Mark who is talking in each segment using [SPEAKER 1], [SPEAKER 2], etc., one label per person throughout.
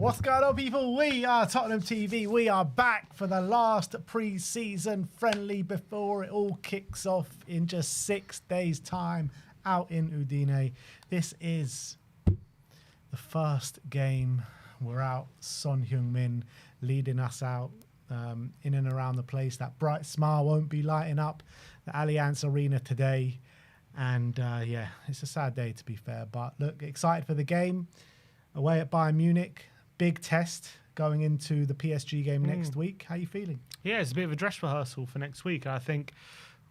[SPEAKER 1] What's going on, people? We are Tottenham TV. We are back for the last pre-season friendly before it all kicks off in just 6 days' time out in Udine. This is the first game. We're out. Son Heung-min leading us out in and around the place. That bright smile won't be lighting up the Allianz Arena today. And yeah, it's a sad day to be fair. But look, excited for the game. Away at Bayern Munich. Big test going into the PSG game next week. How are you feeling?
[SPEAKER 2] Yeah, it's a bit of a dress rehearsal for next week. I think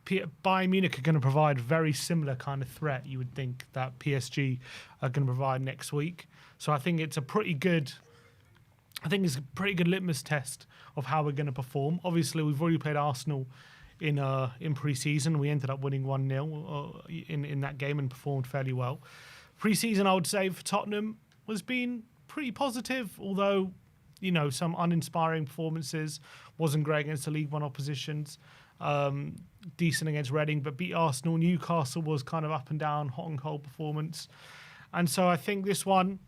[SPEAKER 2] Bayern Munich are going to provide very similar kind of threat, you would think, that PSG are going to provide next week. So I think it's a pretty good litmus test of how we're going to perform. Obviously, we've already played Arsenal in pre-season. We ended up winning 1-0 in that game and performed fairly well. Pre-season, I would say, for Tottenham has been pretty positive, although, you know, some uninspiring performances. Wasn't great against the League One oppositions. Decent against Reading, but beat Arsenal. Newcastle was kind of up and down, hot and cold performance. And so I think this one,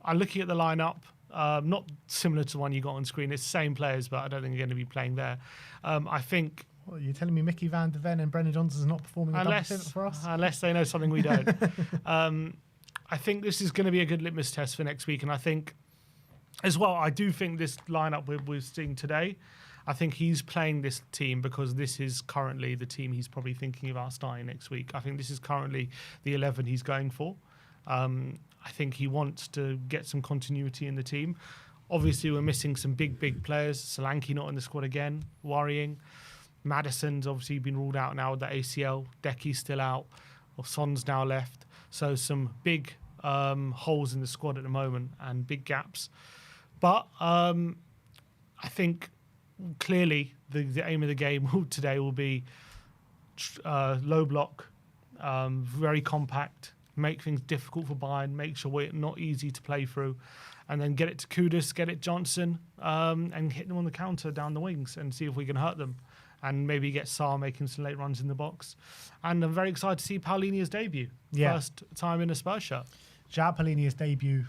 [SPEAKER 2] I'm looking at the lineup, not similar to the one you got on screen. It's the same players, but I don't think they're going to be playing there. I think...
[SPEAKER 1] What, you're telling me Mickey van de Ven and Brennan Johnson's not performing for us?
[SPEAKER 2] Unless they know something we don't. I think this is going to be a good litmus test for next week. And I think, as well, I do think this lineup we're seeing today, I think he's playing this team because this is currently the team he's probably thinking about starting next week. I think this is currently the 11 he's going for. I think he wants to get some continuity in the team. Obviously, we're missing some big players. Solanke not in the squad again, worrying. Maddison's obviously been ruled out now with the ACL. Decky's still out. Son's now left. So some big holes in the squad at the moment and big gaps. But I think clearly the aim of the game today will be low block, very compact, make things difficult for Bayern, make sure we're not easy to play through, and then get it to Kudus, get it Johnson, and hit them on the counter down the wings and see if we can hurt them. And maybe get Sarr making some late runs in the box. And I'm very excited to see Paulinia's debut. Yeah. First time in a Spurs shirt.
[SPEAKER 1] João Paulinia's debut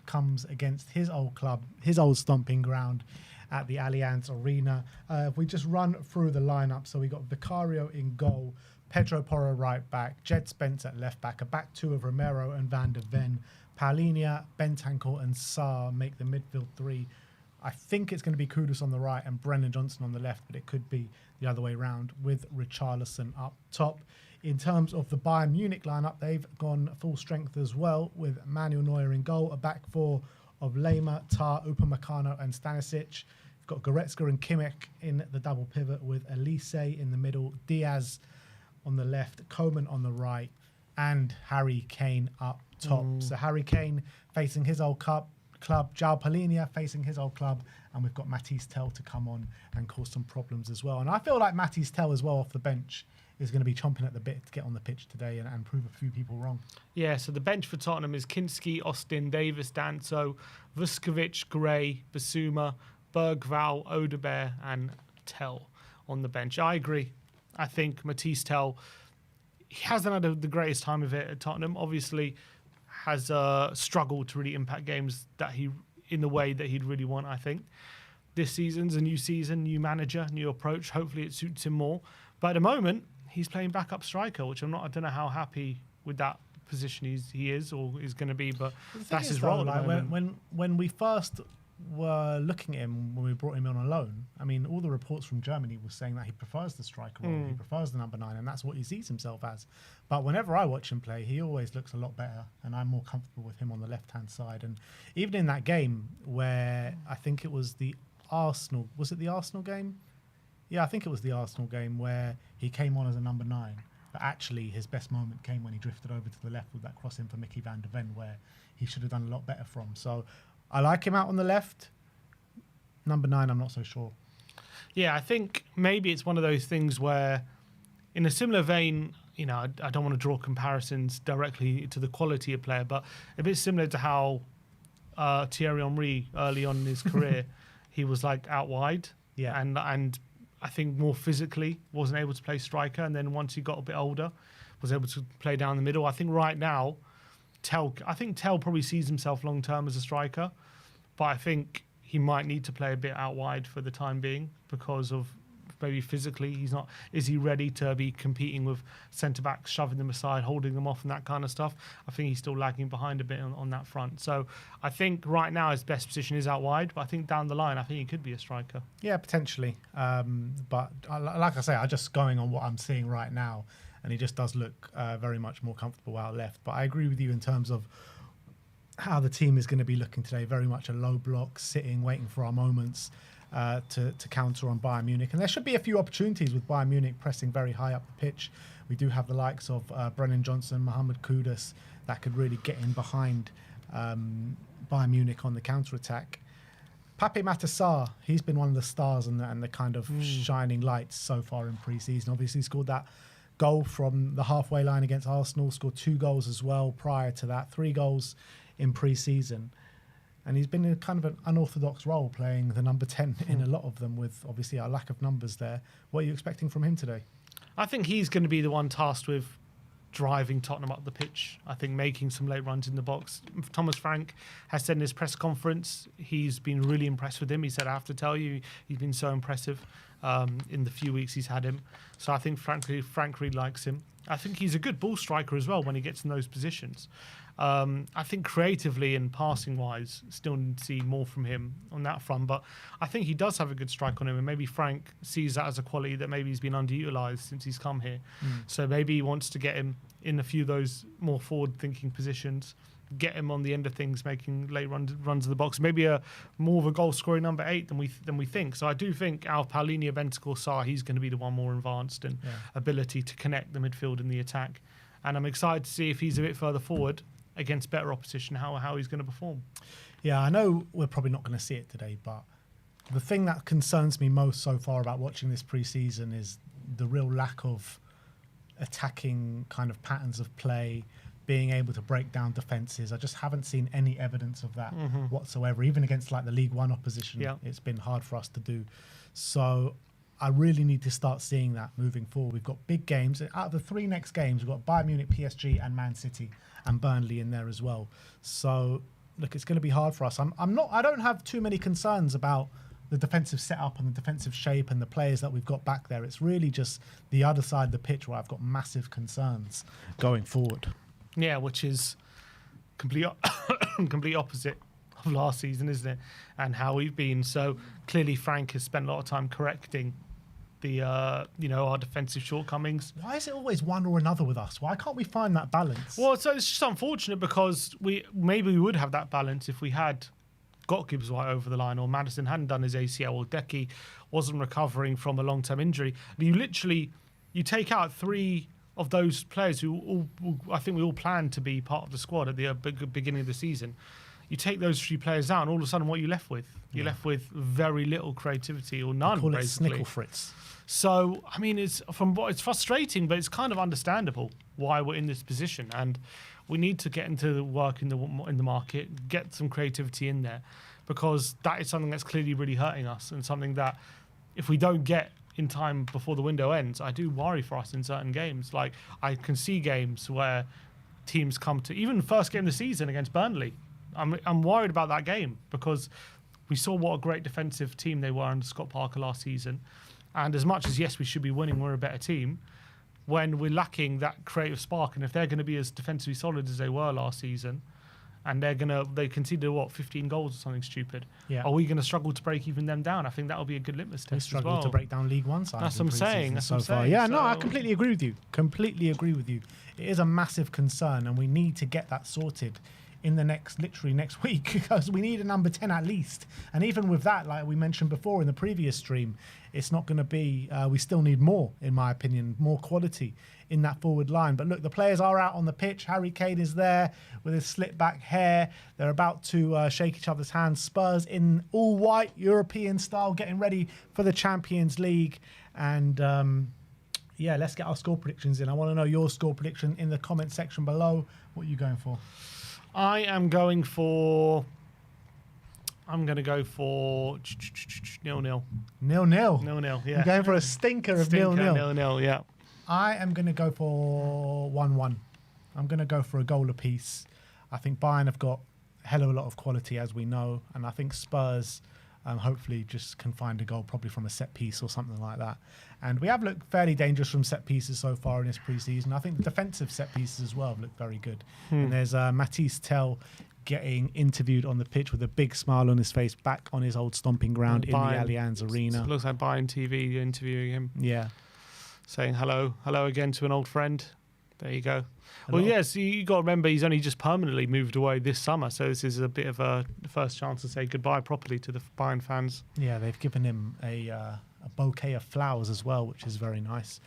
[SPEAKER 1] comes against his old club, his old stomping ground at the Allianz Arena. If we just run through the lineup, so we got Vicario in goal, Pedro Porro right back, Jed Spence at left back, a back two of Romero and Van de Ven. Paulinia, Bentancur and Sarr make the midfield three. I think it's going to be Kudus on the right and Brennan Johnson on the left, but it could be the other way around with Richarlison up top. In terms of the Bayern Munich lineup, they've gone full strength as well with Manuel Neuer in goal, a back four of Lema, Tar, Upamecano and Stanisic. We've got Goretzka and Kimmich in the double pivot with Elise in the middle, Diaz on the left, Coman on the right, and Harry Kane up top. So Harry Kane facing his old club, João Paulinia facing his old club, and we've got Matisse Tell to come on and cause some problems as well. And I feel like Matisse Tell as well off the bench is going to be chomping at the bit to get on the pitch today and prove a few people wrong. Yeah,
[SPEAKER 2] so the bench for Tottenham is Kinski, Austin, Davis, Danso, Vuskovic, Gray, Basuma, Bergval, Odebear and Tell on the bench. I agree. I think Matisse Tell, he hasn't had the greatest time of it at Tottenham. Obviously, has struggled to really impact games that he in the way that he'd really want, I think. This season's a new season, new manager, new approach. Hopefully it suits him more. But at the moment, he's playing backup striker, which I don't know how happy with that position he is or is going to be, but that's his role.
[SPEAKER 1] Like when we first were looking at him, when we brought him on loan, I mean, all the reports from Germany were saying that he prefers the striker role, he prefers the number 9, and that's what he sees himself as. But whenever I watch him play, he always looks a lot better, and I'm more comfortable with him on the left-hand side. And even in that game where I think it was the Arsenal, was it the Arsenal game? Yeah, I think it was the Arsenal game where he came on as a number 9, but actually his best moment came when he drifted over to the left with that cross in for Mickey van de Ven, where he should have done a lot better from. So I like him out on the left. Number 9, I'm not so sure.
[SPEAKER 2] Yeah, I think maybe it's one of those things where, in a similar vein, you know, I don't want to draw comparisons directly to the quality of player, but a bit similar to how Thierry Henry early on in his career, he was like out wide, and I think more physically wasn't able to play striker, and then once he got a bit older, was able to play down the middle. I think right now, Tell probably sees himself long term as a striker, but I think he might need to play a bit out wide for the time being because of maybe physically he's not. Is he ready to be competing with centre backs, shoving them aside, holding them off, and that kind of stuff? I think he's still lagging behind a bit on that front. So I think right now his best position is out wide, but I think down the line I think he could be a striker.
[SPEAKER 1] Yeah, potentially. But like I say, I'm just going on what I'm seeing right now, and he just does look very much more comfortable out left. But I agree with you in terms of how the team is going to be looking today. Very much a low block, sitting, waiting for our moments to counter on Bayern Munich. And there should be a few opportunities with Bayern Munich pressing very high up the pitch. We do have the likes of Brennan Johnson, Mohamed Kudus, that could really get in behind Bayern Munich on the counter-attack. Pape Matar, he's been one of the stars and the kind of shining lights so far in pre-season. Obviously scored that goal from the halfway line against Arsenal, scored 2 goals as well prior to that, 3 goals in pre-season. And he's been in kind of an unorthodox role, playing the number 10 in a lot of them, with obviously a lack of numbers there. What are you expecting from him today?
[SPEAKER 2] I think he's going to be the one tasked with driving Tottenham up the pitch. I think making some late runs in the box. Thomas Frank has said in his press conference he's been really impressed with him. He said, I have to tell you, he's been so impressive in the few weeks he's had him. So I think Frank really likes him. I think he's a good ball striker as well when he gets in those positions. I think creatively and passing-wise, still need to see more from him on that front. But I think he does have a good strike on him, and maybe Frank sees that as a quality that maybe he's been underutilised since he's come here. So maybe he wants to get him in a few of those more forward-thinking positions, get him on the end of things, making late runs of the box. Maybe more of a goal-scoring number 8 than we think. So I do think our Paulinho Bentancur Sarr, he's going to be the one more advanced in ability to connect the midfield and the attack. And I'm excited to see if he's a bit further forward against better opposition, how he's going to perform.
[SPEAKER 1] Yeah, I know we're probably not going to see it today, but the thing that concerns me most so far about watching this pre-season is the real lack of attacking kind of patterns of play, being able to break down defences. I just haven't seen any evidence of that whatsoever. Even against like the League One opposition, it's been hard for us to do. So I really need to start seeing that moving forward. We've got big games. Out of the 3 next games, we've got Bayern Munich, PSG and Man City and Burnley in there as well. So look, it's going to be hard for us. I don't have too many concerns about the defensive setup and the defensive shape and the players that we've got back there. It's really just the other side of the pitch where I've got massive concerns going forward.
[SPEAKER 2] Yeah, which is complete opposite of last season, isn't it? And how we've been. So clearly Frank has spent a lot of time correcting the our defensive shortcomings.
[SPEAKER 1] Why is it always one or another with us? Why can't we find that balance?
[SPEAKER 2] Well, so it's just unfortunate because we would have that balance if we had got Gibbs White over the line, or Maddison hadn't done his ACL, or Decky wasn't recovering from a long-term injury. You take out 3 of those players who I think we all planned to be part of the squad at the beginning of the season. You take those 3 players out, and all of a sudden, what are you left with? You're left with very little creativity, or none.
[SPEAKER 1] Call it
[SPEAKER 2] basically.
[SPEAKER 1] Snickle Fritz.
[SPEAKER 2] So I mean, it's frustrating, but it's kind of understandable why we're in this position, and we need to get into the work in the market, get some creativity in there, because that is something that's clearly really hurting us, and something that if we don't get in time before the window ends, I do worry for us in certain games. Like I can see games where teams come to, even the first game of the season against Burnley, I'm worried about that game because we saw what a great defensive team they were under Scott Parker last season. And as much as, yes, we should be winning, we're a better team, when we're lacking that creative spark, and if they're going to be as defensively solid as they were last season, and they conceded 15 goals or something stupid. Yeah. Are we going to struggle to break even them down? I think that will be a good litmus test.
[SPEAKER 1] We struggle to break down League One sides.
[SPEAKER 2] That's what I'm saying.
[SPEAKER 1] So far. Yeah, no, I completely agree with you. It is a massive concern, and we need to get that sorted in the next week, because we need a number 10 at least. And even with that, like we mentioned before in the previous stream, it's not going to be, we still need more, in my opinion, more quality in that forward line. But look, the players are out on the pitch. Harry Kane is there with his slick back hair. They're about to shake each other's hands. Spurs in all white, European style, getting ready for the Champions League. And let's get our score predictions in. I want to know your score prediction in the comment section below. What are you going for?
[SPEAKER 2] I am going for... I'm going to go for 0-0.
[SPEAKER 1] 0-0?
[SPEAKER 2] 0-0, yeah.
[SPEAKER 1] You're going for a stinker of 0-0?
[SPEAKER 2] 0-0, yeah.
[SPEAKER 1] I am going to go for 1-1. I'm going to go for a goal apiece. I think Bayern have got hell of a lot of quality, as we know. And I think Spurs hopefully just can find a goal, probably from a set piece or something like that. And we have looked fairly dangerous from set pieces so far in this pre-season. I think the defensive set pieces as well have looked very good. And there's Matisse Tell getting interviewed on the pitch with a big smile on his face, back on his old stomping ground in the Allianz Arena.
[SPEAKER 2] It looks like Bayern TV interviewing him.
[SPEAKER 1] Yeah.
[SPEAKER 2] Saying hello again to an old friend. There you go. Well, yes, you got to remember he's only just permanently moved away this summer, so this is a bit of a first chance to say goodbye properly to the Bayern fans.
[SPEAKER 1] Yeah, they've given him a bouquet of flowers as well, which is very nice.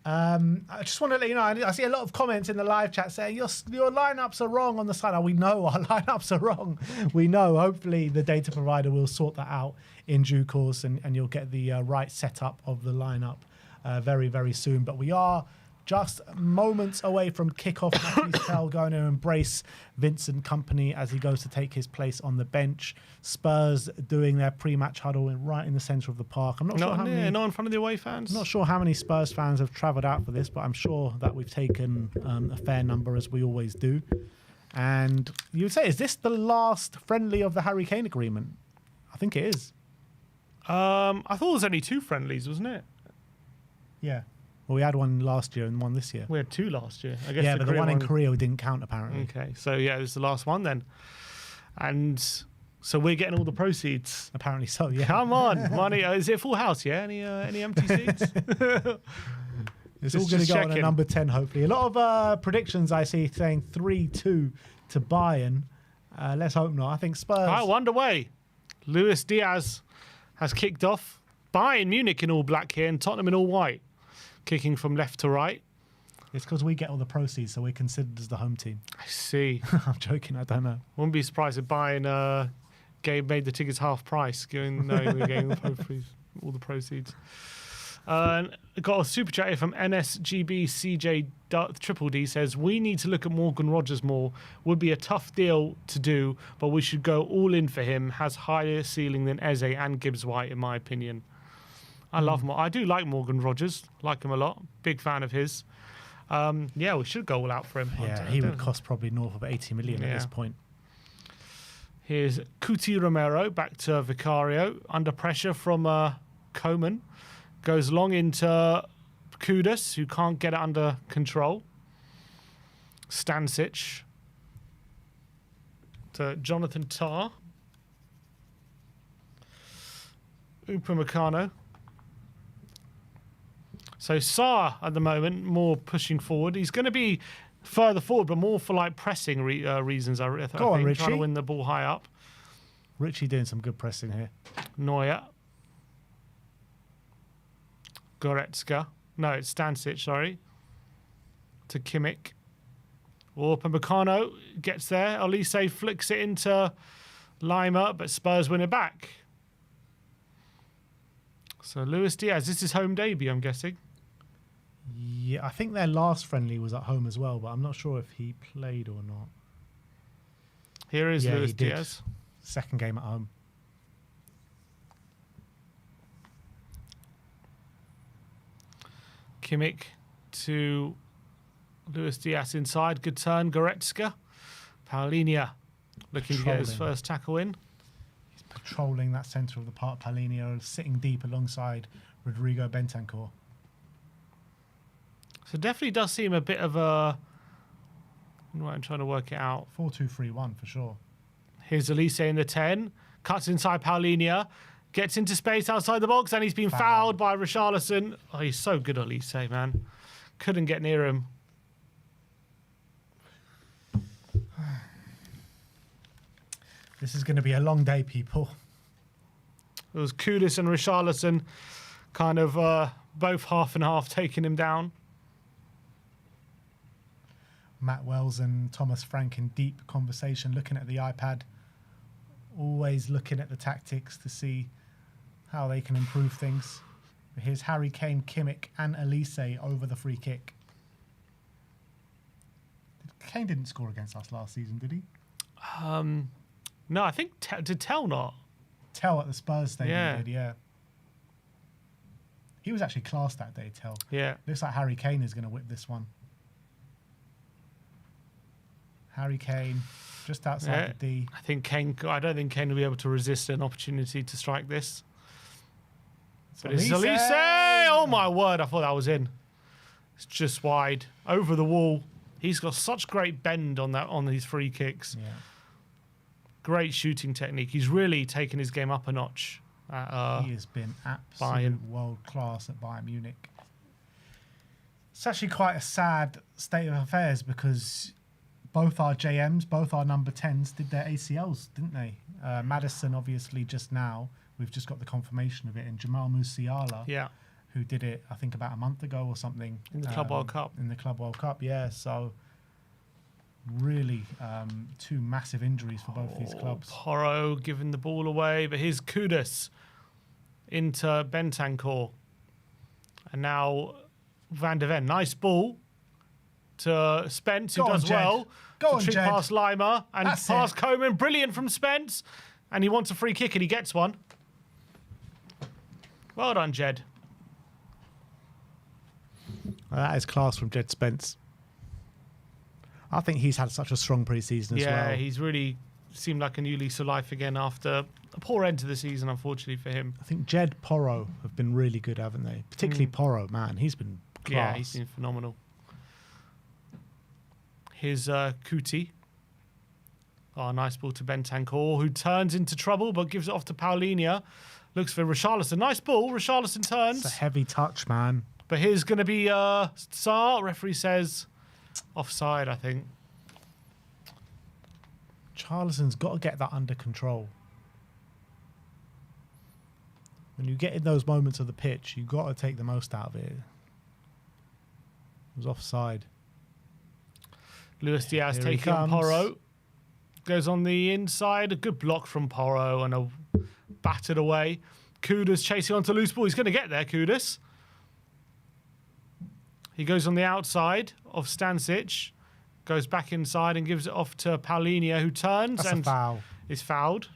[SPEAKER 1] I just want to let you know, I see a lot of comments in the live chat saying your lineups are wrong on the side. Oh, we know our lineups are wrong. We know. Hopefully the data provider will sort that out in due course, and you'll get the right setup of the lineup very, very soon. But we are just moments away from kickoff. Matthew Tell going to embrace Vincent Kompany as he goes to take his place on the bench. Spurs doing their pre-match huddle right in the centre of the park. I'm not sure how many.
[SPEAKER 2] Not in front of the away fans.
[SPEAKER 1] I'm not sure how many Spurs fans have travelled out for this, but I'm sure that we've taken a fair number, as we always do. And you would say, is this the last friendly of the Harry Kane agreement? I think it is.
[SPEAKER 2] I thought it was only 2 friendlies, wasn't it?
[SPEAKER 1] Yeah. Well, we had one last year and one this year.
[SPEAKER 2] We had 2 last year. I guess
[SPEAKER 1] yeah, but the one in Korea didn't count, apparently.
[SPEAKER 2] Okay, so yeah, this is the last one then. And so we're getting all the proceeds.
[SPEAKER 1] Apparently so, yeah.
[SPEAKER 2] Come on, money. Is it a full house, yeah? Any empty seats?
[SPEAKER 1] It's all going to go on a number 10, hopefully. A lot of predictions I see saying 3-2 to Bayern. Let's hope not. I think Spurs...
[SPEAKER 2] I wonder way. Luis Diaz has kicked off. Bayern Munich in all black here and Tottenham in all white. Kicking from left to right.
[SPEAKER 1] It's because we get all the proceeds, so we're considered as the home team.
[SPEAKER 2] I see.
[SPEAKER 1] I'm joking, I don't know.
[SPEAKER 2] Wouldn't be surprised if Bayern made the tickets half price, knowing we're getting all the proceeds. Got a super chat here from NSGB CJ Triple D says, we need to look at Morgan Rogers more. Would be a tough deal to do, but we should go all in for him. Has higher ceiling than Eze and Gibbs White, in my opinion. I do like Morgan Rogers. Like him a lot. Big fan of his. Yeah, we should go all out for him.
[SPEAKER 1] Yeah, he would cost probably north of 80 million at this point.
[SPEAKER 2] Here's Cuti Romero back to Vicario. Under pressure from Coman. Goes long into Kudus, who can't get it under control. Stanisic to Jonathan Tah. Upamecano. So Sarr at the moment more pushing forward. He's going to be further forward, but more for like pressing reasons. I think
[SPEAKER 1] Richie.
[SPEAKER 2] Trying to win the ball high up.
[SPEAKER 1] Richie doing some good pressing here.
[SPEAKER 2] Neuer. Goretzka. No, it's Stanisic, sorry. To Kimmich. Upamecano gets there. Olise flicks it into Lima, but Spurs win it back. So Luis Diaz, this is home debut, I'm guessing.
[SPEAKER 1] Yeah, I think their last friendly was at home as well, but I'm not sure if he played or not.
[SPEAKER 2] Here is Luis Diaz.
[SPEAKER 1] Second game at home.
[SPEAKER 2] Kimmich to Luis Diaz inside. Good turn. Goretzka. Paulinho looking to get his first tackle in.
[SPEAKER 1] He's patrolling that centre of the park. Paulinho sitting deep alongside Rodrigo Bentancur.
[SPEAKER 2] So definitely does seem a bit of a... I'm trying to work it out.
[SPEAKER 1] 4-2-3-1 for sure.
[SPEAKER 2] Here's Olise in the 10. Cuts inside Paulinho. Gets into space outside the box, and he's been fouled by Richarlison. Oh, he's so good, Olise, man. Couldn't get near him.
[SPEAKER 1] This is going to be a long day, people.
[SPEAKER 2] It was Kudus and Richarlison kind of both half and half taking him down.
[SPEAKER 1] Matt Wells and Thomas Frank in deep conversation, looking at the iPad, always looking at the tactics to see how they can improve things. Here's Harry Kane, Kimmich and Olise over the free kick. Kane didn't score against us last season, did he?
[SPEAKER 2] No, I think did Tell not?
[SPEAKER 1] Tell at the Spurs stadium did, yeah. He was actually class that day, Tell.
[SPEAKER 2] Yeah.
[SPEAKER 1] Looks like Harry Kane is going to whip this one. Harry Kane just outside the D.
[SPEAKER 2] I don't think Kane will be able to resist an opportunity to strike this. But it's
[SPEAKER 1] Elise!
[SPEAKER 2] Elise! Oh my word, I thought that was in. It's just wide. Over the wall. He's got such great bend on these free kicks.
[SPEAKER 1] Yeah.
[SPEAKER 2] Great shooting technique. He's really taken his game up a notch.
[SPEAKER 1] He has been absolute world class at Bayern Munich. It's actually quite a sad state of affairs because both our JMs, both our number 10s did their ACLs, didn't they? Maddison, obviously, just now. We've just got the confirmation of it. And Jamal Musiala, who did it, I think, about a month ago or something.
[SPEAKER 2] In the Club World Cup.
[SPEAKER 1] In the Club World Cup, yeah. So, really, two massive injuries for both these clubs.
[SPEAKER 2] Porro giving the ball away, but here's Kudus into Bentancur. And now Van de Ven. Nice ball to Spence, who does well.
[SPEAKER 1] Go on,
[SPEAKER 2] Jed. Past Lima and
[SPEAKER 1] That's
[SPEAKER 2] past
[SPEAKER 1] it.
[SPEAKER 2] Coman. Brilliant from Spence. And he wants a free kick and he gets one. Well done, Jed.
[SPEAKER 1] Well, that is class from Jed Spence. I think he's had such a strong pre-season as well.
[SPEAKER 2] Yeah, he's really seemed like a new lease of life again after a poor end to the season, unfortunately for him.
[SPEAKER 1] I think Jed, Porro have been really good, haven't they? Particularly Porro, man. He's been class.
[SPEAKER 2] Yeah, he's been phenomenal. Here's Kuti. Oh, nice ball to Bentancur, who turns into trouble but gives it off to Paulinho. Looks for Richarlison. Nice ball. Richarlison turns.
[SPEAKER 1] It's a heavy touch, man.
[SPEAKER 2] But here's going to be Sarr. Referee says offside, I think.
[SPEAKER 1] Charlison's got to get that under control. When you get in those moments of the pitch, you've got to take the most out of it. It was offside.
[SPEAKER 2] Luis Diaz
[SPEAKER 1] Here he
[SPEAKER 2] taking on
[SPEAKER 1] comes.
[SPEAKER 2] Porro. Goes on the inside. A good block from Porro and a battered away. Kudus chasing onto loose ball. He's going to get there, Kudus. He goes on the outside of Stanisic. Goes back inside and gives it off to Paulinho, who turns
[SPEAKER 1] That's
[SPEAKER 2] and
[SPEAKER 1] a foul.
[SPEAKER 2] is fouled.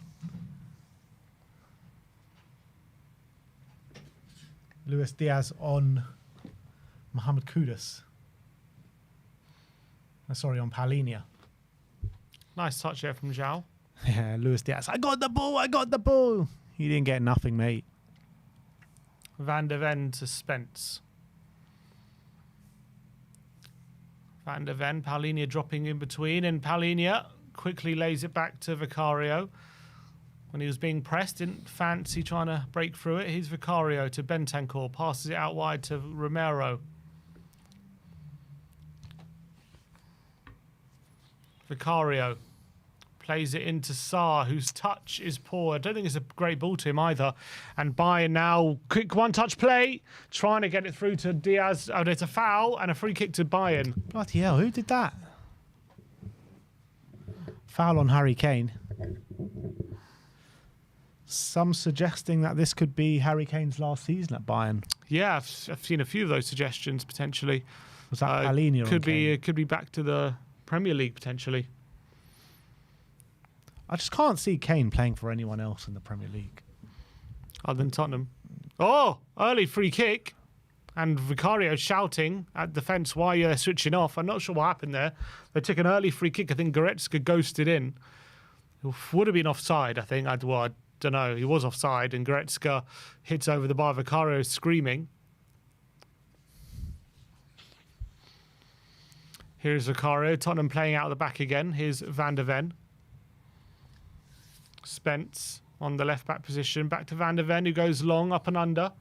[SPEAKER 1] Luis Diaz on Mohamed Kudus. Sorry, on Paulinho.
[SPEAKER 2] Nice touch there from Zhao.
[SPEAKER 1] Yeah, Luis Diaz. I got the ball. I got the ball. He didn't get nothing, mate.
[SPEAKER 2] Van de Ven to Spence. Van de Ven, Paulinho dropping in between, and Paulinho quickly lays it back to Vicario. When he was being pressed, didn't fancy trying to break through it. Here's Vicario to Bentancur, passes it out wide to Romero. Vicario plays it into Sarr, whose touch is poor. I don't think it's a great ball to him either. And Bayern now, quick one-touch play, trying to get it through to Diaz. Oh, there's a foul and a free kick to Bayern.
[SPEAKER 1] Bloody hell, who did that? Foul on Harry Kane. Some suggesting that this could be Harry Kane's last season at Bayern.
[SPEAKER 2] Yeah, I've seen a few of those suggestions potentially.
[SPEAKER 1] Was that Paulinho?
[SPEAKER 2] Could be back to the Premier League potentially.
[SPEAKER 1] I just can't see Kane playing for anyone else in the Premier League.
[SPEAKER 2] Other than Tottenham. Oh, early free kick. And Vicario shouting at the fence while you're switching off. I'm not sure what happened there. They took an early free kick. I think Goretzka ghosted in. It would have been offside, I think. I don't know. He was offside, and Goretzka hits over the bar. Vicario screaming. Here's Vicario. Tottenham playing out the back again. Here's Van de Ven. Spence on the left-back position. Back to Van de Ven, who goes long, up and under.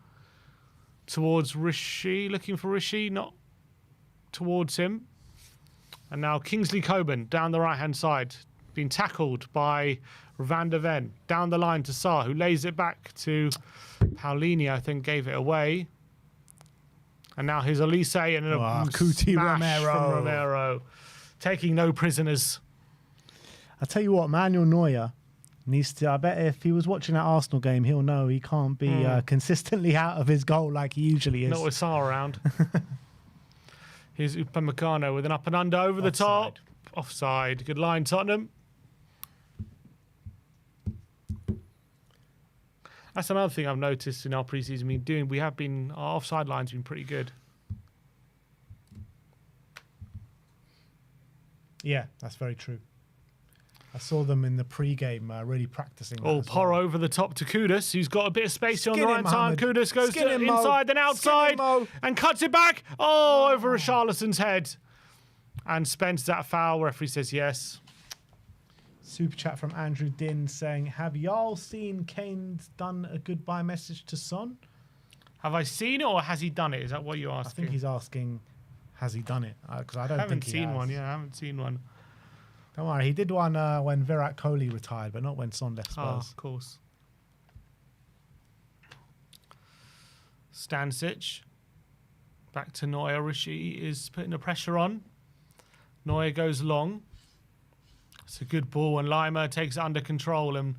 [SPEAKER 2] Towards Rishi. Looking for Rishi. Not towards him. And now Kingsley Coman down the right-hand side. Being tackled by Van de Ven. Down the line to Sarr, who lays it back to Paulinho, I think, gave it away. And now here's Elise and a
[SPEAKER 1] Kuti
[SPEAKER 2] smash from Romero. Taking no prisoners.
[SPEAKER 1] I tell you what, Manuel Neuer needs to. I bet if he was watching that Arsenal game, he'll know he can't be consistently out of his goal like he usually is.
[SPEAKER 2] Not with Sarr around. Here's Upamecano with an up and under over the top. Offside. Good line, Tottenham. That's another thing I've noticed in our preseason. Our offside line's been pretty good.
[SPEAKER 1] Yeah, that's very true. I saw them in the pre-game really practicing.
[SPEAKER 2] Oh, Porro over the top to Kudus, who's got a bit of space on the right side. Kudus goes to inside, then outside, and cuts it back. Oh, over Richarlison's head. And Spence, is that a foul? Referee says yes.
[SPEAKER 1] Super chat from Andrew Din saying, have y'all seen Kane's done a goodbye message to Son?
[SPEAKER 2] Have I seen it or has he done it? Is that what you're asking?
[SPEAKER 1] I think he's asking, has he done it? Because I don't think he has.
[SPEAKER 2] I haven't seen one. Yeah, I haven't seen one.
[SPEAKER 1] Don't worry, he did one when Virat Kohli retired, but not when Son left Spurs.
[SPEAKER 2] Oh, of course. Stanisic. Back to Neuer. Rishi is putting the pressure on. Neuer goes long. It's a good ball, and Lima takes it under control, and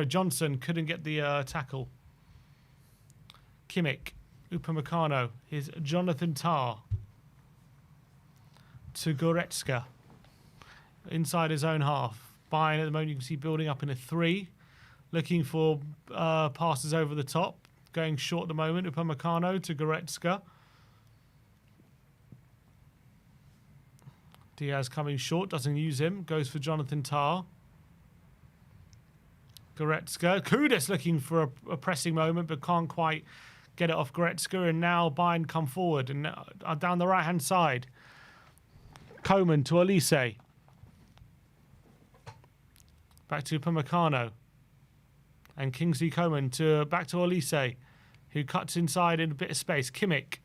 [SPEAKER 2] Johnson couldn't get the tackle. Kimmich, Upamecano, here's Jonathan Tah to Goretzka. Inside his own half. Bayern at the moment, you can see building up in a 3. Looking for passes over the top. Going short at the moment. Upamecano to Goretzka. Diaz coming short, doesn't use him. Goes for Jonathan Tah. Goretzka. Kudus looking for a pressing moment, but can't quite get it off Goretzka. And now Bayern come forward and down the right-hand side. Coman to Olise. Back to Upamecano. And Kingsley Coman back to Olise, who cuts inside in a bit of space. Kimmich.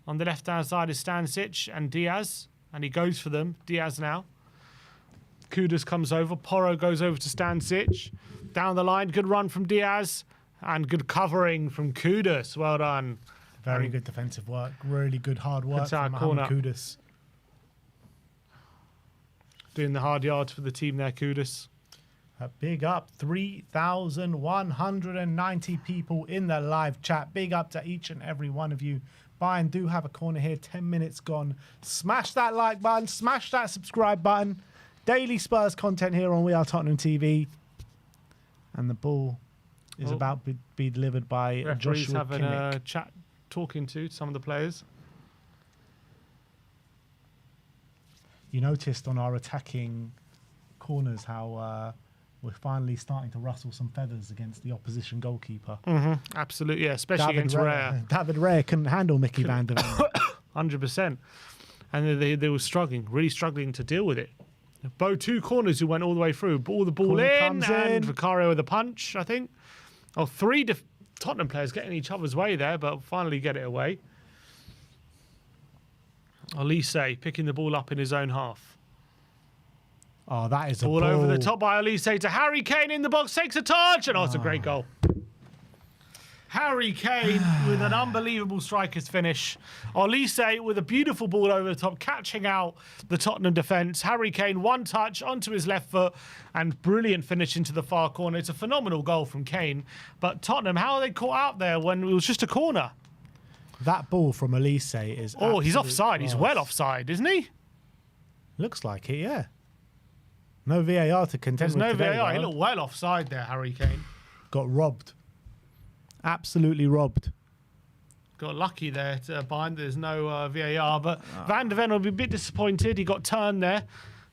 [SPEAKER 2] On the left-hand side is Stanisic and Diaz. And he goes for them. Diaz now. Kudus comes over. Porro goes over to Stanisic. Down the line. Good run from Diaz. And good covering from Kudus. Well done.
[SPEAKER 1] Very good defensive work. Really good hard work from Mohamed Kudus.
[SPEAKER 2] Doing the hard yards for the team there, Kudus.
[SPEAKER 1] Big up. 3,190 people in the live chat. Big up to each and every one of you. Bayern do have a corner here. 10 minutes gone. Smash that like button. Smash that subscribe button. Daily Spurs content here on We Are Tottenham TV. And the ball is about to be delivered by
[SPEAKER 2] Referees
[SPEAKER 1] Joshua
[SPEAKER 2] having
[SPEAKER 1] Kimmich.
[SPEAKER 2] a chat, talking to some of the players.
[SPEAKER 1] You noticed on our attacking corners how we're finally starting to rustle some feathers against the opposition goalkeeper.
[SPEAKER 2] Absolutely, yeah, especially against Rare.
[SPEAKER 1] David Rare couldn't handle Mickey Van der Ven.
[SPEAKER 2] 100%. And they were struggling, really struggling to deal with it. Both 2 corners who went all the way through. The ball
[SPEAKER 1] Corner
[SPEAKER 2] in,
[SPEAKER 1] comes
[SPEAKER 2] and
[SPEAKER 1] in.
[SPEAKER 2] Vicario with a punch, I think. 3 Tottenham players getting each other's way there, but finally get it away. Olise picking the ball up in his own half.
[SPEAKER 1] Oh, that is a
[SPEAKER 2] Ball
[SPEAKER 1] ball
[SPEAKER 2] over the top by Olise to Harry Kane in the box, takes a touch, and it's a great goal. Harry Kane with an unbelievable striker's finish. Olise with a beautiful ball over the top, catching out the Tottenham defence. Harry Kane, 1 touch onto his left foot, and brilliant finish into the far corner. It's a phenomenal goal from Kane. But Tottenham, how are they caught out there when it was just a corner?
[SPEAKER 1] That ball from Olise is
[SPEAKER 2] he's offside. He's well offside, isn't he?
[SPEAKER 1] Looks like it, yeah. No VAR to contend
[SPEAKER 2] There's
[SPEAKER 1] with
[SPEAKER 2] no
[SPEAKER 1] today,
[SPEAKER 2] VAR. He
[SPEAKER 1] though.
[SPEAKER 2] looked well offside there, Harry Kane.
[SPEAKER 1] Got robbed. Absolutely robbed.
[SPEAKER 2] Got lucky there to Bayern. There's no VAR, but Van der Ven will be a bit disappointed. He got turned there,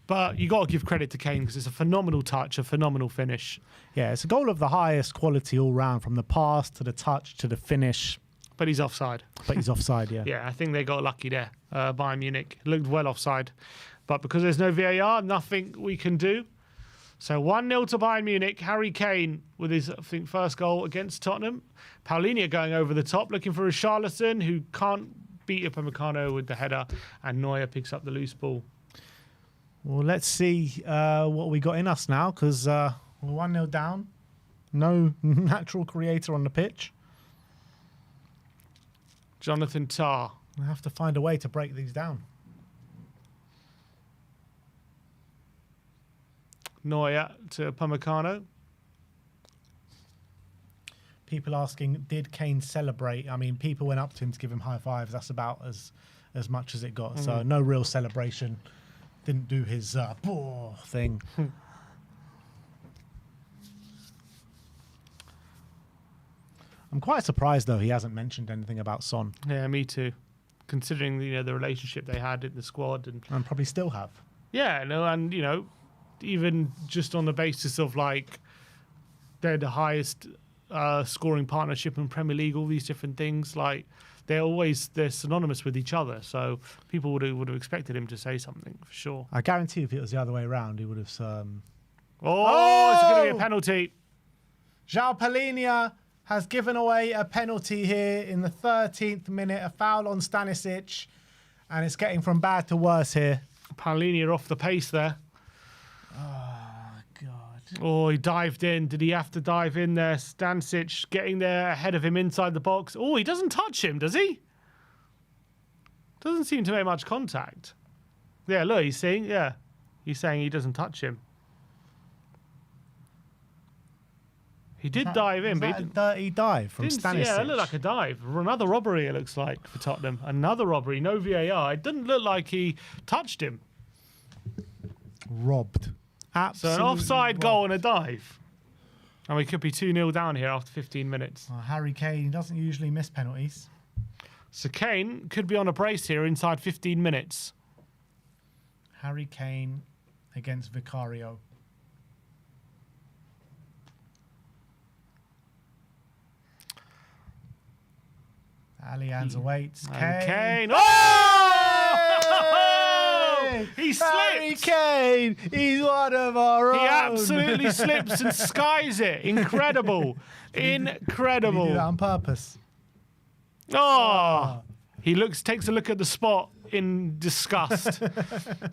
[SPEAKER 2] but you got to give credit to Kane because it's a phenomenal touch, a phenomenal finish.
[SPEAKER 1] Yeah, it's a goal of the highest quality all round, from the pass to the touch to the finish.
[SPEAKER 2] But he's offside.
[SPEAKER 1] But he's offside, yeah.
[SPEAKER 2] Yeah, I think they got lucky there. Bayern Munich looked well offside, but because there's no VAR, nothing we can do. So 1-0 to Bayern Munich. Harry Kane with his, I think, first goal against Tottenham. Paulinho going over the top, looking for Richarlison, who can't beat Upamecano with the header, and Neuer picks up the loose ball.
[SPEAKER 1] Well, let's see what we got in us now, because we're 1-0 down. No natural creator on the pitch.
[SPEAKER 2] Jonathan Tah.
[SPEAKER 1] We have to find a way to break these down.
[SPEAKER 2] Neuer to Upamecano.
[SPEAKER 1] People asking, did Kane celebrate? I mean, people went up to him to give him high fives. That's about as much as it got. So no real celebration. Didn't do his thing. I'm quite surprised, though, he hasn't mentioned anything about Son.
[SPEAKER 2] Yeah, me too. Considering the relationship they had in the squad, and
[SPEAKER 1] probably still have.
[SPEAKER 2] yeah, no, and even just on the basis of like they're the highest scoring partnership in Premier League, all these different things, like they're synonymous with each other. So people would have expected him to say something for sure.
[SPEAKER 1] I guarantee if it was the other way around, he would have.
[SPEAKER 2] It's going to be a penalty.
[SPEAKER 1] João Palhinha has given away a penalty here in the 13th minute, a foul on Stanisic, and it's getting from bad to worse here.
[SPEAKER 2] Palhinha off the pace there.
[SPEAKER 1] Oh, God.
[SPEAKER 2] Oh, he dived in. Did he have to dive in there? Stanisic getting there ahead of him inside the box. Oh, he doesn't touch him, does he? Doesn't seem to make much contact. Yeah, look, he's saying he doesn't touch him. He did dive in, but
[SPEAKER 1] a dirty dive from Stanisic.
[SPEAKER 2] Yeah, it looked like a dive. Another robbery, it looks like, for Tottenham. Another robbery. No VAR. It didn't look like he touched him.
[SPEAKER 1] Robbed. Absolutely.
[SPEAKER 2] So an offside
[SPEAKER 1] robbed.
[SPEAKER 2] goal and a dive. And we could be 2-0 down here after 15 minutes.
[SPEAKER 1] Oh, Harry Kane doesn't usually miss penalties.
[SPEAKER 2] So Kane could be on a brace here inside 15 minutes.
[SPEAKER 1] Harry Kane against Vicario. Allianz awaits.
[SPEAKER 2] Kane. Oh! He slipped.
[SPEAKER 1] Harry Kane. He's one of our own.
[SPEAKER 2] He absolutely slips and skies it. Incredible. Incredible.
[SPEAKER 1] Did he do that on purpose?
[SPEAKER 2] Oh. He takes a look at the spot in disgust,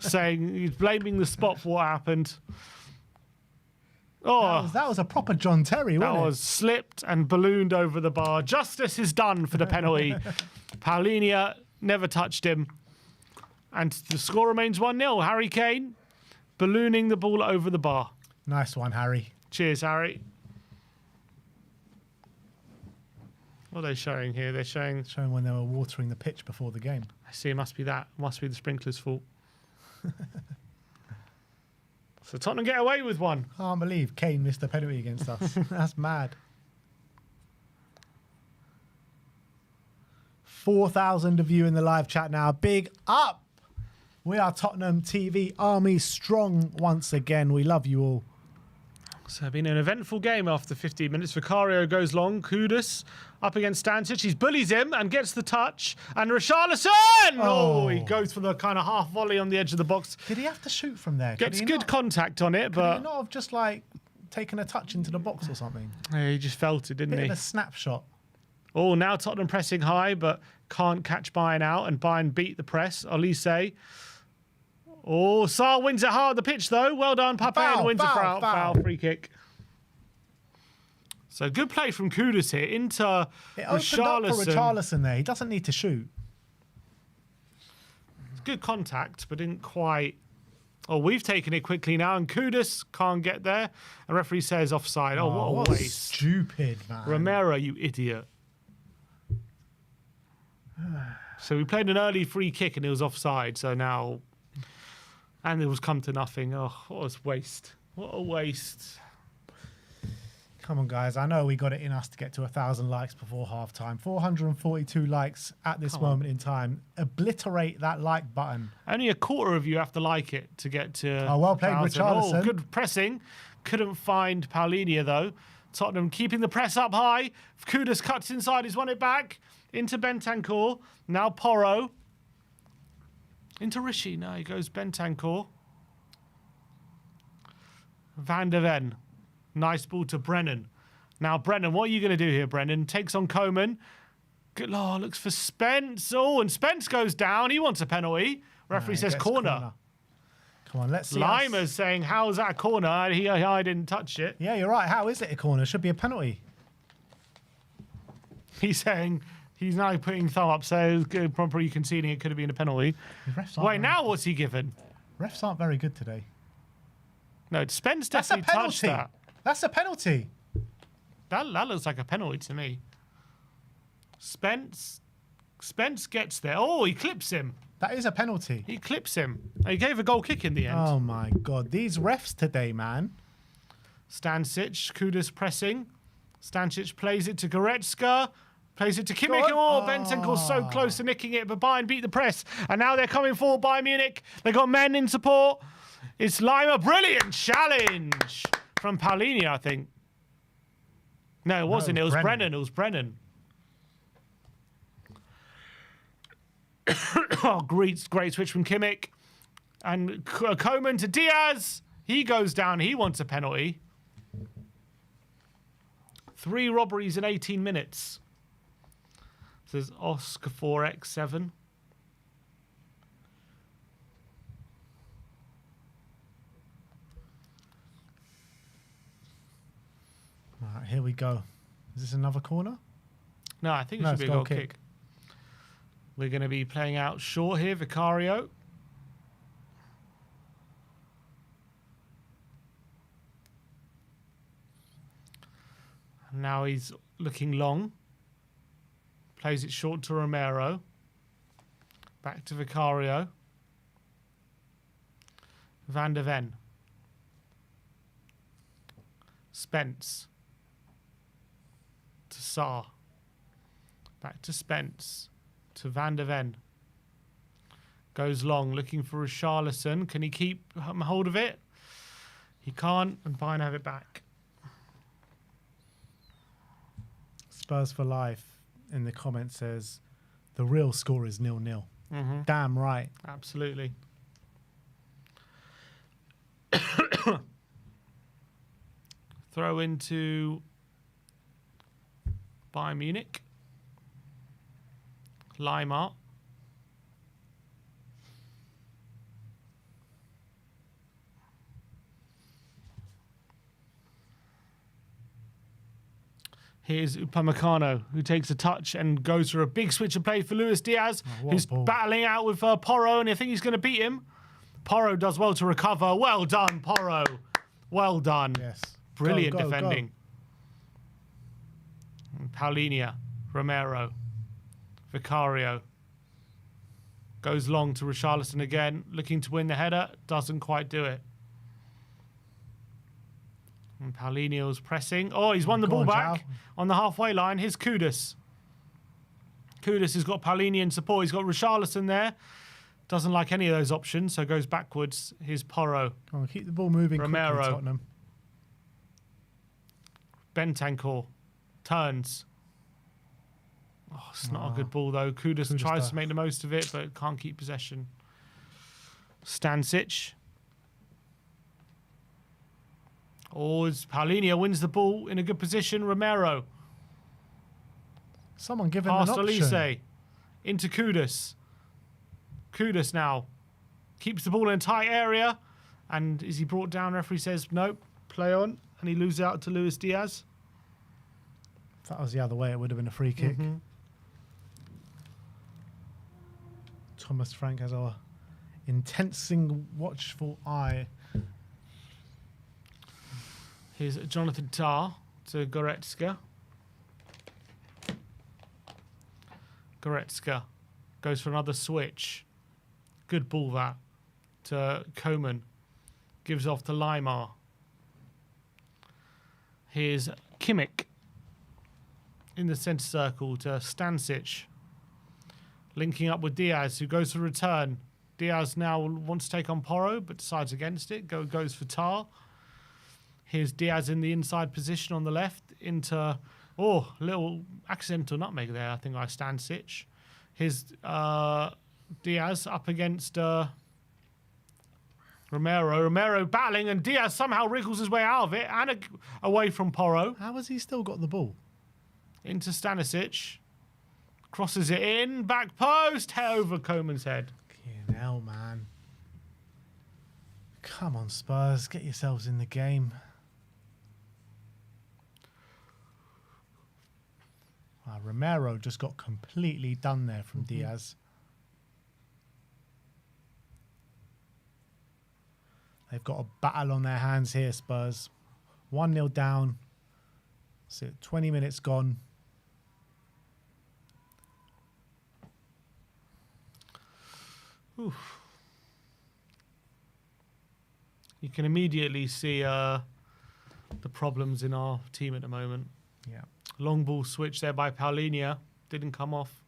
[SPEAKER 2] saying he's blaming the spot for what happened. Oh,
[SPEAKER 1] That was a proper John Terry, wasn't it?
[SPEAKER 2] that was slipped and ballooned over the bar. Justice is done for the penalty. Palhinha never touched him. And the score remains 1-0. Harry Kane ballooning the ball over the bar.
[SPEAKER 1] Nice one, Harry.
[SPEAKER 2] Cheers, Harry. What are they showing here? They're showing...
[SPEAKER 1] Showing when they were watering the pitch before the game.
[SPEAKER 2] I see, it must be that. Must be the sprinklers' fault. So Tottenham get away with one.
[SPEAKER 1] Can't believe Kane missed a penalty against us. That's mad. 4,000 of you in the live chat now. Big up. We are Tottenham TV Army strong once again. We love you all.
[SPEAKER 2] So it's been an eventful game after 15 minutes. Vicario goes long. Kudus up against Stanisic. He bullies him and gets the touch. And Richarlison! Oh, he goes for the kind of half volley on the edge of the box.
[SPEAKER 1] Did he have to shoot from there?
[SPEAKER 2] Gets good contact on it,
[SPEAKER 1] Could
[SPEAKER 2] but
[SPEAKER 1] he not have just like taken a touch into the box or something?
[SPEAKER 2] yeah, he just felt it, didn't
[SPEAKER 1] Bit
[SPEAKER 2] he?
[SPEAKER 1] of a snapshot.
[SPEAKER 2] Oh, now Tottenham pressing high, but can't catch Bayern out, and Bayern beat the press. Olise. Oh, Sarr wins it hard the pitch, though. Well done, Pape, and wins a foul. Free kick. So good play from Kudus here into
[SPEAKER 1] It opened up for
[SPEAKER 2] Richarlison.
[SPEAKER 1] Richarlison there. He doesn't need to shoot.
[SPEAKER 2] Good contact, but didn't quite... Oh, we've taken it quickly now, and Kudus can't get there. And referee says offside. Oh, what a waste.
[SPEAKER 1] Stupid, man.
[SPEAKER 2] Romero, you idiot. So we played an early free kick and it was offside. So now, and it was come to nothing. Oh, what a waste! What a waste!
[SPEAKER 1] Come on, guys. I know we got it in us to get to 1,000 likes before halftime. 442 likes at this moment in time. Obliterate that like button.
[SPEAKER 2] Only a quarter of you have to like it to get to.
[SPEAKER 1] Oh, well played,
[SPEAKER 2] 1,000.
[SPEAKER 1] Richarlison.
[SPEAKER 2] Oh, good pressing. Couldn't find Palhinha though. Tottenham keeping the press up high. Kudus cuts inside. He's won it back into Bentancur. Now Porro. Into Rishi. Now he goes Bentancur. Van der Ven. Nice ball to Brennan. Now, Brennan, what are you going to do here, Brennan? Takes on Coman. Good, looks for Spence. Oh, and Spence goes down. He wants a penalty. Referee says corner.
[SPEAKER 1] Come on, let's see.
[SPEAKER 2] Limer's saying, how's that a corner? I didn't touch it.
[SPEAKER 1] Yeah, you're right. How is it a corner? Should be a penalty.
[SPEAKER 2] He's saying he's now putting thumb up, so probably conceding it could have been a penalty. Wait, now what's he given?
[SPEAKER 1] Refs aren't very good today.
[SPEAKER 2] No, Spence definitely touched that.
[SPEAKER 1] That's a penalty.
[SPEAKER 2] That looks like a penalty to me. Spence gets there. Oh, he clips him.
[SPEAKER 1] That is a penalty.
[SPEAKER 2] He clips him. He gave a goal kick in the end.
[SPEAKER 1] Oh, my God. These refs today, man.
[SPEAKER 2] Stanisic, Kudus pressing. Stanisic plays it to Goretzka. Plays it to Kimmich. Oh, Bentancur's so close to nicking it, but Bayern beat the press. And now they're coming forward by Munich. They got men in support. It's Lima. Brilliant challenge from Paulinho, I think. No, it wasn't. It was Brennan. It was Brennan. Oh, great switch from Kimmich. And Coman to Diaz. He goes down. He wants a penalty. 3 robberies in 18 minutes. Says Oscar 4x7.
[SPEAKER 1] All right, here we go. Is this another corner?
[SPEAKER 2] No, I think it should be a goal kick. We're going to be playing out short here, Vicario. Now he's looking long. Plays it short to Romero. Back to Vicario. Van der Ven. Spence. To Sarr. Back to Spence. To Van der Ven. Goes long, looking for Richarlison. Can he keep hold of it? He can't, and Bayern have it back.
[SPEAKER 1] Spurs for life in the comments says the real score is 0-0. Damn right.
[SPEAKER 2] Absolutely. Throw into Bayern Munich. Lima. Here's Upamecano, who takes a touch and goes for a big switch of play for Luis Diaz, who's battling out with Porro, and I think he's going to beat him. Porro does well to recover. Well done, Porro. Well done.
[SPEAKER 1] Yes.
[SPEAKER 2] Brilliant defending. Paulinho, Romero, Vicario. Goes long to Richarlison again, looking to win the header. Doesn't quite do it. And Paulinho's pressing. Oh, he's won the ball back on the halfway line. Here's Kudus. Kudus has got Paulinho in support. He's got Richarlison there. Doesn't like any of those options, so goes backwards. Here's Porro.
[SPEAKER 1] Come on, keep the ball moving
[SPEAKER 2] Romero.
[SPEAKER 1] quickly, Tottenham.
[SPEAKER 2] Bentancur turns. Oh, it's not a good ball, though. Kudus tries to make the most of it, but can't keep possession. Stanisic. Oh, Paulinho wins the ball in a good position. Romero.
[SPEAKER 1] Someone give him an option.
[SPEAKER 2] Elise. Into Kudus. Kudus now. Keeps the ball in a tight area. And is he brought down? Referee says, nope, play on. And he loses out to Luis Diaz.
[SPEAKER 1] If that was the other way, it would have been a free kick. Thomas Frank has our intensing, watchful eye.
[SPEAKER 2] Here's Jonathan Tah to Goretzka. Goretzka goes for another switch. Good ball that to Coman. Gives off to Lima. Here's Kimmich in the centre circle to Stanisic. Linking up with Diaz, who goes for return. Diaz now wants to take on Porro, but decides against it. Goes for Tah. Here's Diaz in the inside position on the left into, a little accidental nutmeg there, I think, by Stanisic. Here's Diaz up against Romero. Romero battling, and Diaz somehow wriggles his way out of it and away from Porro.
[SPEAKER 1] How has he still got the ball?
[SPEAKER 2] Into Stanisic. Crosses it in, back post, head over Coman's head.
[SPEAKER 1] Fucking hell, man. Come on, Spurs, get yourselves in the game. Romero just got completely done there from Diaz. They've got a battle on their hands here, Spurs. 1-0 down. So 20 minutes gone.
[SPEAKER 2] Oof. You can immediately see the problems in our team at the moment.
[SPEAKER 1] Yeah.
[SPEAKER 2] Long ball switch there by Paulinho. Didn't come off.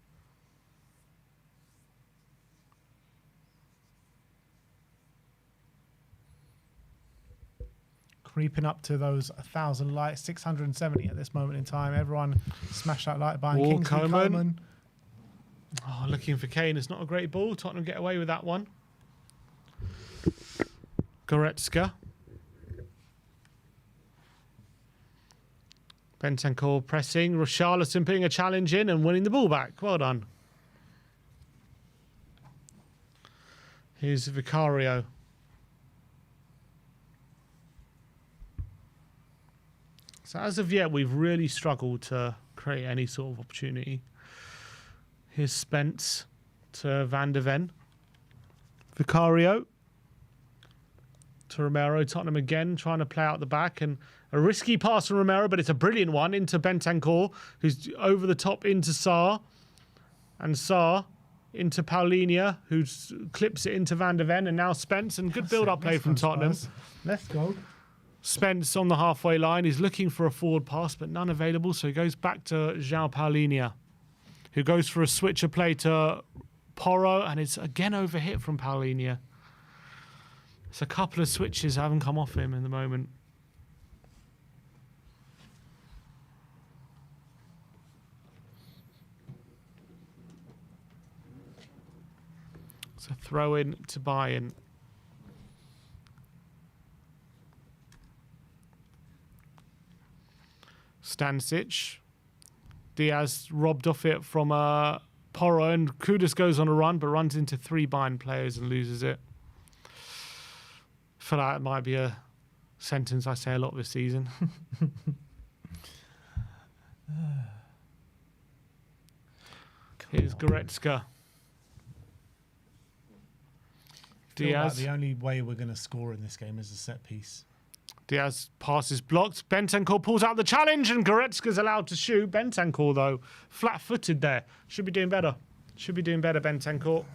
[SPEAKER 1] creeping up to those 1,000 likes, 670 at this moment in time. Everyone smash that like button. Kingsley Coman.
[SPEAKER 2] Oh, looking for Kane. It's not a great ball. Tottenham get away with that one. Goretzka. Bentancur pressing. Richarlison putting a challenge in and winning the ball back. Well done. Here's Vicario. So as of yet, we've really struggled to create any sort of opportunity. Here's Spence to Van der Ven. Vicario to Romero. Tottenham again trying to play out the back. And a risky pass from Romero, but it's a brilliant one into Bentancur, who's over the top into Sarr. And Sarr into Paulinho, who clips it into Van der Ven. And now Spence. And good build-up play from Tottenham.
[SPEAKER 1] Let's go.
[SPEAKER 2] Spence on the halfway line. He's looking for a forward pass, but none available. So he goes back to João Paulinho, who goes for a switch of play to Porro, and it's again overhit from Paulinho. It's a couple of switches haven't come off him in the moment. So throw in to Bayern. Stanisic. Diaz robbed off it from Porro, and Kudus goes on a run, but runs into 3 Bayern players and loses it. I feel like it might be a sentence I say a lot this season. Here's Goretzka. Diaz.
[SPEAKER 1] Like the only way we're going to score in this game is a set piece.
[SPEAKER 2] Diaz passes blocked. Bentancur pulls out the challenge, and Goretzka's allowed to shoot. Bentancur, though, flat-footed there. Should be doing better. Should be doing better, Bentancur.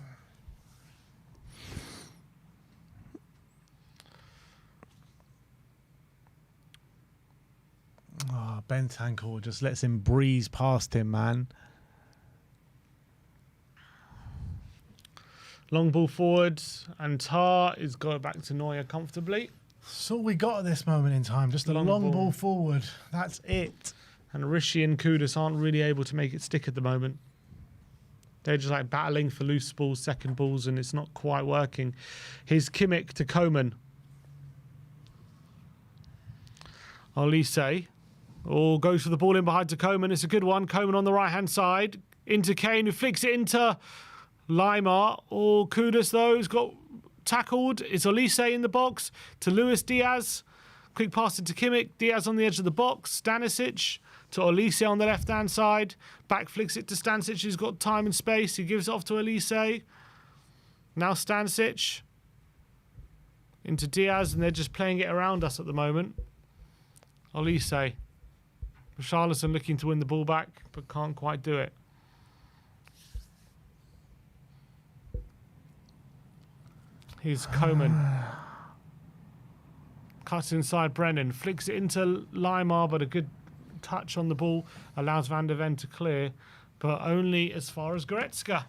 [SPEAKER 1] Oh, Bentancur just lets him breeze past him, man.
[SPEAKER 2] Long ball forward, and Tar is going back to Neuer comfortably.
[SPEAKER 1] That's all we got at this moment in time. Just a long ball forward. That's it.
[SPEAKER 2] And Rishi and Kudus aren't really able to make it stick at the moment. They're just like battling for loose balls, second balls, and it's not quite working. Here's Kimmich to Coman. Olise. Oh, goes for the ball in behind to Coman. It's a good one. Coman on the right-hand side. Into Kane, who flicks it into Lima. Oh, Kudus, though, has got tackled. It's Olise in the box to Luis Diaz. Quick pass into Kimmich. Diaz on the edge of the box. Stanisic to Olise on the left-hand side. Back flicks it to Stanisic, who's got time and space. He gives it off to Olise. Now Stanisic into Diaz, and they're just playing it around us at the moment. Olise. Richarlison looking to win the ball back, but can't quite do it. Here's Coman. Cuts inside Brennan. Flicks it into Lima, but a good touch on the ball allows Van der Ven to clear, but only as far as Goretzka.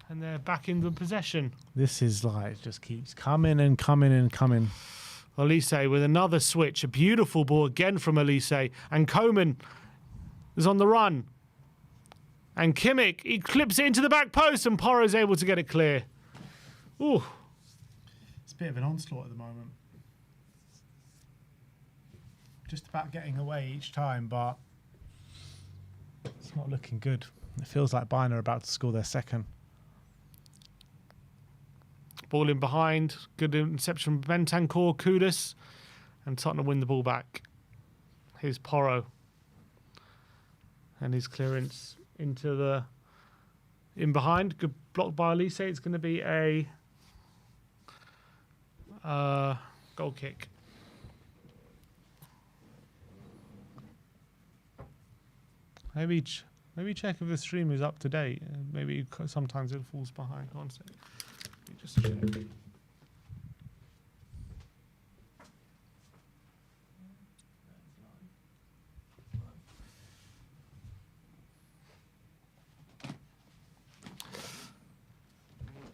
[SPEAKER 2] And they're back in the possession.
[SPEAKER 1] This is like, it just keeps coming and coming and coming.
[SPEAKER 2] Olise with another switch. A beautiful ball again from Olise. And Coman is on the run. And Kimmich, he clips it into the back post, and Porro is able to get it clear. Ooh.
[SPEAKER 1] It's a bit of an onslaught at the moment. Just about getting away each time, but it's not looking good. It feels like Bayern are about to score their second.
[SPEAKER 2] Ball in behind. Good interception from Bentancur, Kudus. And Tottenham win the ball back. Here's Porro. And his clearance into the... in behind. Good block by Olise. It's going to be a goal kick. Maybe check if the stream is up to date. Maybe sometimes it falls behind. Go on a second. Just check.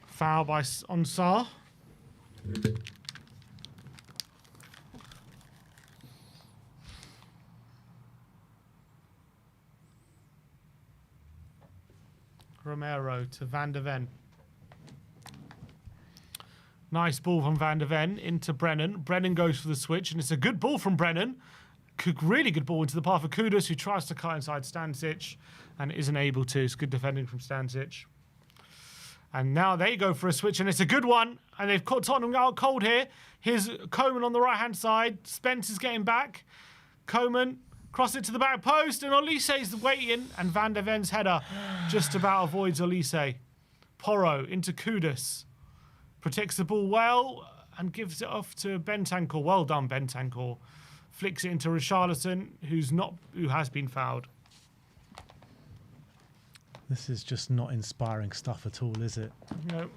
[SPEAKER 2] Foul by on Sarr. Romero to Van de Ven. Nice ball from Van de Ven into Brennan. Brennan goes for the switch, and it's a good ball from Brennan. Really good ball into the path of Kudus, who tries to cut inside Stanisic and isn't able to. It's good defending from Stanisic. And now they go for a switch, and it's a good one. And they've caught Tottenham out cold here. Here's Coman on the right-hand side. Spence is getting back. Coman cross it to the back post, and Olise's waiting. And Van de Ven's header just about avoids Olise. Porro into Kudus. Protects the ball well and gives it off to Bentancur. Well done, Bentancur. Flicks it into Richarlison, who has been fouled.
[SPEAKER 1] This is just not inspiring stuff at all, is it?
[SPEAKER 2] No.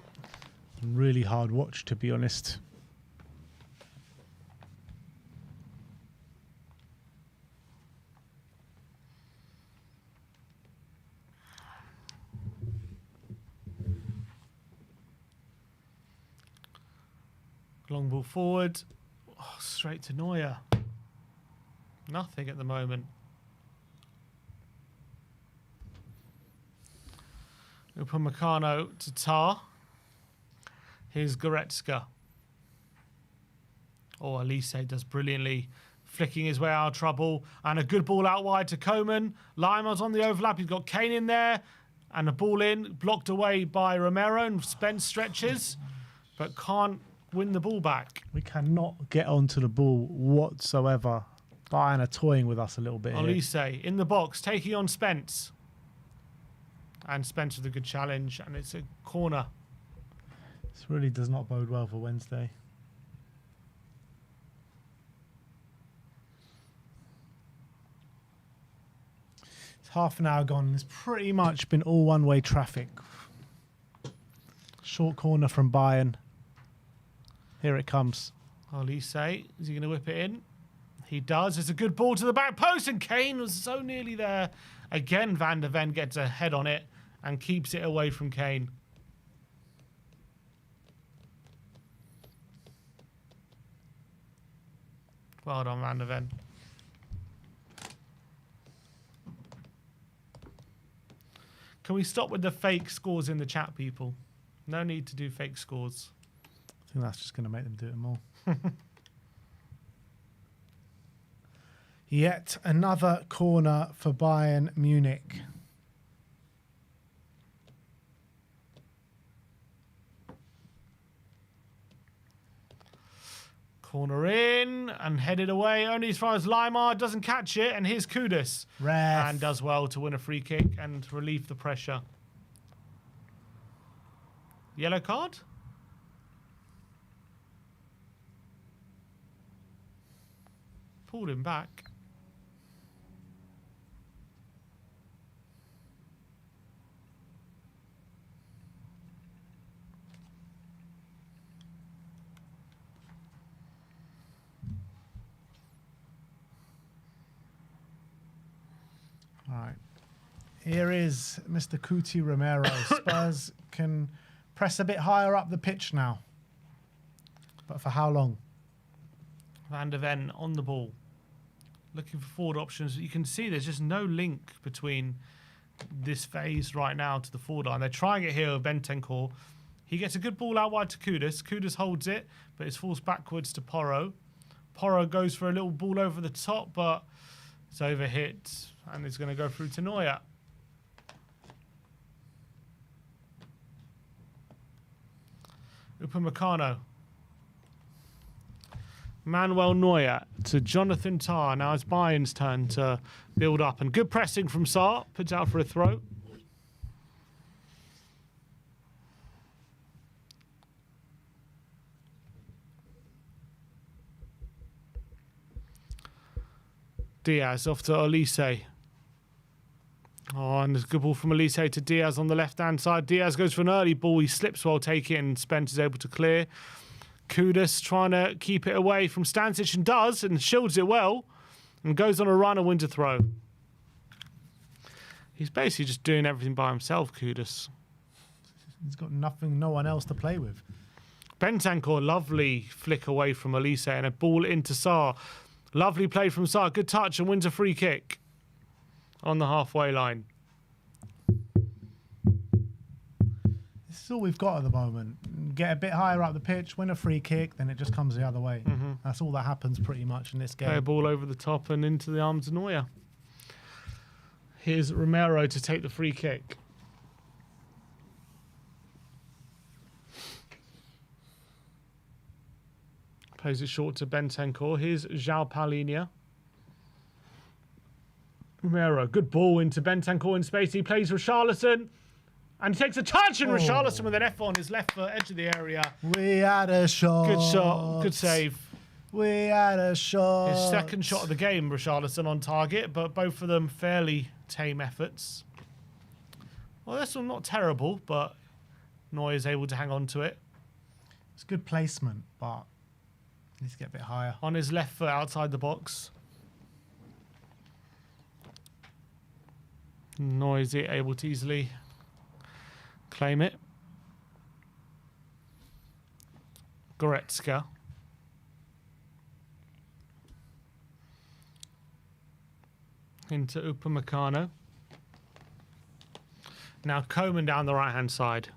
[SPEAKER 1] Really hard watch, to be honest.
[SPEAKER 2] Long ball forward. Oh, straight to Neuer. Nothing at the moment. Upamecano to Tar. Here's Goretzka. Oh, Elise does brilliantly, flicking his way out of trouble. And a good ball out wide to Coman. Lima's on the overlap. He's got Kane in there. And a ball in, blocked away by Romero. And Spence stretches, but can't win the ball back.
[SPEAKER 1] We cannot get onto the ball whatsoever. Bayern are toying with us a little bit here.
[SPEAKER 2] Olise in the box, taking on Spence. And Spence with a good challenge, and it's a corner.
[SPEAKER 1] This really does not bode well for Wednesday. It's half an hour gone. It's pretty much been all one-way traffic. Short corner from Bayern. Here it comes.
[SPEAKER 2] Olise, is he going to whip it in? He does. It's a good ball to the back post, and Kane was so nearly there. Again, Van de Ven gets a head on it and keeps it away from Kane. Well done, Van de Ven. Can we stop with the fake scores in the chat, people? No need to do fake scores.
[SPEAKER 1] I think that's just going to make them do it more. Yet another corner for Bayern Munich.
[SPEAKER 2] Corner in and headed away only as far as Lima doesn't catch it, and here's Kudus.
[SPEAKER 1] Ref.
[SPEAKER 2] And does well to win a free kick and relieve the pressure. Yellow card? Pulled him back.
[SPEAKER 1] All right. Here is Mr. Cuti Romero. Spurs can press a bit higher up the pitch now. But for how long?
[SPEAKER 2] Van de Ven on the ball. Looking for forward options. You can see there's just no link between this phase right now to the forward line. They're trying it here with Bentancur. He gets a good ball out wide to Kudus. Kudus holds it, but it falls backwards to Porro. Porro goes for a little ball over the top, but it's overhit, and it's going to go through to Neuer. Upamecano. Manuel Neuer to Jonathan Tah. Now it's Bayern's turn to build up. And good pressing from Sarr. Puts out for a throw. Diaz off to Olise. Oh, and there's a good ball from Olise to Diaz on the left-hand side. Diaz goes for an early ball. He slips while taking it, and Spence is able to clear. Kudus trying to keep it away from Stanisic, and does, and shields it well, and goes on a run and wins a throw. He's basically just doing everything by himself, Kudus.
[SPEAKER 1] He's got nothing, no one else to play with.
[SPEAKER 2] Bentancur, lovely flick away from Olise, and a ball into Sarr. Lovely play from Sarr. Good touch, and wins a free kick on the halfway line.
[SPEAKER 1] This is all we've got at the moment. Get a bit higher up the pitch, win a free kick, then it just comes the other way. That's all that happens pretty much in this game.
[SPEAKER 2] Play a ball over the top and into the arms of Neuer. Here's Romero to take the free kick. Plays it short to Bentancur. Here's João Paulinho. Romero, good ball into Bentancur in space. He plays Richarlison. And he takes a touch, and Richarlison with an F on his left foot, edge of the area.
[SPEAKER 1] We had a shot.
[SPEAKER 2] Good shot, good save.
[SPEAKER 1] We had a shot.
[SPEAKER 2] His second shot of the game, Richarlison on target, but both of them fairly tame efforts. Well, this one not terrible, but Neuer is able to hang on to it.
[SPEAKER 1] It's good placement, but needs to get a bit higher.
[SPEAKER 2] On his left foot outside the box. Neuer is able to easily claim it. Goretzka. Into Upamecano. Now Coman down the right-hand side.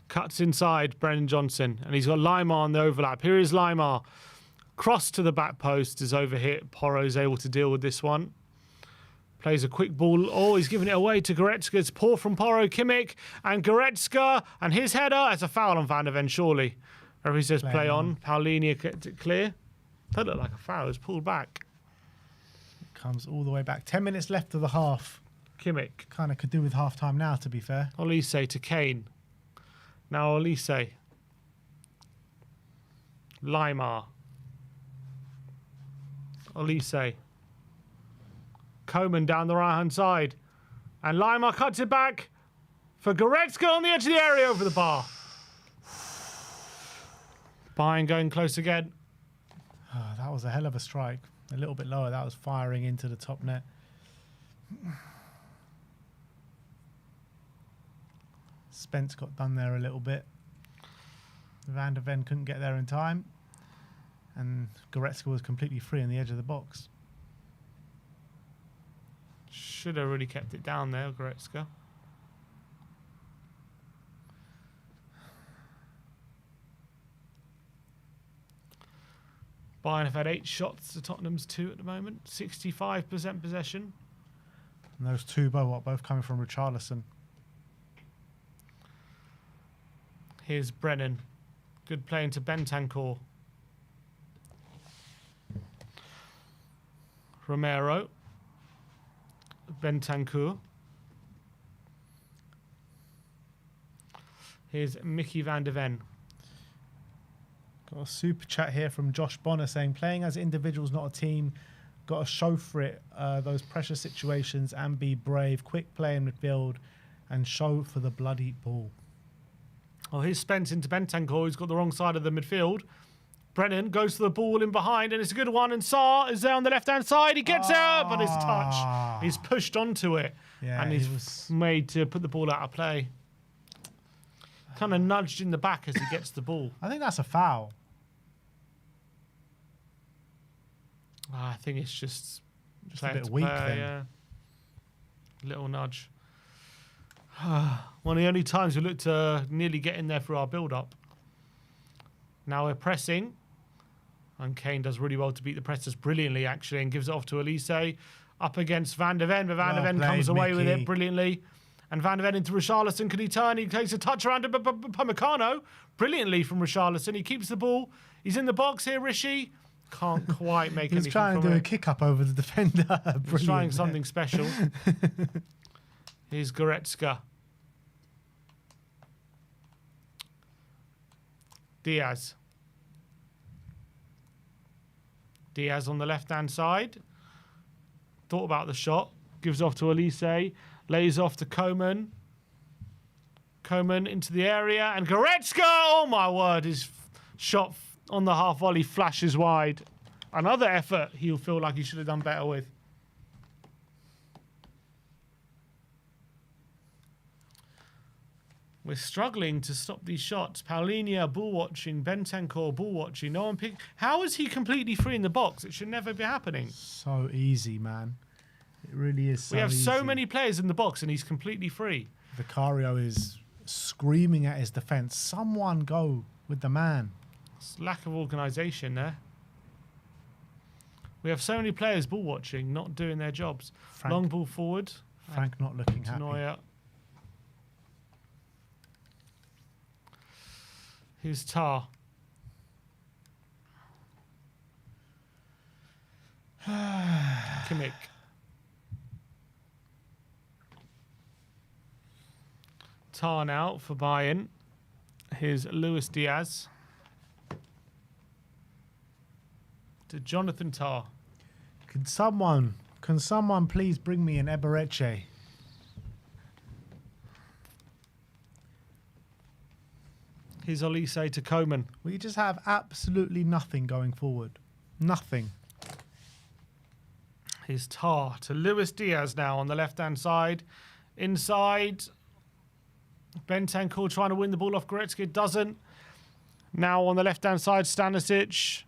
[SPEAKER 2] Cuts inside Brennan Johnson. And he's got Limar on the overlap. Here is Limar. Cross to the back post is overhit. Porro's able to deal with this one. Plays a quick ball. Oh, he's giving it away to Goretzka. It's poor from Porro. Kimmich and Goretzka. And his header. It's a foul on Van der Ven, surely. Referee says play on. Paulinho kept it clear. That looked like a foul. It was pulled back.
[SPEAKER 1] Comes all the way back. 10 minutes left of the half.
[SPEAKER 2] Kimmich.
[SPEAKER 1] Kind of could do with half time now, to be fair.
[SPEAKER 2] Olise to Kane. Now Olise. Limar. Olise. Coman down the right-hand side. And Limar cuts it back for Goretzka on the edge of the area over the bar. Bayern going close again.
[SPEAKER 1] Oh, that was a hell of a strike. A little bit lower. That was firing into the top net. Spence got done there a little bit. Van der Ven couldn't get there in time. And Goretzka was completely free on the edge of the box.
[SPEAKER 2] Should have really kept it down there, Goretzka. Bayern have had 8 shots to Tottenham's 2 at the moment. 65% possession.
[SPEAKER 1] And those two both coming from Richarlison.
[SPEAKER 2] Here's Brennan. Good play into Bentancur. Romero. Bentancur. Here's Mickey van der Ven.
[SPEAKER 1] Got a super chat here from Josh Bonner saying, playing as individuals, not a team. Got to show for it, those pressure situations and be brave. Quick play in midfield and show for the bloody ball.
[SPEAKER 2] Oh, here's Spence into Bentancur, who's got the wrong side of the midfield. Brennan goes to the ball in behind, and it's a good one. And Sarr is there on the left-hand side. He gets out, but his touch, he's pushed onto it.
[SPEAKER 1] Yeah,
[SPEAKER 2] and he's made to put the ball out of play. Kind of nudged in the back as he gets the ball.
[SPEAKER 1] I think that's a foul.
[SPEAKER 2] I think it's just
[SPEAKER 1] a bit weak then.
[SPEAKER 2] Yeah. Little nudge. One of the only times we looked to nearly get in there through our build-up. Now we're pressing. And Kane does really well to beat the pressers brilliantly, actually, and gives it off to Olise. Up against Van der Ven, but Van der Ven comes away with it brilliantly. And Van der Ven into Richarlison. Can he turn? He takes a touch around Upamecano. Brilliantly from Richarlison. He keeps the ball. He's in the box here, Rishi. Can't quite make anything from it.
[SPEAKER 1] He's trying to do a kick-up over the defender.
[SPEAKER 2] He's trying something special. Here's Goretzka. Diaz. Diaz on the left-hand side. Thought about the shot. Gives off to Olise. Lays off to Coman. Coman into the area. And Goretzka! Oh, my word. His shot on the half volley flashes wide. Another effort he'll feel like he should have done better with. We're struggling to stop these shots. Paulinho ball watching, Bentancur ball watching. No one picked. How is he completely free in the box? It should never be happening.
[SPEAKER 1] So easy, man. It really is.
[SPEAKER 2] We have so many players in the box, and he's completely free.
[SPEAKER 1] Vicario is screaming at his defence. Someone go with the man.
[SPEAKER 2] It's lack of organisation there. We have so many players ball watching, not doing their jobs. Long ball forward.
[SPEAKER 1] Frank not looking happy.
[SPEAKER 2] Neuer. Here's Tar. Kimmich. Tar now for Bayern. Here's Luis Diaz. To Jonathan Tar.
[SPEAKER 1] Can someone please bring me an Ebereche?
[SPEAKER 2] Here's Olise to Coman.
[SPEAKER 1] We just have absolutely nothing going forward. Nothing.
[SPEAKER 2] Here's Tar to Luis Diaz now on the left-hand side. Inside. Bentancur trying to win the ball off Goretzka. Doesn't. Now on the left-hand side, Stanisic.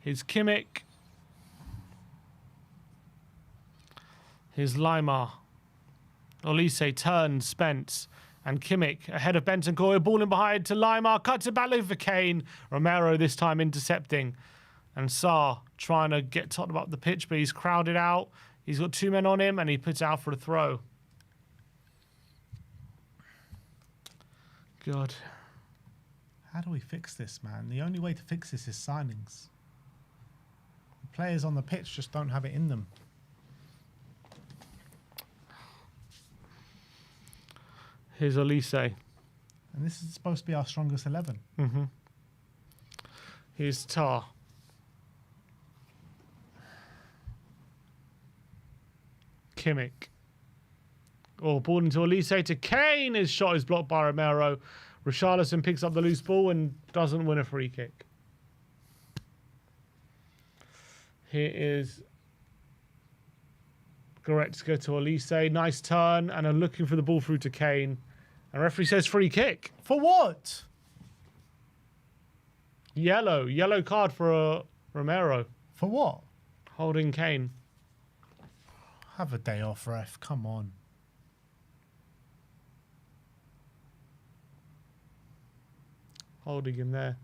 [SPEAKER 2] Here's Kimmich. Here's Limar. Olise turns, Spence. And Kimmich ahead of Bentancur. Ball in behind to Limar. Cuts it back over Kane. Romero this time intercepting. And Sarr trying to get Tottenham up the pitch, but he's crowded out. He's got two men on him, and he puts out for a throw. God.
[SPEAKER 1] How do we fix this, man? The only way to fix this is signings. The players on the pitch just don't have it in them.
[SPEAKER 2] Here's Olise.
[SPEAKER 1] And this is supposed to be our strongest 11.
[SPEAKER 2] Mm-hmm. Here's Tar. Kimmich. Oh, ball into Olise to Kane. His shot is blocked by Romero. Richarlison picks up the loose ball and doesn't win a free kick. Here is Goretzka to Olise. Nice turn and are looking for the ball through to Kane. And referee says free kick.
[SPEAKER 1] For what?
[SPEAKER 2] Yellow card for Romero.
[SPEAKER 1] For what?
[SPEAKER 2] Holding Kane.
[SPEAKER 1] Have a day off, ref. Come on.
[SPEAKER 2] Holding him there.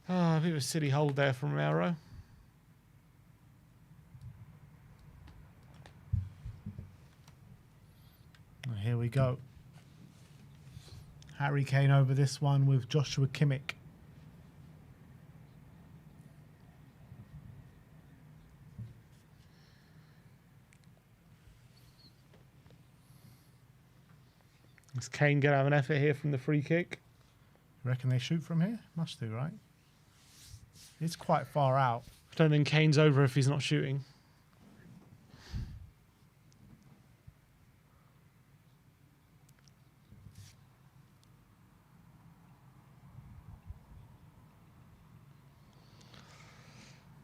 [SPEAKER 2] A bit of a silly hold there from Romero.
[SPEAKER 1] And here we go. Harry Kane over this one with Joshua Kimmich.
[SPEAKER 2] Is Kane going to have an effort here from the free kick?
[SPEAKER 1] You reckon they shoot from here? Must do, right? It's quite far out.
[SPEAKER 2] I don't think Kane's over if he's not shooting.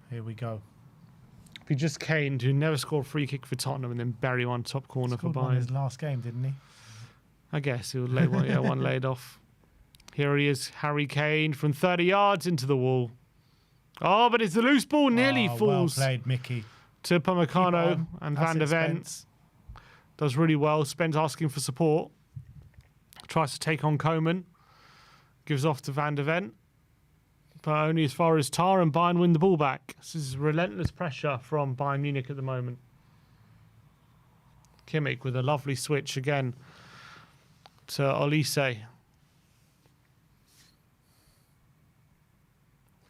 [SPEAKER 1] Here we go.
[SPEAKER 2] If he just Kane, who never scored a free kick for Tottenham and then bury one top corner for
[SPEAKER 1] Scored one in
[SPEAKER 2] Bayern.
[SPEAKER 1] his last game, didn't he?
[SPEAKER 2] I guess he'll lay one, yeah, one laid off. Here he is, Harry Kane from 30 yards into the wall. Oh, but it's the loose ball nearly falls.
[SPEAKER 1] Well played, Mickey.
[SPEAKER 2] To Pamecano and Van der Ven. Does really well. Spence asking for support. Tries to take on Coman. Gives off to Van der Ven. But only as far as Tar and Bayern win the ball back. This is relentless pressure from Bayern Munich at the moment. Kimmich with a lovely switch again to Olise.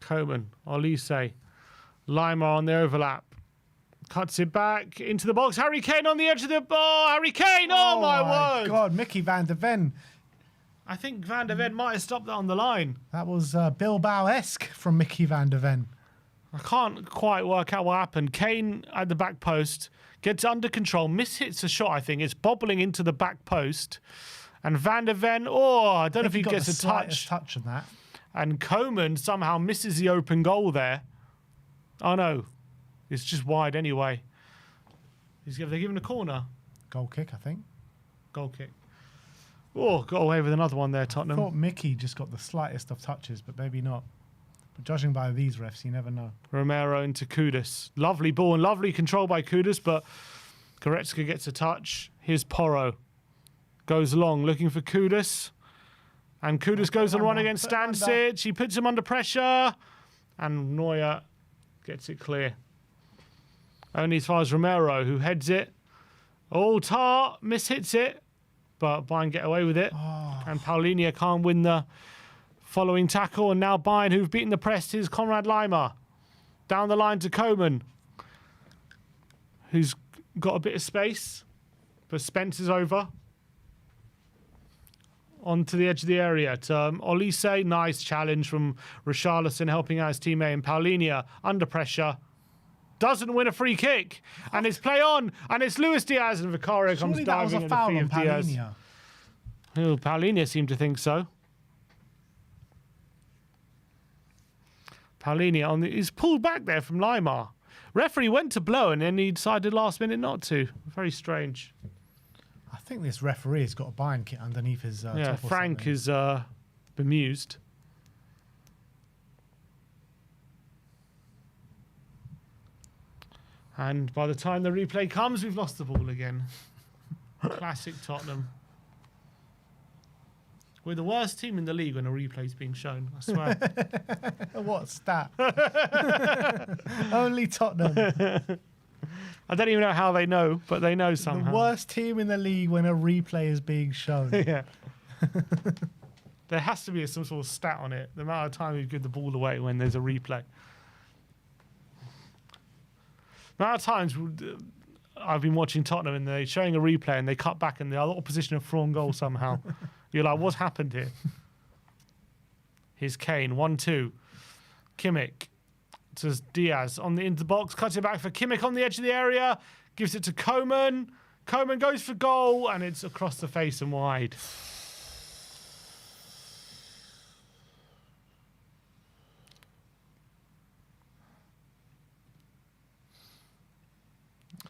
[SPEAKER 2] Coman, Olise, Lima on the overlap. Cuts it back into the box. Harry Kane on the edge of the ball. Harry Kane, oh my word.
[SPEAKER 1] God, Mickey Van der Ven.
[SPEAKER 2] I think Van der Ven might have stopped that on the line.
[SPEAKER 1] That was Bilbao-esque from Mickey Van der Ven.
[SPEAKER 2] I can't quite work out what happened. Kane at the back post gets under control, mishits a shot, I think. It's bobbling into the back post. And Van der Ven, I don't know if he gets a touch.
[SPEAKER 1] Touch on that.
[SPEAKER 2] And Coman somehow misses the open goal there. Oh no, it's just wide anyway. They're giving a corner.
[SPEAKER 1] Goal kick, I think.
[SPEAKER 2] Goal kick. Oh, got away with another one there,
[SPEAKER 1] I
[SPEAKER 2] Tottenham.
[SPEAKER 1] thought Mickey just got the slightest of touches, but maybe not. But judging by these refs, you never know.
[SPEAKER 2] Romero into Kudus. Lovely ball and lovely control by Kudus, but Goretzka gets a touch. Here's Porro. Goes long, looking for Kudus. And Kudus goes on run against Stanisic. He puts him under pressure. And Neuer gets it clear. Only as far as Romero, who heads it. Oh, Tar mishits it. But Bayern get away with it.
[SPEAKER 1] Oh.
[SPEAKER 2] And Paulinho can't win the following tackle. And now Bayern, who've beaten the press, is Konrad Laimer. Down the line to Koeman, who's got a bit of space. But Spence is over. Onto the edge of the area to Olise. Nice challenge from Richarlison helping out his teammate. And Paulinho under pressure. Doesn't win a free kick. And it's play on. And it's Luis Diaz. And Vicario comes diving at the feet of Diaz. Oh, Paulinho seemed to think so. Paulinho he's pulled back there from Laimer. Referee went to blow and then he decided last minute not to. Very strange.
[SPEAKER 1] I think this referee has got a Bayern kit underneath his top or
[SPEAKER 2] Frank
[SPEAKER 1] something.
[SPEAKER 2] is bemused. And by the time the replay comes, we've lost the ball again. Classic Tottenham. We're the worst team in the league when a replay's being shown, I swear.
[SPEAKER 1] What stat? Only Tottenham.
[SPEAKER 2] I don't even know how they know, but they know somehow.
[SPEAKER 1] The worst team in the league when a replay is being shown.
[SPEAKER 2] Yeah. There has to be some sort of stat on it. The amount of time you give the ball away when there's a replay. The amount of times I've been watching Tottenham and they're showing a replay and they cut back and the other opposition have thrown goal somehow. You're like, what's happened here? Here's Kane, 1-2. Kimmich to Diaz into the box, cuts it back for Kimmich on the edge of the area, gives it to Koeman. Koeman goes for goal, and it's across the face and wide.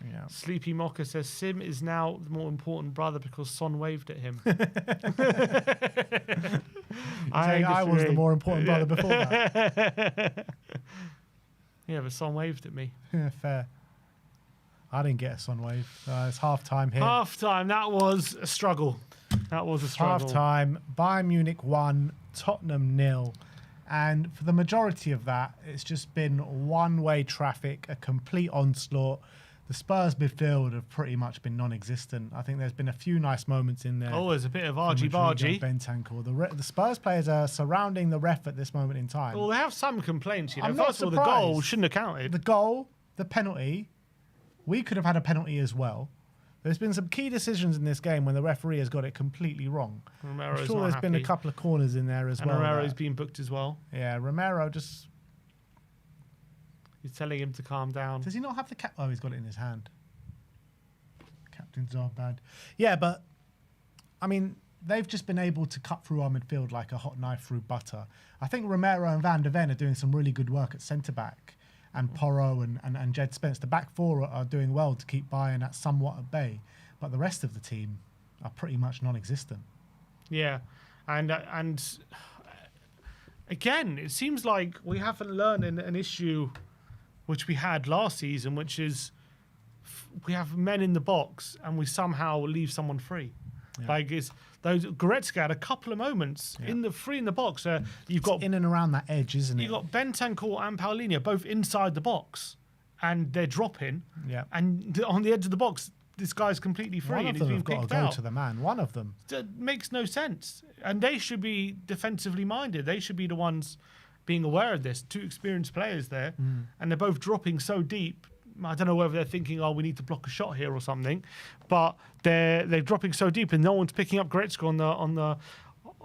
[SPEAKER 1] Yeah.
[SPEAKER 2] Sleepy Mocker says Sim is now the more important brother because Son waved at him.
[SPEAKER 1] I was the more important brother before that.
[SPEAKER 2] Yeah, but Son waved at me.
[SPEAKER 1] Yeah, fair. I didn't get a Son wave. It's half time here.
[SPEAKER 2] Half time. That was a struggle.
[SPEAKER 1] Half time. Bayern Munich 1, Tottenham 0. And for the majority of that, it's just been one-way traffic, a complete onslaught. The Spurs midfield have pretty much been non-existent. I think there's been a few nice moments in there.
[SPEAKER 2] Oh, there's a bit of argy-bargy.
[SPEAKER 1] Bentancur. The Spurs players are surrounding the ref at this moment in time.
[SPEAKER 2] Well, they have some complaints. You know,
[SPEAKER 1] I'm not
[SPEAKER 2] first of all, the goal shouldn't have counted.
[SPEAKER 1] The goal, the penalty, we could have had a penalty as well. There's been some key decisions in this game when the referee has got it completely wrong.
[SPEAKER 2] Romero's
[SPEAKER 1] I'm sure there's been a couple of corners in there as well.
[SPEAKER 2] And Romero's been booked as well.
[SPEAKER 1] Yeah, Romero just...
[SPEAKER 2] He's telling him to calm down.
[SPEAKER 1] Does he not have the cap? Oh, he's got it in his hand. Captains are bad. Yeah, but, I mean, they've just been able to cut through our midfield like a hot knife through butter. I think Romero and Van der Ven are doing some really good work at centre-back. And Porro and Jed Spence. The back four are doing well to keep Bayern at somewhat at bay. But the rest of the team are pretty much non-existent.
[SPEAKER 2] Yeah. And again, it seems like we haven't learned an issue which we had last season, which is we have men in the box and we somehow leave someone free. Yeah. Like Goretzka had a couple of moments in the box. You've got
[SPEAKER 1] in and around that edge, isn't it?
[SPEAKER 2] You've got Bentancur and Paulinho both inside the box, and they're dropping.
[SPEAKER 1] Yeah. And
[SPEAKER 2] on the edge of the box, this guy's completely free and he's being picked out. One of them have got to go
[SPEAKER 1] to the man. One of them.
[SPEAKER 2] That makes no sense. And they should be defensively minded. They should be the ones being aware of this. Two experienced players there, and they're both dropping so deep. I don't know whether they're thinking, oh, we need to block a shot here or something, but they're dropping so deep and no one's picking up Goretzka on the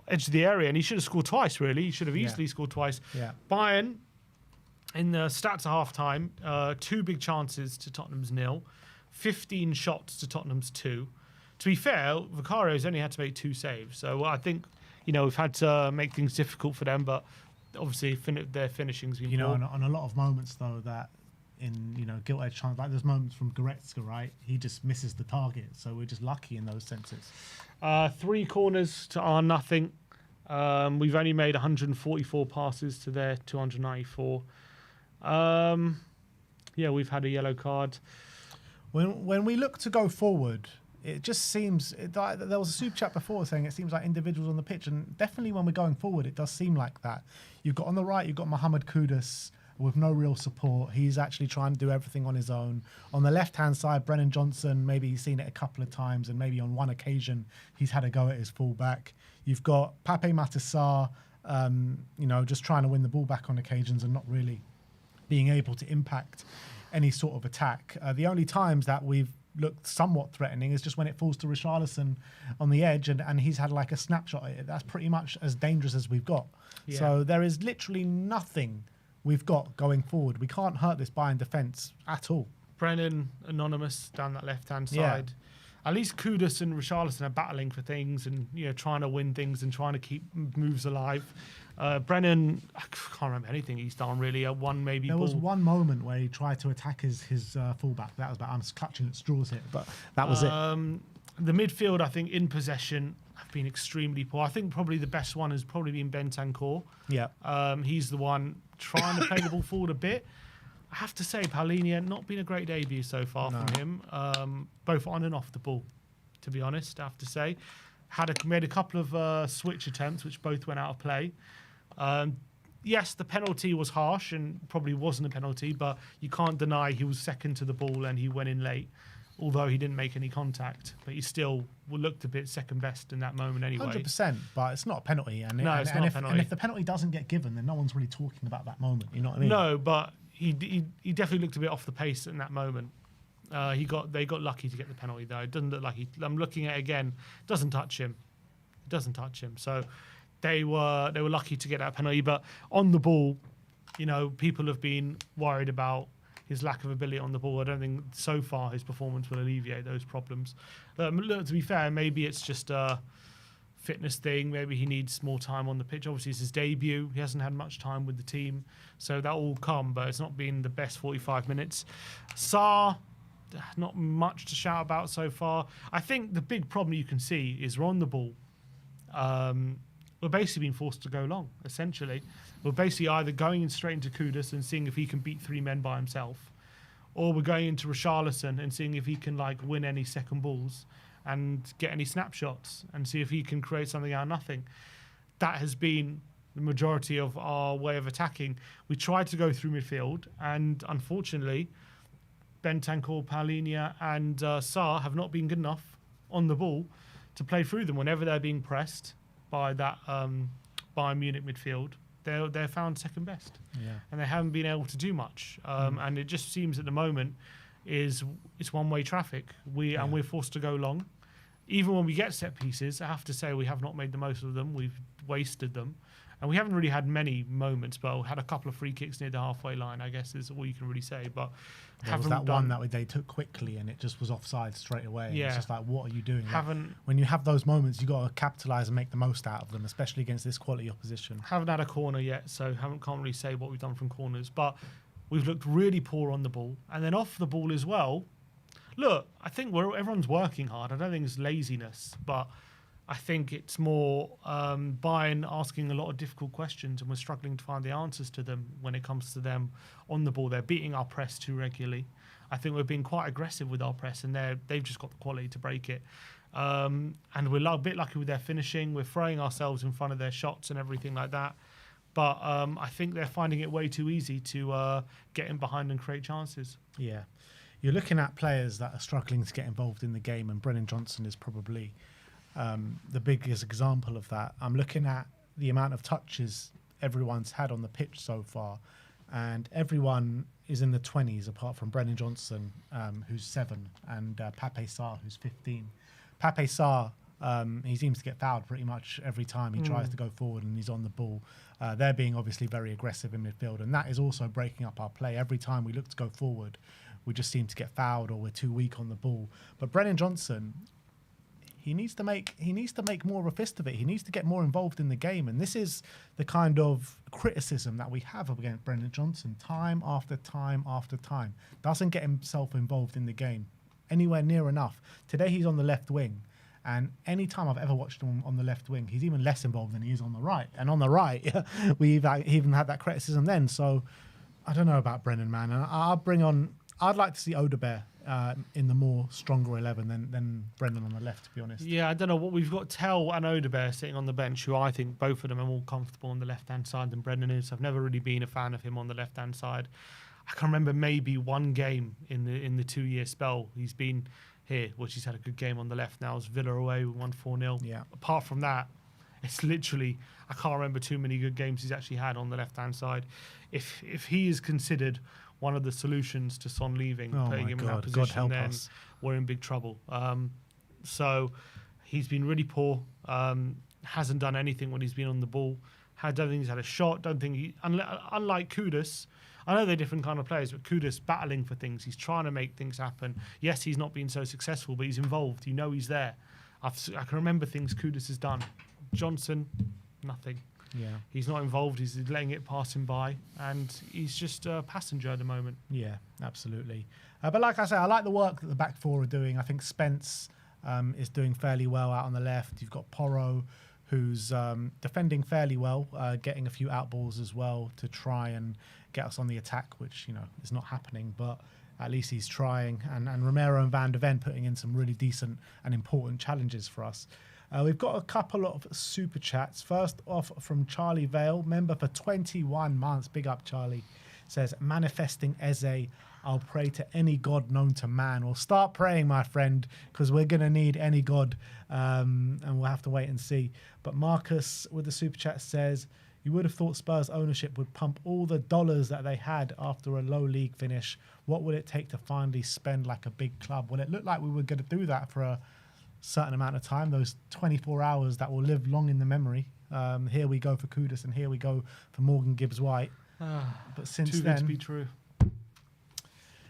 [SPEAKER 2] edge of the area, and he should have scored twice, really. He should have easily scored twice.
[SPEAKER 1] Yeah.
[SPEAKER 2] Bayern, in the stats at half-time, 2 big chances to Tottenham's 0, 15 shots to Tottenham's 2. To be fair, Vicario's only had to make 2 saves, so I think, we've had to make things difficult for them, but obviously their finishing's been poor.
[SPEAKER 1] On a lot of moments, though, that in gilt-edged chance, like there's moments from Goretzka, right? He just misses the target, so we're just lucky in those senses.
[SPEAKER 2] 3 corners to our nothing. We've only made 144 passes to their 294. Yeah, we've had a yellow card.
[SPEAKER 1] When we look to go forward, it just seems there was a super chat before saying it seems like individuals on the pitch, and definitely when we're going forward, it does seem like that. You've got on the right, you've got Mohamed Kudus with no real support. He's actually trying to do everything on his own. On the left-hand side, Brennan Johnson, maybe he's seen it a couple of times, and maybe on one occasion he's had a go at his fullback. You've got Pape Matar, just trying to win the ball back on occasions and not really being able to impact any sort of attack. The only times that we've looked somewhat threatening is just when it falls to Richarlison on the edge and he's had like a snapshot at it. That's pretty much as dangerous as we've got. Yeah. So there is literally nothing we've got going forward. We can't hurt this Bayern defence at all.
[SPEAKER 2] Brennan, anonymous down that left-hand side. At least Kudus and Richarlison are battling for things and trying to win things and trying to keep moves alive. Brennan, I can't remember anything he's done really. There
[SPEAKER 1] was one moment where he tried to attack his fullback. That was about I'm clutching at straws here, but that was it.
[SPEAKER 2] The midfield, I think, in possession have been extremely poor. I think probably the best one has probably been Bentancur.
[SPEAKER 1] Yeah.
[SPEAKER 2] He's the one trying to play the ball forward a bit. I have to say, Paulinho, not been a great debut so far from him, both on and off the ball, to be honest, I have to say. Made a couple of switch attempts, which both went out of play. Yes, the penalty was harsh and probably wasn't a penalty, but you can't deny he was second to the ball and he went in late, although he didn't make any contact. But he still looked a bit second best in that moment anyway.
[SPEAKER 1] 100%, but it's not a penalty.
[SPEAKER 2] It's not a penalty.
[SPEAKER 1] And if the penalty doesn't get given, then no one's really talking about that moment. You know what I mean?
[SPEAKER 2] No, but he definitely looked a bit off the pace in that moment. They got lucky to get the penalty though. It doesn't look like I'm looking at it again. Doesn't touch him. So they were lucky to get that penalty. But on the ball, people have been worried about his lack of ability on the ball. I don't think so far his performance will alleviate those problems. Look, to be fair, maybe it's just a fitness thing. Maybe he needs more time on the pitch. Obviously, it's his debut. He hasn't had much time with the team, so that will come. But it's not been the best 45 minutes. Sarr, not much to shout about so far. I think the big problem you can see is we're on the ball. We're basically being forced to go long, essentially. We're basically either going in straight into Kudus and seeing if he can beat three men by himself, or we're going into Richarlison and seeing if he can win any second balls and get any snapshots and see if he can create something out of nothing. That has been the majority of our way of attacking. We tried to go through midfield, and unfortunately, Bentancur, Paulinho and Sarr have not been good enough on the ball to play through them whenever they're being pressed by that Bayern Munich midfield. They're found second best, and they haven't been able to do much. And it just seems at the moment it's one-way traffic. And we're forced to go long. Even when we get set pieces, I have to say we have not made the most of them. We've wasted them. And we haven't really had many moments, but we had a couple of free kicks near the halfway line, I guess is all you can really say. But
[SPEAKER 1] there was that one that they took quickly and it just was offside straight away. Yeah. It's just like, what are you doing? When you have those moments, you got to capitalise and make the most out of them, especially against this quality opposition.
[SPEAKER 2] Haven't had a corner yet, so can't really say what we've done from corners. But we've looked really poor on the ball. And then off the ball as well. Look, I think everyone's working hard. I don't think it's laziness, but I think it's more Bayern asking a lot of difficult questions, and we're struggling to find the answers to them when it comes to them on the ball. They're beating our press too regularly. I think we're being quite aggressive with our press, and they've just got the quality to break it. And we're a bit lucky with their finishing. We're throwing ourselves in front of their shots and everything like that. But I think they're finding it way too easy to get in behind and create chances.
[SPEAKER 1] Yeah. You're looking at players that are struggling to get involved in the game, and Brennan Johnson is probably the biggest example of that. I'm looking at the amount of touches everyone's had on the pitch so far, and everyone is in the 20s apart from Brennan Johnson, who's 7, and Pape Sarr, who's 15. Pape Sarr, he seems to get fouled pretty much every time he tries to go forward and he's on the ball. They're being obviously very aggressive in midfield, and that is also breaking up our play. Every time we look to go forward, we just seem to get fouled or we're too weak on the ball. But Brennan Johnson, he needs to make more of a fist of it. He needs to get more involved in the game. And this is the kind of criticism that we have against Brennan Johnson time after time after time. Doesn't get himself involved in the game anywhere near enough. Today he's on the left wing, And any time I've ever watched him on the left wing, he's even less involved than he is on the right. And on the right, we even had that criticism then. So I don't know about Brennan, man. And I'd like to see Odebear in the more stronger 11 than Brendan on the left, to be honest.
[SPEAKER 2] Yeah, I don't know what we've got. Tell and Odebear sitting on the bench, who I think both of them are more comfortable on the left-hand side than Brendan is. I've never really been a fan of him on the left-hand side. I can remember maybe one game in the 2-year spell he's been here, which he's had a good game on the left now. It's Villa away, we won 4-0.
[SPEAKER 1] Yeah.
[SPEAKER 2] Apart from that, it's literally, I can't remember too many good games he's actually had on the left-hand side. If he is considered one of the solutions to Son leaving, putting him in that position, then we're in big trouble. So he's been really poor. Hasn't done anything when he's been on the ball. Don't think he's had a shot. Don't think he, unlike Kudus, I know they're different kind of players, but Kudus battling for things. He's trying to make things happen. Yes, he's not been so successful, but he's involved. You know he's there. I can remember things Kudus has done. Johnson, nothing.
[SPEAKER 1] Yeah,
[SPEAKER 2] he's not involved. He's letting it pass him by, and he's just a passenger at the moment.
[SPEAKER 1] Yeah, absolutely. But like I said, I like the work that the back four are doing. I think Spence is doing fairly well out on the left. You've got Porro, who's defending fairly well, getting a few outballs as well to try and get us on the attack, which is not happening, but at least he's trying. And Romero and Van de Ven putting in some really decent and important challenges for us. We've got a couple of super chats. First off from Charlie Vale, member for 21 months. Big up, Charlie. Says, manifesting Eze, I'll pray to any god known to man. Well, start praying, my friend, because we're going to need any god, and we'll have to wait and see. But Marcus with the super chat says, you would have thought Spurs ownership would pump all the dollars that they had after a low league finish. What would it take to finally spend like a big club? Well, it looked like we were going to do that for a certain amount of time, those 24 hours that will live long in the memory. Here we go for Kudus, and here we go for Morgan Gibbs-White. But since
[SPEAKER 2] too
[SPEAKER 1] then,
[SPEAKER 2] good to be true.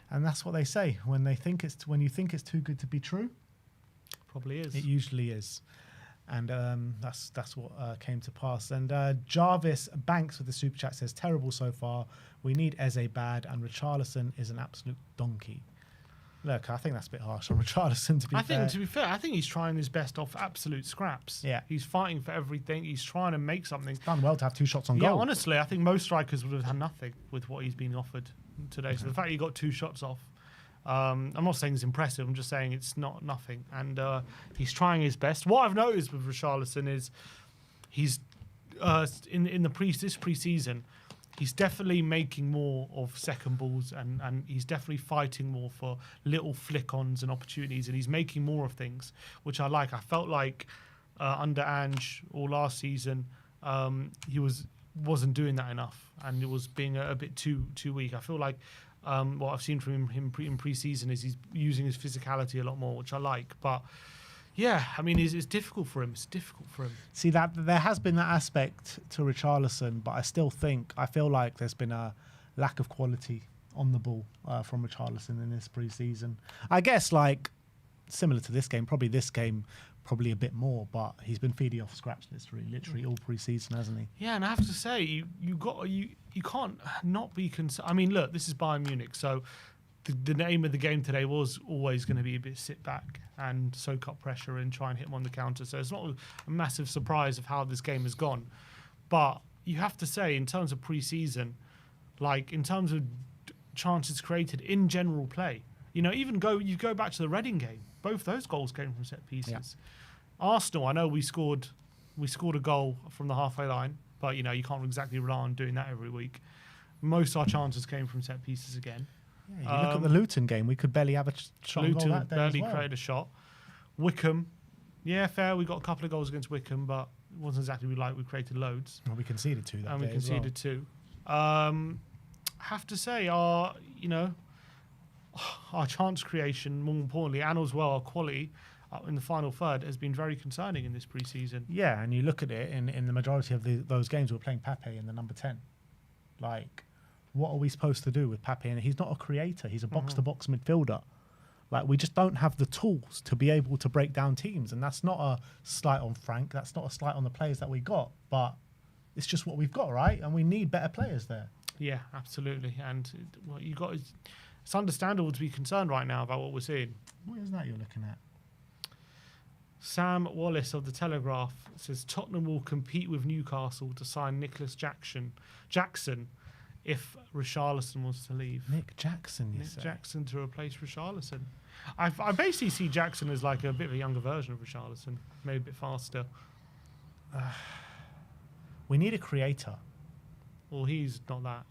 [SPEAKER 1] And that's what they say when you think it's too good to be true.
[SPEAKER 2] Probably is.
[SPEAKER 1] It usually is, and that's what came to pass. And Jarvis Banks with the super chat says, terrible so far. We need Eze bad, and Richarlison is an absolute donkey. Look, I think that's a bit harsh on Richarlison, to be fair.
[SPEAKER 2] To be fair, I think he's trying his best off absolute scraps.
[SPEAKER 1] Yeah.
[SPEAKER 2] He's fighting for everything. He's trying to make something.
[SPEAKER 1] It's done well to have 2 shots on goal.
[SPEAKER 2] Yeah, honestly, I think most strikers would have had nothing with what he's been offered today. So the fact he got 2 shots off, I'm not saying it's impressive. I'm just saying it's not nothing. And he's trying his best. What I've noticed with Richarlison is he's in this pre-season, he's definitely making more of second balls, and he's definitely fighting more for little flick-ons and opportunities, and he's making more of things, which I like. I felt like under Ange or last season, he wasn't doing that enough, and it was being a bit too weak. I feel like what I've seen from him in pre-season is he's using his physicality a lot more, which I like. But yeah, I mean, it's difficult for him. It's difficult for him.
[SPEAKER 1] See, that there has been that aspect to Richarlison, but I feel like there's been a lack of quality on the ball from Richarlison in this pre-season. I guess, like, similar to this game, probably a bit more, but he's been feeding off scraps literally all pre-season, hasn't he?
[SPEAKER 2] Yeah, and I have to say, you can't not be concerned. I mean, look, this is Bayern Munich, so the name of the game today was always going to be a bit sit back and soak up pressure and try and hit him on the counter. So it's not a massive surprise of how this game has gone. But you have to say, in terms of pre-season, like in terms of chances created in general play, even you go back to the Reading game, both those goals came from set pieces. Yeah. Arsenal, I know we scored a goal from the halfway line, but you can't exactly rely on doing that every week. Most of our chances came from set pieces again.
[SPEAKER 1] Yeah, you look at the Luton game, we could barely have a shot on goal that day
[SPEAKER 2] barely
[SPEAKER 1] as well.
[SPEAKER 2] created a shot. Wickham, yeah, fair. We got a couple of goals against Wickham, but it wasn't exactly like we created loads.
[SPEAKER 1] Well, we conceded 2 that day.
[SPEAKER 2] And we conceded 2. Have to say, our chance creation, more importantly, and as well our quality in the final third has been very concerning in this pre-season.
[SPEAKER 1] Yeah, and you look at it in the majority of those games, we're playing Pape in the number 10. Like, what are we supposed to do with Pape? And he's not a creator. He's a box-to-box midfielder. Like, we just don't have the tools to be able to break down teams. And that's not a slight on Frank. That's not a slight on the players that we got. But it's just what we've got, right? And we need better players there.
[SPEAKER 2] Yeah, absolutely. And what you got is, it's understandable to be concerned right now about what we're seeing.
[SPEAKER 1] What is that you're looking at?
[SPEAKER 2] Sam Wallace of the Telegraph says Tottenham will compete with Newcastle to sign Nicholas Jackson if Richarlison wants to leave.
[SPEAKER 1] Nick Jackson, you
[SPEAKER 2] Nick
[SPEAKER 1] say?
[SPEAKER 2] Jackson to replace Richarlison. I basically see Jackson as like a bit of a younger version of Richarlison, maybe a bit faster.
[SPEAKER 1] We need a creator.
[SPEAKER 2] Well, he's not that.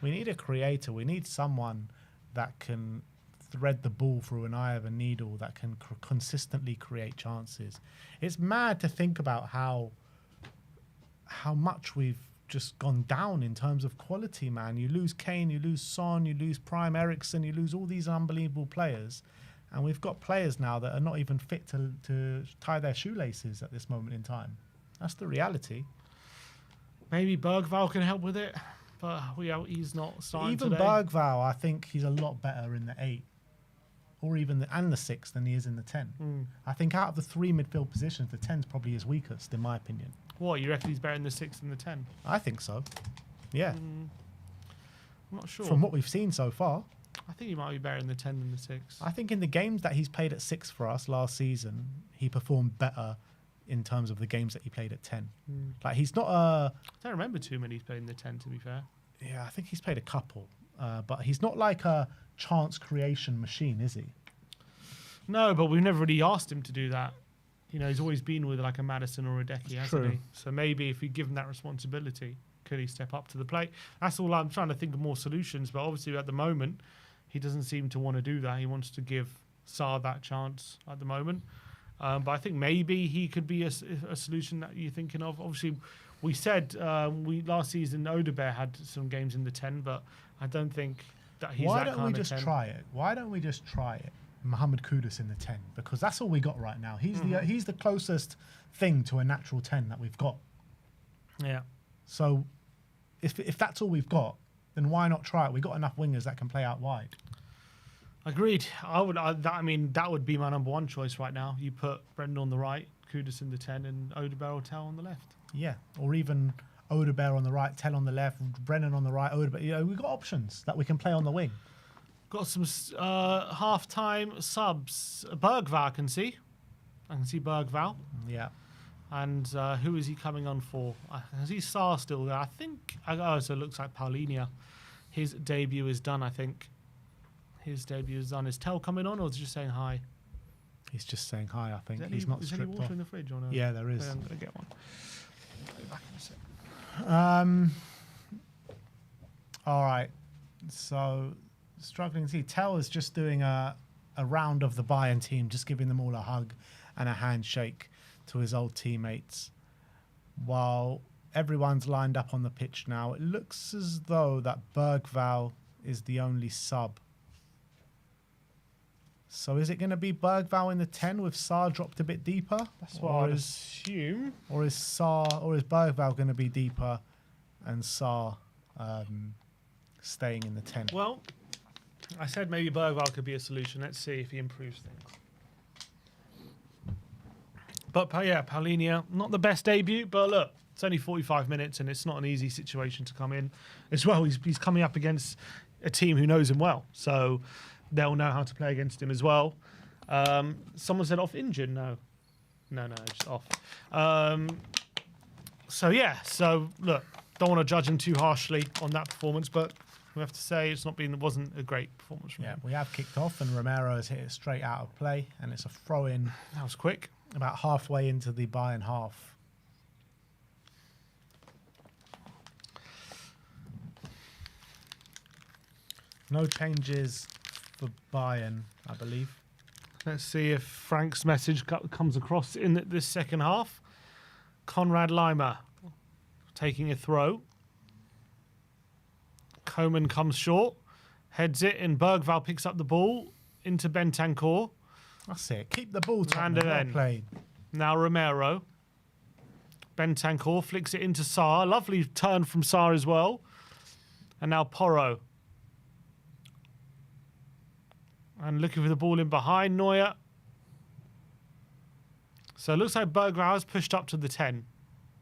[SPEAKER 1] We need a creator. We need someone that can thread the ball through an eye of a needle, that can consistently create chances. It's mad to think about how much we've just gone down in terms of quality, man. You lose Kane, you lose Son, you lose Prime Ericsson, you lose all these unbelievable players. And we've got players now that are not even fit to tie their shoelaces at this moment in time. That's the reality.
[SPEAKER 2] Maybe Bergvall can help with it, but he's not starting
[SPEAKER 1] Even
[SPEAKER 2] today.
[SPEAKER 1] Bergvall, I think he's a lot better in the 8 or even the 6 than he is in the 10. I think out of the 3 midfield positions, the 10's probably his weakest, in my opinion.
[SPEAKER 2] What, you reckon he's better in the 6 than the 10?
[SPEAKER 1] I think so. Yeah.
[SPEAKER 2] I'm not sure.
[SPEAKER 1] From what we've seen so far.
[SPEAKER 2] I think he might be better in the 10 than the 6.
[SPEAKER 1] I think in the games that he's played at 6 for us last season, he performed better in terms of the games that he played at 10. Like, he's not a...
[SPEAKER 2] I don't remember too many he's played in the 10, to be fair.
[SPEAKER 1] Yeah, I think he's played a couple. But he's not like a chance creation machine, is he?
[SPEAKER 2] No, but we've never really asked him to do that. You know, he's always been with like a Madison or a Decky, hasn't
[SPEAKER 1] True.
[SPEAKER 2] he? So maybe if we give him that responsibility, could he step up to the plate? That's all. I'm trying to think of more solutions, but obviously at the moment, he doesn't seem to want to do that. He wants to give Sarr that chance at the moment. But I think maybe he could be a solution that you're thinking of. Obviously, we said last season Odegaard had some games in the 10, but I don't think that he's
[SPEAKER 1] Why
[SPEAKER 2] that
[SPEAKER 1] don't
[SPEAKER 2] kind
[SPEAKER 1] we
[SPEAKER 2] of
[SPEAKER 1] just
[SPEAKER 2] 10.
[SPEAKER 1] try it? Why don't we just try it? Mohamed Kudus in the 10, because that's all we got right now. He's the closest thing to a natural 10 that we've got.
[SPEAKER 2] Yeah.
[SPEAKER 1] So if that's all we've got, then why not try it? We've got enough wingers that can play out wide.
[SPEAKER 2] Agreed. I mean, that would be my number one choice right now. You put Brendan on the right, Kudus in the 10, and Odegaard or Tell on the left.
[SPEAKER 1] Yeah, or even Odegaard on the right, Tell on the left, Brennan on the right, Odegaard. You know, we've got options that we can play on the wing.
[SPEAKER 2] Got some half-time subs. Bergvall, I can see Bergvall.
[SPEAKER 1] Yeah.
[SPEAKER 2] And who is he coming on for? I can see Sarr still there. I think... Oh, so it looks like Paulinho. His debut is done, I think. His debut is done. Is Tell coming on, or is he just saying hi?
[SPEAKER 1] He's just saying hi, I think.
[SPEAKER 2] Is
[SPEAKER 1] He's not
[SPEAKER 2] is there any
[SPEAKER 1] stripped
[SPEAKER 2] water
[SPEAKER 1] off.
[SPEAKER 2] in the fridge or no?
[SPEAKER 1] Yeah, there is.
[SPEAKER 2] Okay, I'm going to get one. I'll be back in a sec.
[SPEAKER 1] All right. So, struggling to see. Tell is just doing a round of the Bayern team, just giving them all a hug and a handshake to his old teammates. While everyone's lined up on the pitch now, it looks as though that Bergvall is the only sub. So is it going to be Bergvall in the 10 with Sarr dropped a bit deeper?
[SPEAKER 2] That's what I'd assume.
[SPEAKER 1] Or is Bergvall going to be deeper and Sarr staying in the 10?
[SPEAKER 2] Well, I said maybe Bergvall could be a solution. Let's see if he improves things. But yeah, Paulinho, not the best debut, but look, it's only 45 minutes and it's not an easy situation to come in. As well, he's coming up against a team who knows him well, so they'll know how to play against him as well. Someone said off injured. No, just off. So look, don't want to judge him too harshly on that performance, but we have to say it wasn't a great performance from him.
[SPEAKER 1] We have kicked off and Romero has hit it straight out of play, and it's a throw-in.
[SPEAKER 2] That was quick.
[SPEAKER 1] About halfway into the Bayern half. No changes for Bayern, I believe.
[SPEAKER 2] Let's see if Frank's message comes across in this second half. Konrad Laimer taking a throw. Coman comes short, heads it, and Bergvall picks up the ball into Bentancur.
[SPEAKER 1] That's it. Keep the ball
[SPEAKER 2] And
[SPEAKER 1] Tottenham. Well
[SPEAKER 2] then
[SPEAKER 1] played.
[SPEAKER 2] now Romero. Bentancur flicks it into Sarr. Lovely turn from Sarr as well. And now Porro. And looking for the ball in behind Neuer. So it looks like Bergvall has pushed up to the 10,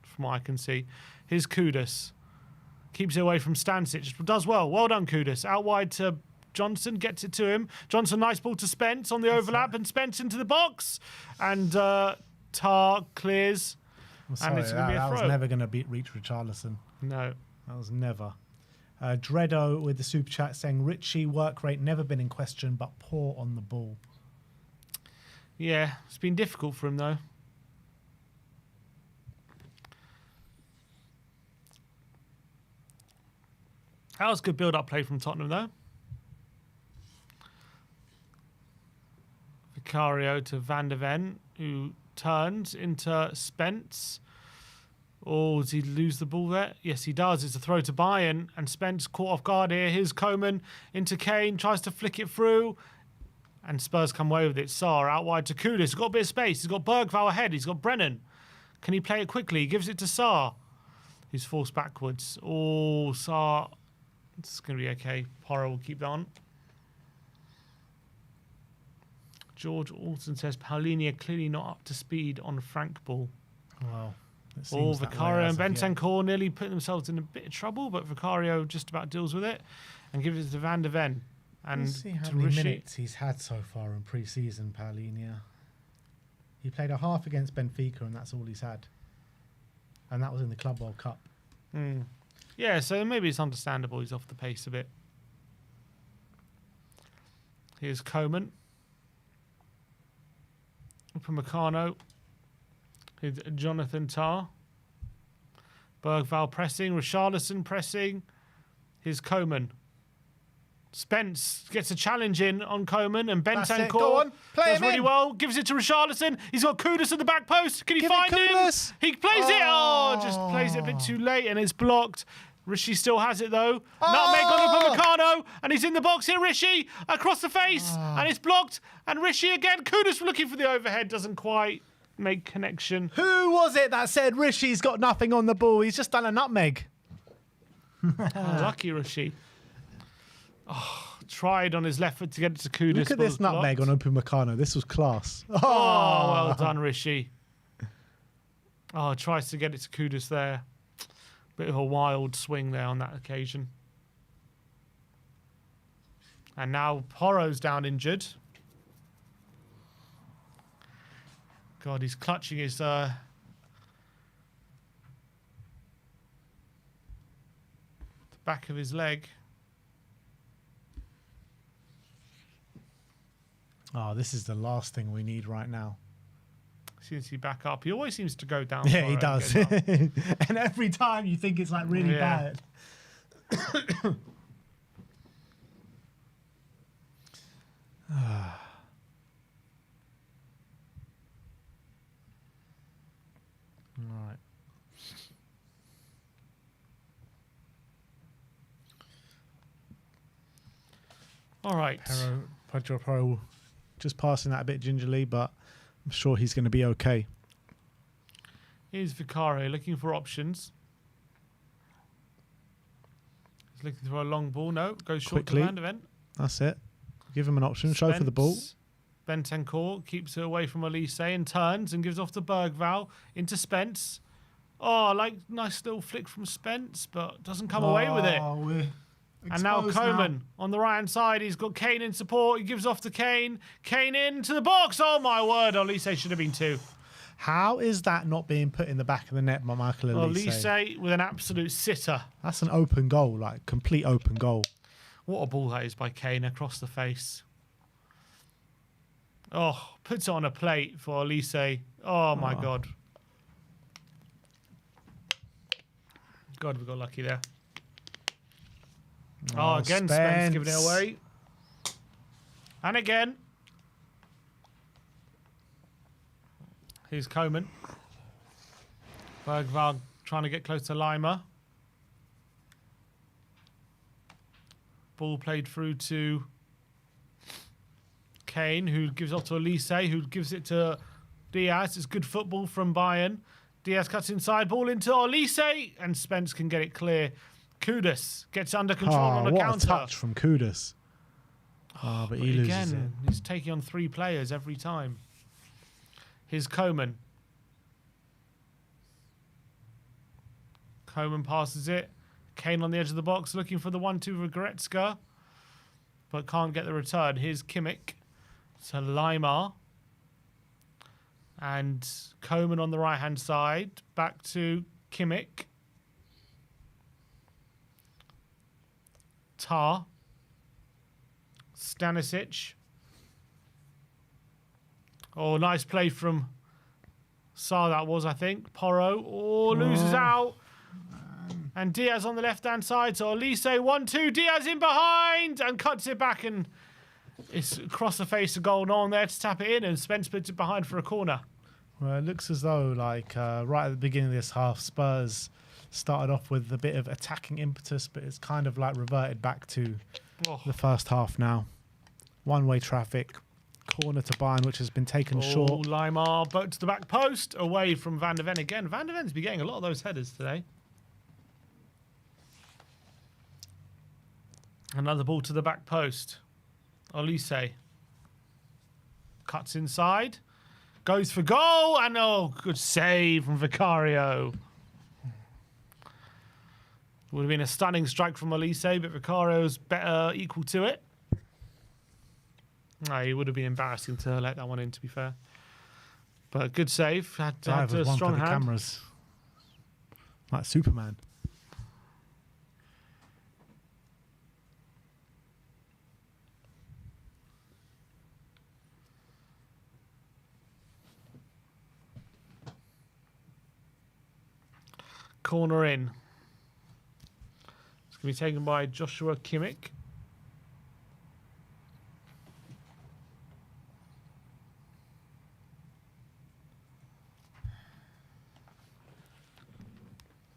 [SPEAKER 2] from what I can see. Here's Kudus. Keeps it away from Stanisic. Does well. Well done, Kudus. Out wide to Johnson gets it to him. Johnson, nice ball to Spence on the overlap, and Spence into the box. And Tar clears.
[SPEAKER 1] Sorry,
[SPEAKER 2] and it's going to be a
[SPEAKER 1] that
[SPEAKER 2] throw.
[SPEAKER 1] was never going to reach Richarlison.
[SPEAKER 2] No.
[SPEAKER 1] That was never. Dreddo with the super chat saying, Richie, work rate never been in question, but poor on the ball.
[SPEAKER 2] Yeah, it's been difficult for him, though. That was good build-up play from Tottenham, though. Vicario to Van der Ven, who turns into Spence. Oh, does he lose the ball there? Yes, he does. It's a throw to Bayern, and Spence caught off guard here. Here's Coman into Kane, tries to flick it through, and Spurs come away with it. Sarr out wide to Kudus. He's got a bit of space. He's got Bergvall ahead. He's got Brennan. Can he play it quickly? He gives it to Sarr. He's forced backwards. Oh, Sarr. It's going to be okay. Porro will keep that on. George Alton says Paulinho clearly not up to speed on Frank ball.
[SPEAKER 1] Well,
[SPEAKER 2] Vicario and Bentancur nearly put themselves in a bit of trouble, but Vicario just about deals with it and gives it to Van der Ven. And
[SPEAKER 1] let's see how
[SPEAKER 2] to
[SPEAKER 1] many
[SPEAKER 2] Rishi.
[SPEAKER 1] minutes he's had so far in pre-season, Paulinho. He played a half against Benfica, and that's all he's had. And that was in the Club World Cup.
[SPEAKER 2] Yeah, so maybe it's understandable he's off the pace a bit. Here's Coman. Upamecano. Here's Jonathan Tah. Bergvall pressing. Richarlison pressing. Here's Coman. Spence gets a challenge in on Coman, and Bentancur does really well. Gives it to Richarlison. He's got Kudus at the back post. Can he find him? He plays it. Oh, just plays it a bit too late, and it's blocked. Rishi still has it though. Nutmeg on Upamecano, and he's in the box here. Rishi across the face, and it's blocked. And Rishi again. Kudus looking for the overhead, doesn't quite make connection.
[SPEAKER 1] Who was it that said Rishi's got nothing on the ball? He's just done a nutmeg.
[SPEAKER 2] Lucky Rishi. Oh, tried on his left foot to get it to Kudus.
[SPEAKER 1] Look at this nutmeg on Upamecano. This was class.
[SPEAKER 2] Oh, well done, Rishi. Oh, tries to get it to Kudus there. Bit of a wild swing there on that occasion. And now Porro's down injured. God, he's clutching his the back of his leg.
[SPEAKER 1] Oh, this is the last thing we need right now.
[SPEAKER 2] Seems to be back up. He always seems to go down.
[SPEAKER 1] Yeah, he does. And every time you think it's like really bad. Right.
[SPEAKER 2] All right.
[SPEAKER 1] Pedro Porro just passing that a bit gingerly, but I'm sure he's going to be okay.
[SPEAKER 2] Here's Vicario looking for options. He's looking for a long ball. No, goes short
[SPEAKER 1] Quickly.
[SPEAKER 2] to Van der Ven.
[SPEAKER 1] That's it. Give him an option. Show for the ball.
[SPEAKER 2] Bentancur keeps it away from Elise and turns and gives off to Bergvall into Spence. Oh, like nice little flick from Spence, but doesn't come away with it. And now Coman on the right-hand side. He's got Kane in support. He gives off to Kane. Kane into the box. Oh, my word. Elise should have been two.
[SPEAKER 1] How is that not being put in the back of the net by Michael Elise?
[SPEAKER 2] Elise with an absolute sitter.
[SPEAKER 1] That's an open goal, like complete open goal.
[SPEAKER 2] What a ball that is by Kane across the face. Oh, puts it on a plate for Elise. Oh, my God. God, we got lucky there. Oh, again, Spence giving it away. And again. Here's Coman. Bergvall trying to get close to Lima. Ball played through to Kane, who gives off to Elise, who gives it to Diaz. It's good football from Bayern. Diaz cuts inside, ball into Elise, and Spence can get it clear. Kudus gets under control on a counter.
[SPEAKER 1] What a touch from Kudus. But he loses it.
[SPEAKER 2] He's taking on three players every time. Here's Coman. Coman passes it. Kane on the edge of the box looking for the 1-2 for Goretzka. but can't get the return. Here's Kimmich to Limar. And Coman on the right-hand side. Back to Kimmich. Tar. Stanisic. Oh, nice play from Sarr that was, I think. Porro. Oh, loses out. And Diaz on the left-hand side. So Elise 1-2. Diaz in behind and cuts it back, and it's across the face of goal. No one there to tap it in, and Spence puts it behind for a corner.
[SPEAKER 1] Well, it looks as though, like, right at the beginning of this half, Spurs started off with a bit of attacking impetus, but it's kind of like reverted back to the first half now. One-way traffic. Corner to Bayern, which has been taken short.
[SPEAKER 2] Limar, boat to the back post, away from Van der Ven again. Van der Ven's been getting a lot of those headers today. Another ball to the back post. Olise cuts inside, goes for goal, and oh, good save from Vicario. Would have been a stunning strike from Olise, but Vicario's better equal to it. No, it would have been embarrassing to let that one in, to be fair. But good save. Had a strong hand.
[SPEAKER 1] Cameras. Like Superman.
[SPEAKER 2] Corner in. It's going to be taken by Joshua Kimmich.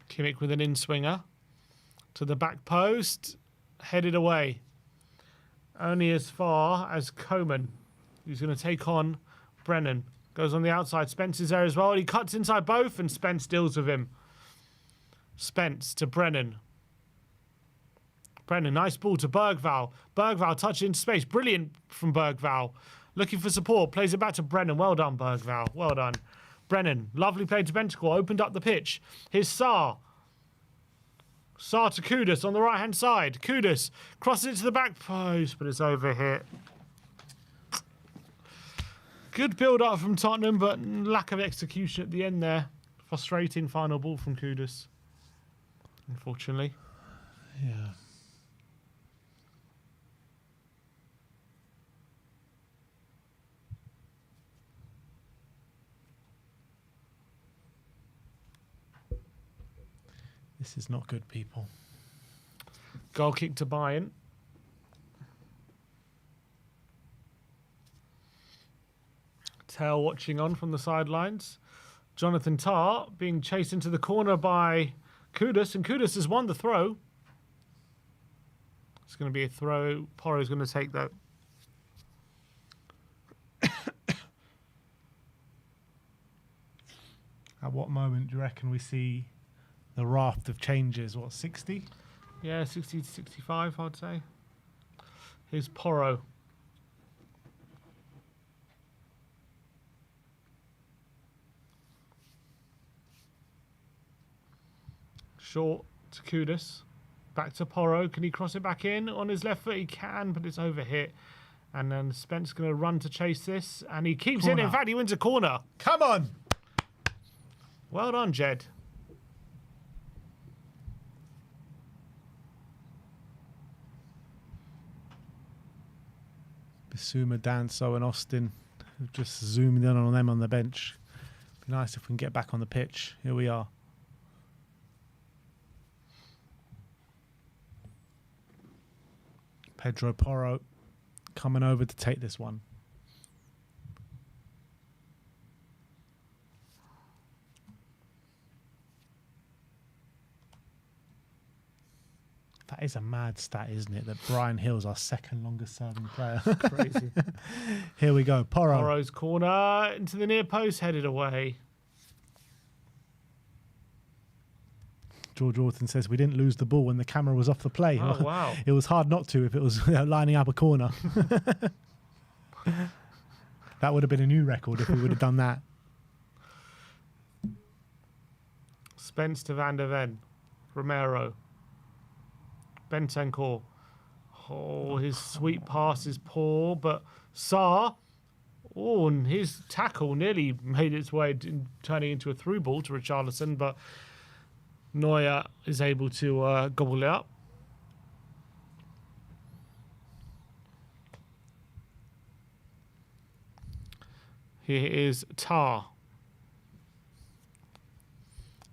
[SPEAKER 2] Kimmich with an in-swinger to the back post, headed away. Only as far as Coman, who's going to take on Brennan. Goes on the outside. Spence is there as well. He cuts inside both, and Spence deals with him. Spence to Brennan. Brennan, nice ball to Bergvall. Bergvall touch into space. Brilliant from Bergvall. Looking for support. Plays it back to Brennan. Well done, Bergvall. Well done. Brennan, lovely play to Bentacle. Opened up the pitch. Here's Sarr. Sarr to Kudus on the right-hand side. Kudus crosses it to the back post, but it's over here. Good build-up from Tottenham, but lack of execution at the end there. Frustrating final ball from Kudus, unfortunately.
[SPEAKER 1] Yeah. This is not good, people.
[SPEAKER 2] Goal kick to Bayern. Tail watching on from the sidelines. Jonathan Tah being chased into the corner by Kudus, and Kudus has won the throw. It's going to be a throw. Porro's going to take that.
[SPEAKER 1] At what moment do you reckon we see the raft of changes? What, 60?
[SPEAKER 2] Yeah, 60 to 65, I'd say. Here's Porro. Short to Kudus. Back to Porro. Can he cross it back in on his left foot? He can, but it's over hit. And then Spence going to run to chase this. And he keeps
[SPEAKER 1] Corner.
[SPEAKER 2] in. In fact, he wins a corner.
[SPEAKER 1] Come on!
[SPEAKER 2] Well done, Jed.
[SPEAKER 1] Bissouma, Danso and Austin just zooming in on them on the bench. Be nice if we can get back on the pitch. Here we are. Pedro Porro coming over to take this one. That is a mad stat, isn't it? That Brian Hill's our second longest serving player.
[SPEAKER 2] Crazy.
[SPEAKER 1] Here we go. Porro.
[SPEAKER 2] Porro's corner into the near post, headed away.
[SPEAKER 1] George Orton says we didn't lose the ball when the camera was off the play.
[SPEAKER 2] Oh, wow.
[SPEAKER 1] It was hard not to if it was lining up a corner. That would have been a new record if we would have done that.
[SPEAKER 2] Spence to Van der Ven. Romero. Bentancur. Oh, his sweep pass is poor, but Sarr, and his tackle nearly made its way turning into a through ball to Richarlison, but Neuer is able to gobble it up. Here is Tar.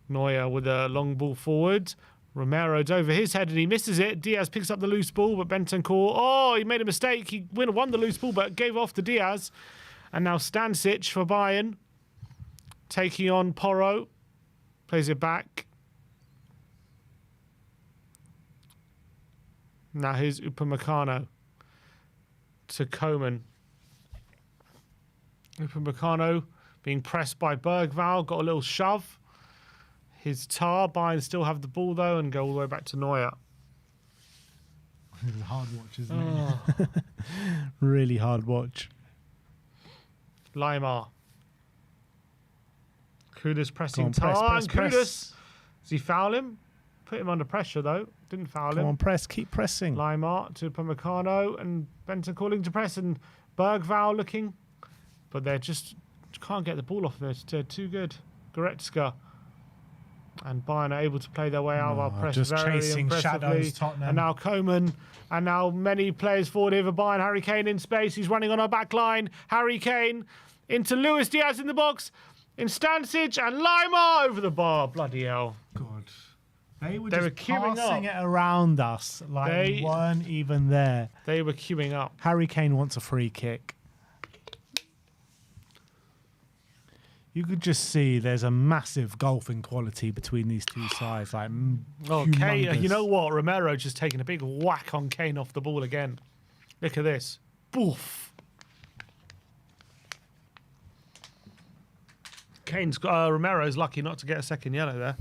[SPEAKER 2] Neuer with a long ball forward. Romero's over his head and he misses it. Diaz picks up the loose ball, but Bentancur, he made a mistake. He won the loose ball, but gave off to Diaz. And now Stanisic for Bayern. Taking on Porro. Plays it back. Now here's Upamecano to Coman. Upamecano being pressed by Bergvall. Got a little shove. His Tar. Bayern still have the ball, though, and go all the way back to Neuer.
[SPEAKER 1] It's a hard watch, isn't it? Really hard watch.
[SPEAKER 2] Limar. Kudus pressing
[SPEAKER 1] on,
[SPEAKER 2] Tar.
[SPEAKER 1] press.
[SPEAKER 2] Kudus. Does he foul him? Put him under pressure, though. Didn't foul him.
[SPEAKER 1] Come on, press. Keep pressing.
[SPEAKER 2] Limar to Upamecano and Benton calling to press and Bergvall looking. But they just can't get the ball off there. They're too good. Goretzka. And Bayern are able to play their way out of our press
[SPEAKER 1] just
[SPEAKER 2] very
[SPEAKER 1] chasing
[SPEAKER 2] impressively.
[SPEAKER 1] shadows, Tottenham.
[SPEAKER 2] And now Coman. And now many players forward here for Bayern. Harry Kane in space. He's running on our back line. Harry Kane into Luis Diaz in the box. In Stanisic and Limar over the bar. Bloody hell.
[SPEAKER 1] God. They were
[SPEAKER 2] queuing
[SPEAKER 1] passing
[SPEAKER 2] up.
[SPEAKER 1] it around us like we weren't even there.
[SPEAKER 2] They were queuing up.
[SPEAKER 1] Harry Kane wants a free kick. You could just see there's a massive golfing quality between these two sides. Like,
[SPEAKER 2] Kane, you know what? Romero just taking a big whack on Kane off the ball again. Look at this. Boof. Romero's lucky not to get a second yellow there.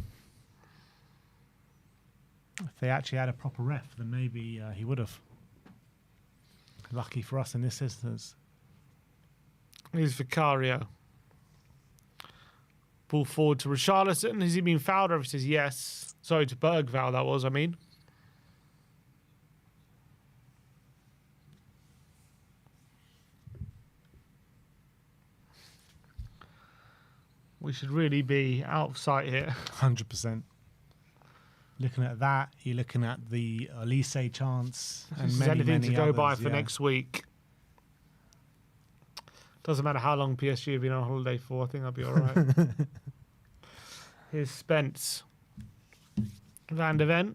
[SPEAKER 1] If they actually had a proper ref, then maybe he would have. Lucky for us in this instance.
[SPEAKER 2] Here's Vicario. Ball forward to Richarlison. Has he been fouled? Or he says yes. Sorry, to Bergvall that was, I mean. We should really be out of sight here.
[SPEAKER 1] 100%. Looking at that, you're looking at the Elise chance and many
[SPEAKER 2] anything to go
[SPEAKER 1] others,
[SPEAKER 2] by for next week. Doesn't matter how long PSG have been on holiday for. I think I'll be all right. Here's Spence. Van de Ven.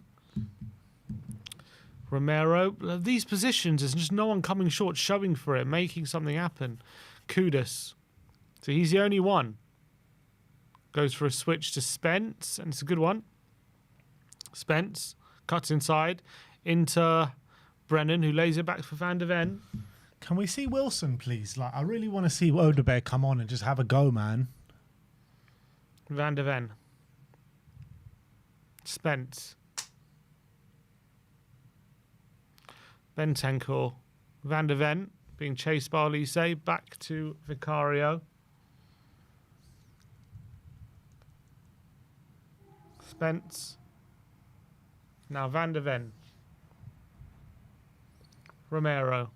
[SPEAKER 2] Romero. These positions, there's just no one coming short, showing for it, making something happen. Kudus. So he's the only one. Goes for a switch to Spence, and it's a good one. Spence cuts inside into Brennan, who lays it back for Van de Ven.
[SPEAKER 1] Can we see Wilson, please? Like, I really want to see Odebear come on and just have a go, man.
[SPEAKER 2] Van de Ven. Spence. Bentancur. Van de Ven being chased by Elise. Back to Vicario. Spence. Now Van de Ven. Romero.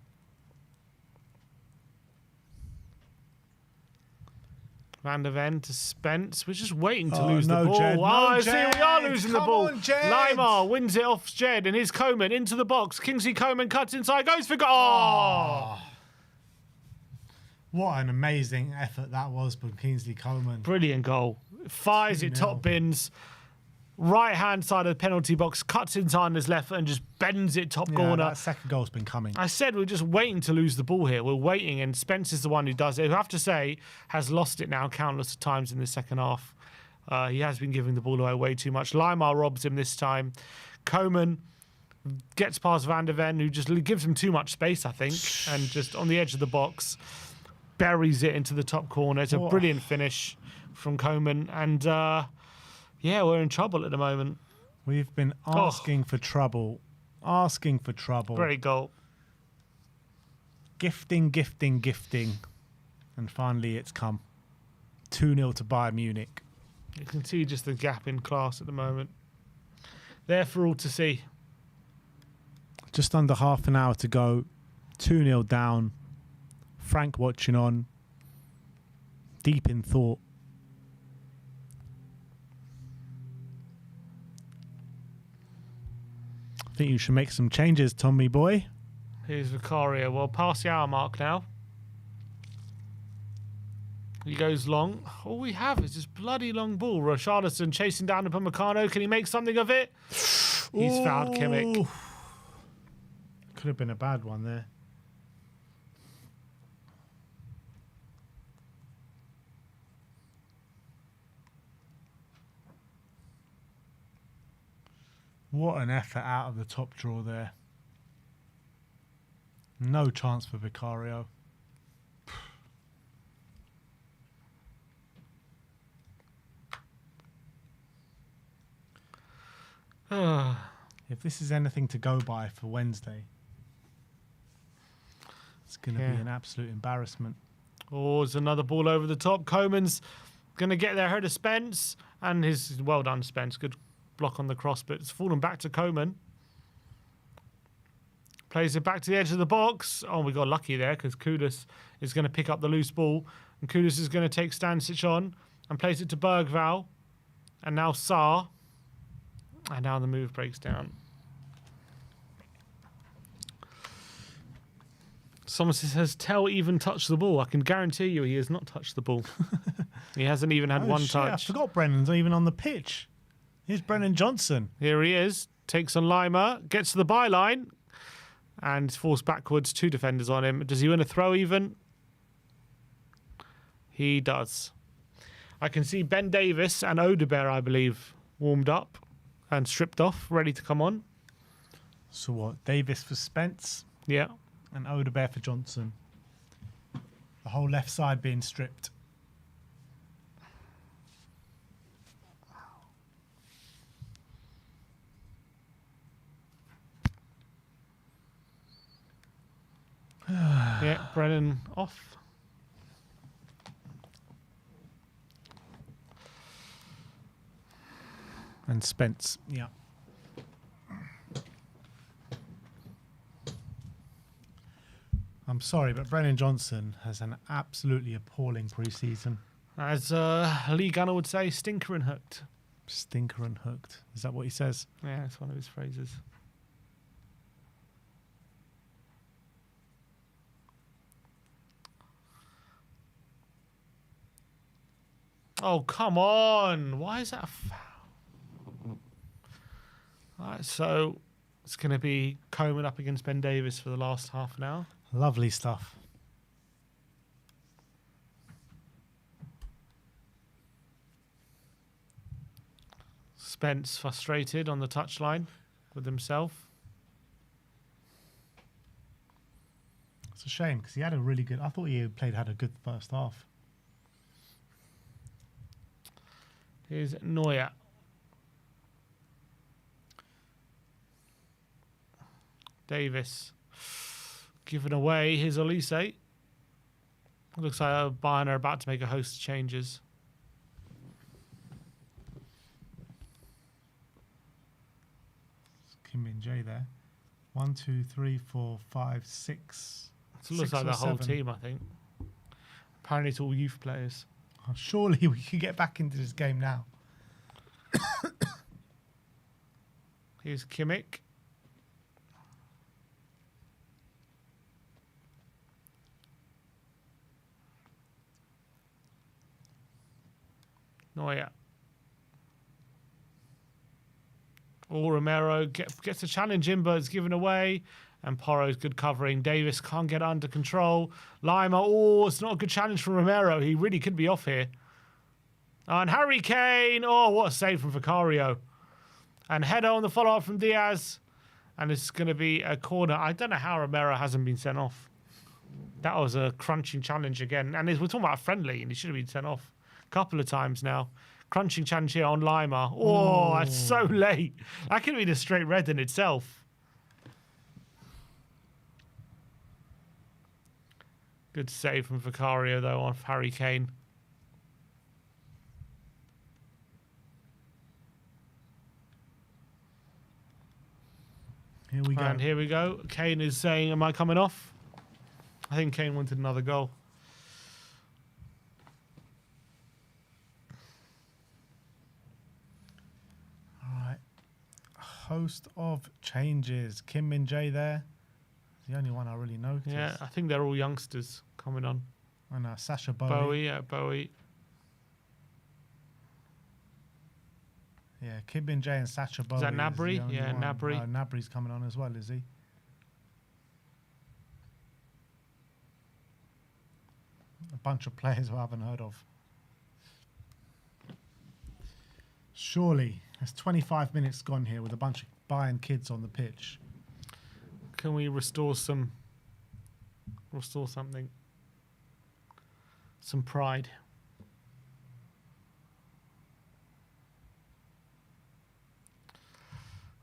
[SPEAKER 2] Van de Ven to Spence. We're just waiting to lose the ball.
[SPEAKER 1] Jed,
[SPEAKER 2] We are losing the ball.
[SPEAKER 1] On, Jed.
[SPEAKER 2] Limar wins it off Jed, and here's Coman into the box. Kingsley Coman cuts inside, goes for goal. Oh.
[SPEAKER 1] What an amazing effort that was from Kingsley Coman.
[SPEAKER 2] Brilliant goal. Fires it top bins. Right-hand side of the penalty box, cuts inside on his left foot and just bends it top corner.
[SPEAKER 1] That second goal's been coming.
[SPEAKER 2] I said we're just waiting to lose the ball here. We're waiting, and Spence is the one who does it. Who I have to say has lost it now countless times in the second half. He has been giving the ball away way too much. Limar robs him this time. Coman gets past Van de Ven, who just gives him too much space, I think, and just on the edge of the box, buries it into the top corner. It's a brilliant finish from Coman, and yeah, we're in trouble at the moment.
[SPEAKER 1] We've been asking for trouble. Asking for trouble.
[SPEAKER 2] Great goal.
[SPEAKER 1] Gifting. And finally it's come. 2-0 to Bayern Munich.
[SPEAKER 2] You can see just the gap in class at the moment. There for all to see.
[SPEAKER 1] Just under half an hour to go. 2-0 down. Frank watching on. Deep in thought. I think you should make some changes, Tommy boy.
[SPEAKER 2] Here's Vicario. Well, past the hour mark now. He goes long. All we have is this bloody long ball. Richarlison chasing down Upamecano. Can he make something of it? He's fouled Kimmich.
[SPEAKER 1] Could have been a bad one there. What an effort out of the top draw there. No chance for Vicario. If this is anything to go by for Wednesday, it's going to be an absolute embarrassment.
[SPEAKER 2] Oh, there's another ball over the top. Coman's going to get there ahead of Spence. And his, well done, Spence. Good block on the cross, but it's fallen back to Coman. Plays it back to the edge of the box. Oh, we got lucky there because Kudus is going to pick up the loose ball. And Kudus is going to take Stanisic on and plays it to Bergvall. And now Sarr. And now the move breaks down. Someone says, Tell even touched the ball. I can guarantee you he has not touched the ball. He hasn't even had one touch.
[SPEAKER 1] I forgot Brennan's even on the pitch. Here's Brennan Johnson.
[SPEAKER 2] Here he is. Takes on Lima. Gets to the byline. And forced backwards. 2 defenders on him. Does he win a throw even? He does. I can see Ben Davis and Odebear, I believe, warmed up and stripped off, ready to come on.
[SPEAKER 1] So what? Davis for Spence?
[SPEAKER 2] Yeah.
[SPEAKER 1] And Odebear for Johnson. The whole left side being stripped.
[SPEAKER 2] Yeah, Brennan off.
[SPEAKER 1] And Spence, yeah. I'm sorry, but Brennan Johnson has an absolutely appalling pre-season.
[SPEAKER 2] As Lee Gunner would say, stinker and hooked.
[SPEAKER 1] Stinker and hooked. Is that what he says?
[SPEAKER 2] Yeah, it's one of his phrases. Oh, come on. Why is that a foul? All right, so it's going to be Coman up against Ben Davis for the last half an hour.
[SPEAKER 1] Lovely stuff.
[SPEAKER 2] Spence frustrated on the touchline with himself.
[SPEAKER 1] It's a shame because he had a really good... I thought he had a good first half.
[SPEAKER 2] Here's Neuer. Davis giving away his Olise. Looks like Bayern are about to make a host of changes.
[SPEAKER 1] Kim Min Jae there. 1, 2, 3, 4, 5, 6.
[SPEAKER 2] It looks like the whole team, I think. Apparently it's all youth players.
[SPEAKER 1] Oh, surely we could get back into this game now.
[SPEAKER 2] Here's Kimmich. Neuer. Oh, Romero gets a challenge in, but it's given away. And Porro's good covering. Davis can't get under control. Lima, oh, it's not a good challenge from Romero. He really could be off here. And Harry Kane, oh, what a save from Vicario. And header on the follow-up from Diaz. And it's going to be a corner. I don't know how Romero hasn't been sent off. That was a crunching challenge again. And we're talking about a friendly, and he should have been sent off a couple of times now. Crunching challenge here on Lima. Oh, that's so late. That could have been a straight red in itself. Good save from Vicario, though, on Harry Kane.
[SPEAKER 1] Here we go.
[SPEAKER 2] And here we go. Kane is saying, am I coming off? I think Kane wanted another goal.
[SPEAKER 1] All right. Host of changes. Kim Min-jae there. The only one I really noticed.
[SPEAKER 2] Yeah, I think they're all youngsters coming on.
[SPEAKER 1] And Sasha Bowie.
[SPEAKER 2] Bowie, yeah, Bowie.
[SPEAKER 1] Yeah, Kim Min-jae and Sasha Bowie.
[SPEAKER 2] Is that Nabry?
[SPEAKER 1] the only
[SPEAKER 2] Yeah,
[SPEAKER 1] one.
[SPEAKER 2] Nabry.
[SPEAKER 1] Nabry's coming on as well, is he? A bunch of players who I haven't heard of. Surely, there's 25 minutes gone here with a bunch of Bayern kids on the pitch.
[SPEAKER 2] Can we restore something? Some pride.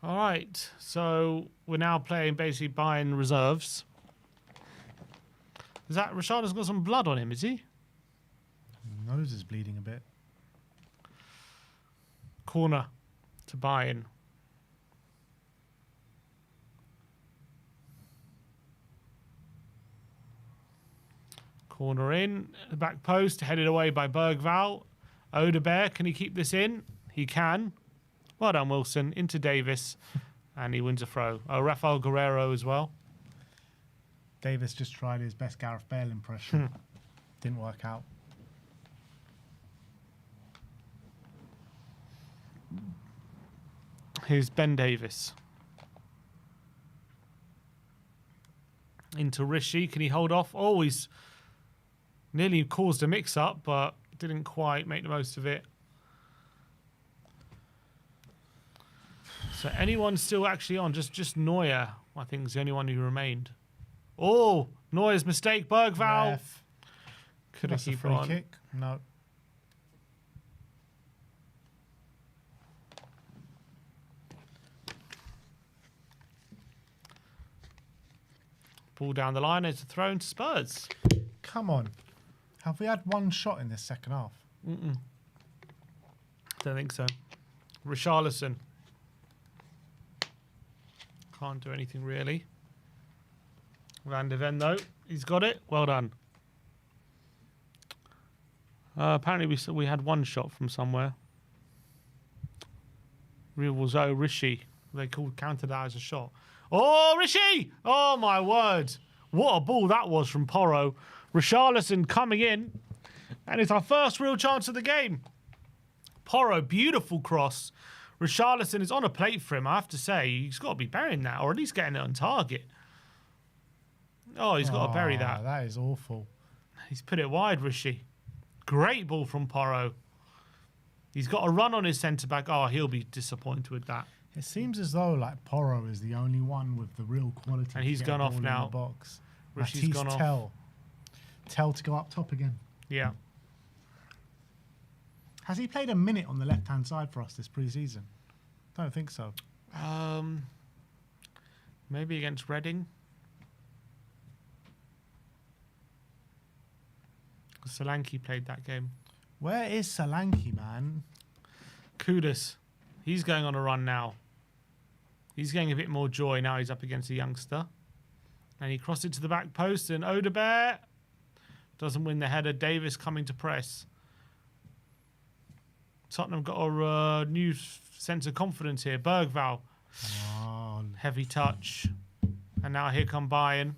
[SPEAKER 2] All right, so we're now playing basically Bayern reserves. Is that Richardson's got some blood on him? Is he?
[SPEAKER 1] Nose is bleeding a bit.
[SPEAKER 2] Corner to Bayern. Corner in, the back post, headed away by Bergvall. Odebear, can he keep this in? He can. Well done, Wilson. Into Davis. And he wins a throw. Oh, Rafael Guerrero as well.
[SPEAKER 1] Davis just tried his best Gareth Bale impression. Didn't work out.
[SPEAKER 2] Here's Ben Davis. Into Rishi. Can he hold off? Oh, he's nearly caused a mix-up, but didn't quite make the most of it. So anyone still actually on? Just Neuer, I think, is the only one who remained. Oh, Neuer's mistake. Bergvall. Could have
[SPEAKER 1] That's a
[SPEAKER 2] keep
[SPEAKER 1] free
[SPEAKER 2] on.
[SPEAKER 1] kick. No.
[SPEAKER 2] Ball down the line. It's a throw into Spurs.
[SPEAKER 1] Come on. Have we had one shot in this second half?
[SPEAKER 2] Don't think so. Richarlison. Can't do anything really. Van de Ven though, he's got it. Well done. Apparently we had one shot from somewhere. Real was Rishi. They counted that as a shot. Oh, Rishi! Oh my word! What a ball that was from Porro. Richarlison coming in, and it's our first real chance of the game. Porro, beautiful cross. Richarlison is on a plate for him, I have to say. He's got to be burying that, or at least getting it on target. Oh, he's got to bury that.
[SPEAKER 1] That is awful.
[SPEAKER 2] He's put it wide, Rishi. Great ball from Porro. He's got a run on his centre-back. Oh, he'll be disappointed with that.
[SPEAKER 1] It seems as though like Porro is the only one with the real quality.
[SPEAKER 2] And he's
[SPEAKER 1] to get
[SPEAKER 2] gone
[SPEAKER 1] a
[SPEAKER 2] off
[SPEAKER 1] ball in
[SPEAKER 2] now.
[SPEAKER 1] the box.
[SPEAKER 2] Rishi's
[SPEAKER 1] Matisse
[SPEAKER 2] gone off.
[SPEAKER 1] Tell to go up top again.
[SPEAKER 2] Yeah.
[SPEAKER 1] Has he played a minute on the left-hand side for us this pre-season? Don't think so.
[SPEAKER 2] Maybe against Reading. Solanke played that game.
[SPEAKER 1] Where is Solanke, man?
[SPEAKER 2] Kudus. He's going on a run now. He's getting a bit more joy now he's up against a youngster. And he crossed it to the back post, and Odebear doesn't win the header. Davis coming to press. Tottenham got a new sense of confidence here. Bergvall. Heavy touch. And now here come Bayern.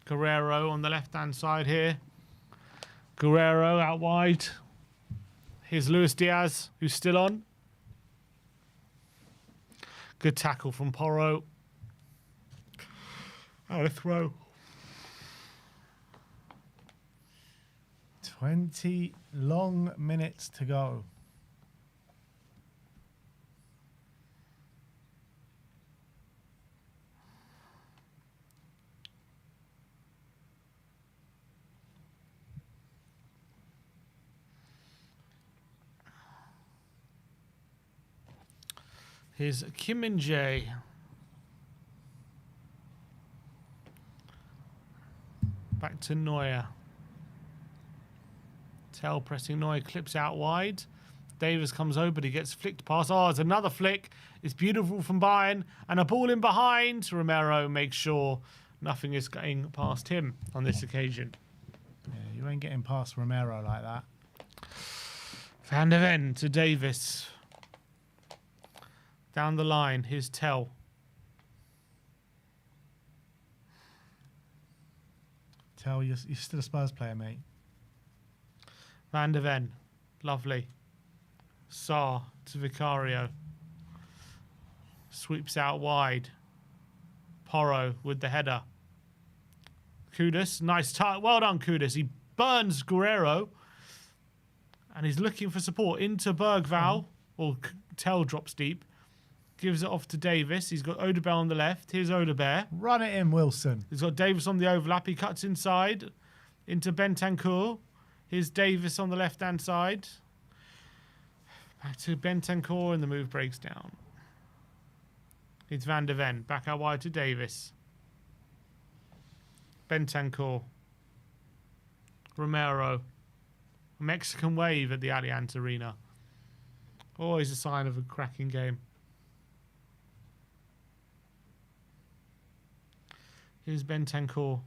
[SPEAKER 2] Guerrero on the left-hand side here. Guerrero out wide. Here's Luis Diaz, who's still on. Good tackle from Porro. Oh, a throw.
[SPEAKER 1] 20 long minutes to go.
[SPEAKER 2] Here's Kim Min-jae. Back to Neuer. Tell pressing Neuer, clips out wide. Davis comes over, but he gets flicked past. Oh, it's another flick. It's beautiful from Bayern. And a ball in behind. Romero makes sure nothing is getting past him on this occasion.
[SPEAKER 1] Yeah, you ain't getting past Romero like that.
[SPEAKER 2] Van der Ven to Davis. Down the line, here's Tell.
[SPEAKER 1] Tell, you're still a Spurs player, mate.
[SPEAKER 2] Van der Ven. Lovely. Sarr to Vicario. Sweeps out wide. Porro with the header. Kudus, nice touch. Well done, Kudus. He burns Guerrero. And he's looking for support into Bergvall. Or Tell drops deep. Gives it off to Davis. He's got Odebear on the left. Here's Odebear.
[SPEAKER 1] Run it in, Wilson.
[SPEAKER 2] He's got Davis on the overlap. He cuts inside into Bentancur. Here's Davis on the left-hand side. Back to Bentancur, and the move breaks down. It's Van der Ven. Back out wide to Davis. Bentancur. Romero. A Mexican wave at the Allianz Arena. Always a sign of a cracking game. Here's Bentancur.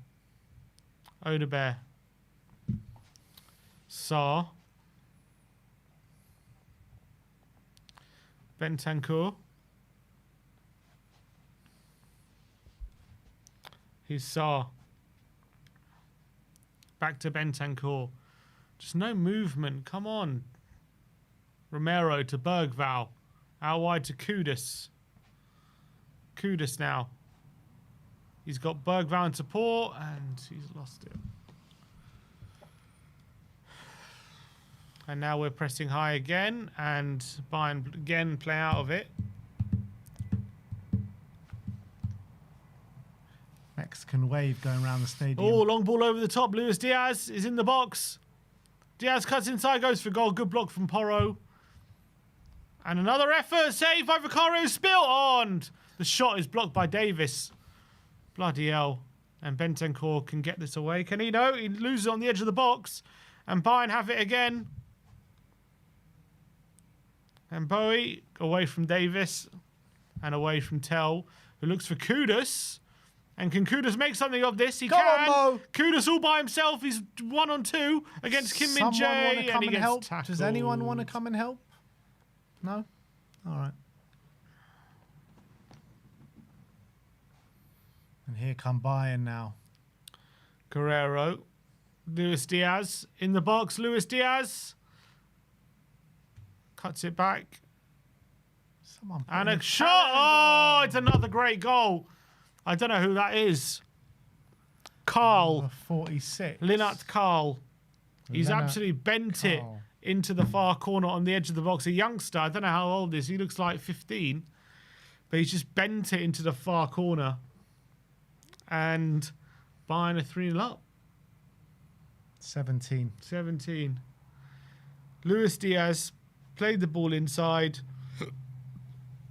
[SPEAKER 2] Odebear. Sarr. Bentancur. Here's Sarr. Back to Bentancur. Just no movement. Come on. Romero to Bergvall. Out wide to Kudus. Kudus now. He's got Bergvall in support, and he's lost it. And now we're pressing high again, and Bayern again play out of it.
[SPEAKER 1] Mexican wave going around the stadium.
[SPEAKER 2] Oh, long ball over the top. Luis Diaz is in the box. Diaz cuts inside, goes for goal. Good block from Porro. And another effort. Save by Vicario. Spill on. The shot is blocked by Davis. Bloody hell. And Bentancur can get this away. Can he? No. He loses on the edge of the box. And Bayern have it again. And Bowie away from Davis. And away from Tell, who looks for Kudus. And can Kudus make something of this? He can.
[SPEAKER 1] On,
[SPEAKER 2] Kudus all by himself. He's 1-on-2 against Kim Min Jae.
[SPEAKER 1] And he gets help?
[SPEAKER 2] Tackled.
[SPEAKER 1] Does anyone want to come and help? No? All right. And here come Bayern now.
[SPEAKER 2] Guerrero. Luis Diaz in the box. Luis Diaz. Cuts it back.
[SPEAKER 1] Someone
[SPEAKER 2] And a shot. Oh, it's another great goal. I don't know who that is. Carl.
[SPEAKER 1] 46.
[SPEAKER 2] Linat Carl. He's
[SPEAKER 1] Lennart
[SPEAKER 2] absolutely bent it
[SPEAKER 1] Carl.
[SPEAKER 2] into the far corner on the edge of the box. A youngster. I don't know how old he is. He looks like 15. But he's just bent it into the far corner. And Bayern are 3-0 up.
[SPEAKER 1] 17.
[SPEAKER 2] 17. Luis Diaz played the ball inside.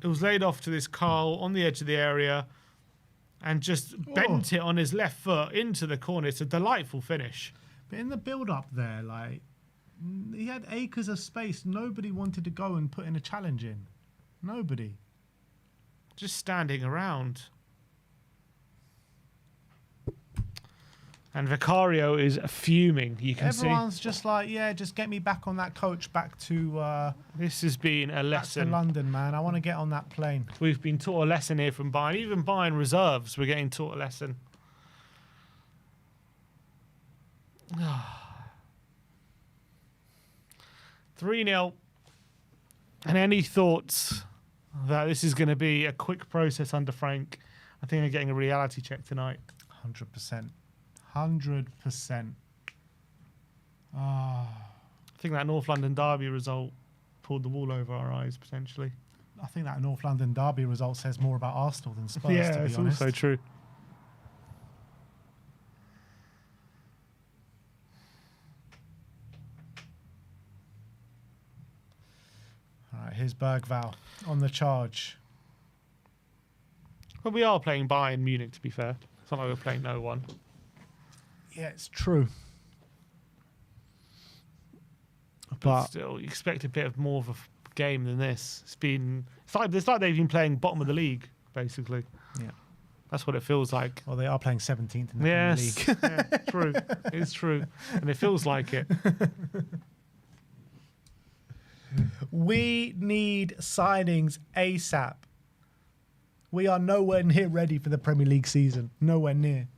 [SPEAKER 2] It was laid off to this Carl on the edge of the area and just bent it on his left foot into the corner. It's a delightful finish.
[SPEAKER 1] But in the build-up there, like, he had acres of space. Nobody wanted to go and put in a challenge in. Nobody.
[SPEAKER 2] Just standing around. And Vicario is fuming, you can
[SPEAKER 1] Everyone's just like, yeah, just get me back on that coach, back to
[SPEAKER 2] This has been a lesson.
[SPEAKER 1] London, man. I want to get on that plane.
[SPEAKER 2] We've been taught a lesson here from Bayern. Even Bayern reserves, we're getting taught a lesson. 3-0. And any thoughts that this is going to be a quick process under Frank? I think I'm getting a reality check tonight.
[SPEAKER 1] 100%. 100%.
[SPEAKER 2] I think that North London derby result pulled the wool over our eyes, potentially.
[SPEAKER 1] I think that North London derby result says more about Arsenal than Spurs,
[SPEAKER 2] Yeah,
[SPEAKER 1] to be
[SPEAKER 2] it's
[SPEAKER 1] honest.
[SPEAKER 2] also true.
[SPEAKER 1] All right, here's Bergvall on the charge.
[SPEAKER 2] But we are playing Bayern Munich, to be fair. It's not like we're playing no one.
[SPEAKER 1] Yeah, it's true.
[SPEAKER 2] but still, you expect a bit of more of a game than this. It's like they've been playing bottom of the league, basically.
[SPEAKER 1] Yeah.
[SPEAKER 2] That's what it feels like.
[SPEAKER 1] Well, they are playing 17th in the Premier League.
[SPEAKER 2] Yeah, true. It's true. And it feels like it.
[SPEAKER 1] We need signings ASAP. We are nowhere near ready for the Premier League season. Nowhere near.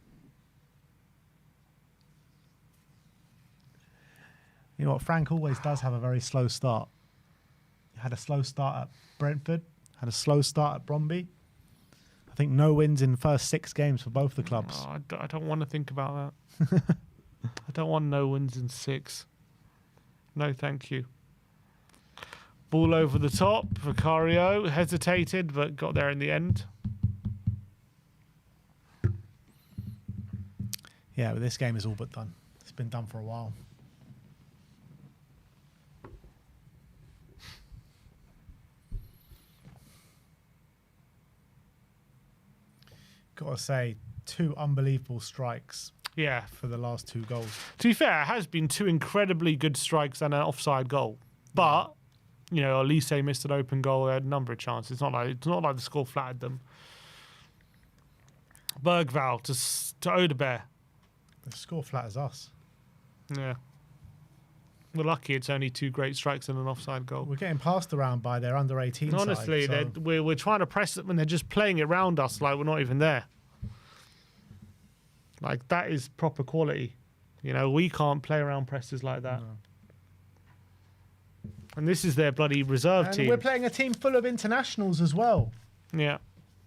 [SPEAKER 1] You know what? Frank always does have a very slow start. He had a slow start at Brentford. Had a slow start at Bromby. I think no wins in the first 6 games for both the clubs.
[SPEAKER 2] Oh, I don't want to think about that. I don't want no wins in 6. No, thank you. Ball over the top. Vicario hesitated, but got there in the end.
[SPEAKER 1] Yeah, but this game is all but done. It's been done for a while. Got to say, 2 unbelievable strikes.
[SPEAKER 2] Yeah.
[SPEAKER 1] For the last 2 goals.
[SPEAKER 2] To be fair, it has been 2 incredibly good strikes and an offside goal. But, you know, Elise missed an open goal. They had a number of chances. It's not like the score flattered them. Bergvall to Odebear.
[SPEAKER 1] The score flatters us.
[SPEAKER 2] Yeah. We're lucky it's only 2 great strikes and an offside goal.
[SPEAKER 1] We're getting passed around by their under-18
[SPEAKER 2] Honestly,
[SPEAKER 1] side, so.
[SPEAKER 2] we're trying to press them and they're just playing it round us like we're not even there. Like, that is proper quality. You know, we can't play around presses like that.
[SPEAKER 1] No.
[SPEAKER 2] And this is their bloody reserve team.
[SPEAKER 1] We're playing a team full of internationals as well.
[SPEAKER 2] Yeah.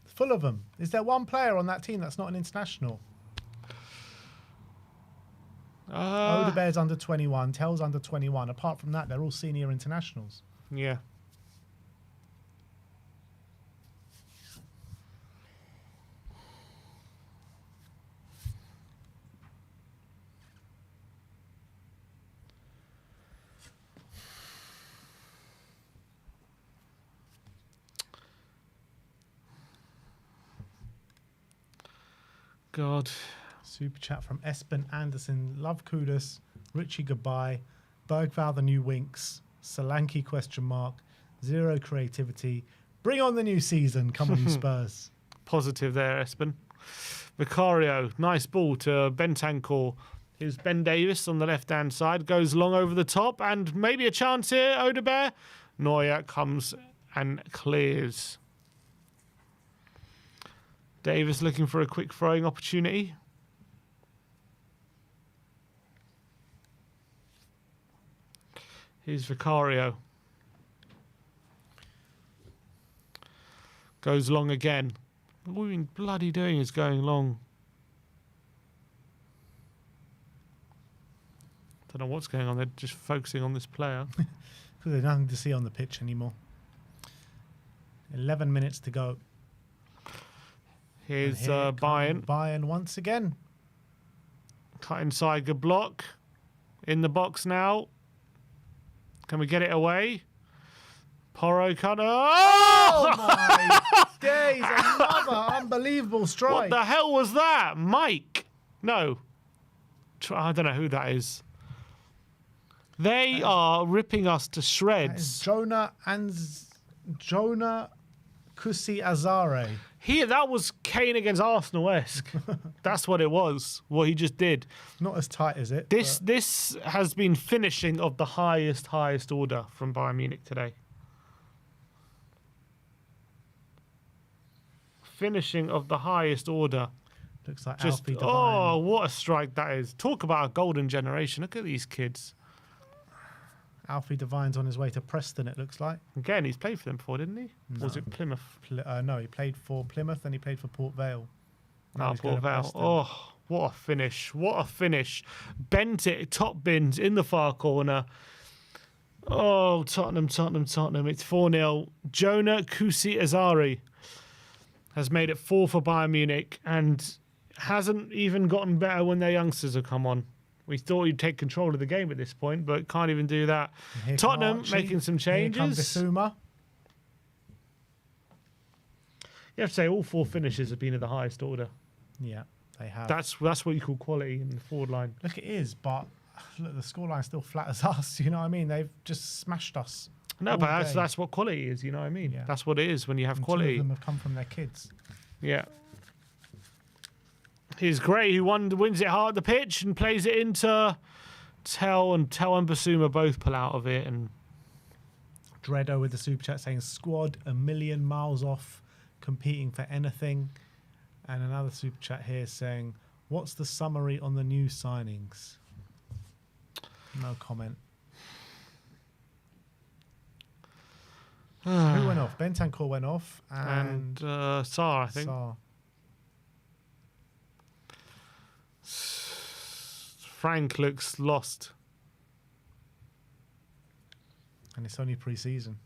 [SPEAKER 1] Full of them. Is there one player on that team that's not an international? Odebear's under 21, Tell's under 21. Apart from that, they're all senior internationals.
[SPEAKER 2] Yeah. God.
[SPEAKER 1] Super chat from Espen Anderson. Love Kudus. Richie goodbye. Bergvall the new Winks. Solanke question mark. 0 creativity. Bring on the new season. Come on, you Spurs.
[SPEAKER 2] Positive there, Espen. Vicario. Nice ball to Bentancur. Here's Ben Davis on the left-hand side. Goes long over the top. And maybe a chance here, Odebear. Neuer comes and clears. Davis looking for a quick throwing opportunity. Here's Vicario. Goes long again. What we've been bloody doing is going long. Don't know what's going on. They're just focusing on this player.
[SPEAKER 1] Because there's nothing to see on the pitch anymore. 11 minutes to go.
[SPEAKER 2] Here's Bayern.
[SPEAKER 1] Bayern once again.
[SPEAKER 2] Cut inside, good block. In the box now. Can we get it away? Porro cutter.
[SPEAKER 1] Oh my days! Another unbelievable strike.
[SPEAKER 2] What the hell was that? Mike? No. I don't know who that is. They are ripping us to shreds.
[SPEAKER 1] Jonah Kusi Azare.
[SPEAKER 2] That was Kane against Arsenal-esque. That's what it was. What he just did.
[SPEAKER 1] Not as tight as it.
[SPEAKER 2] This has been finishing of the highest order from Bayern Munich today. Finishing of the highest order.
[SPEAKER 1] Looks like
[SPEAKER 2] Just,
[SPEAKER 1] Alfie Devine.
[SPEAKER 2] oh, what a strike that is. Talk about a golden generation. Look at these kids.
[SPEAKER 1] Alfie Devine's on his way to Preston, it looks like.
[SPEAKER 2] Again, he's played for them before, didn't he?
[SPEAKER 1] No.
[SPEAKER 2] Or was it Plymouth?
[SPEAKER 1] No, he played for Plymouth and he played for Port Vale.
[SPEAKER 2] Port Vale. Oh, what a finish. What a finish. Bent it, top bins in the far corner. Oh, Tottenham. It's 4-0. Jonah Kusi Azari has made it 4 for Bayern Munich and hasn't even gotten better when their youngsters have come on. We thought he'd take control of the game at this point, but can't even do that. Tottenham making some changes.
[SPEAKER 1] Here comes Bissouma.
[SPEAKER 2] You have to say all 4 finishes have been of the highest order.
[SPEAKER 1] Yeah, they have.
[SPEAKER 2] That's what you call quality in the forward line.
[SPEAKER 1] Look, it is, but look, the scoreline's still flat as us. You know what I mean? They've just smashed us.
[SPEAKER 2] No,
[SPEAKER 1] all
[SPEAKER 2] but
[SPEAKER 1] day.
[SPEAKER 2] that's what quality is. You know what I mean?
[SPEAKER 1] Yeah.
[SPEAKER 2] That's what it is when you have
[SPEAKER 1] And
[SPEAKER 2] quality.
[SPEAKER 1] Two of them have come from their kids.
[SPEAKER 2] Yeah. Here's Gray, who wins it hard the pitch and plays it into Tell and Basuma both pull out of it. And
[SPEAKER 1] Dreddo with the super chat saying squad a million miles off competing for anything. And another super chat here saying, what's the summary on the new signings? No comment. Who went off? Bentancur went off. And
[SPEAKER 2] Sarr, I think.
[SPEAKER 1] Sarr.
[SPEAKER 2] Frank looks lost.
[SPEAKER 1] And it's only pre-season.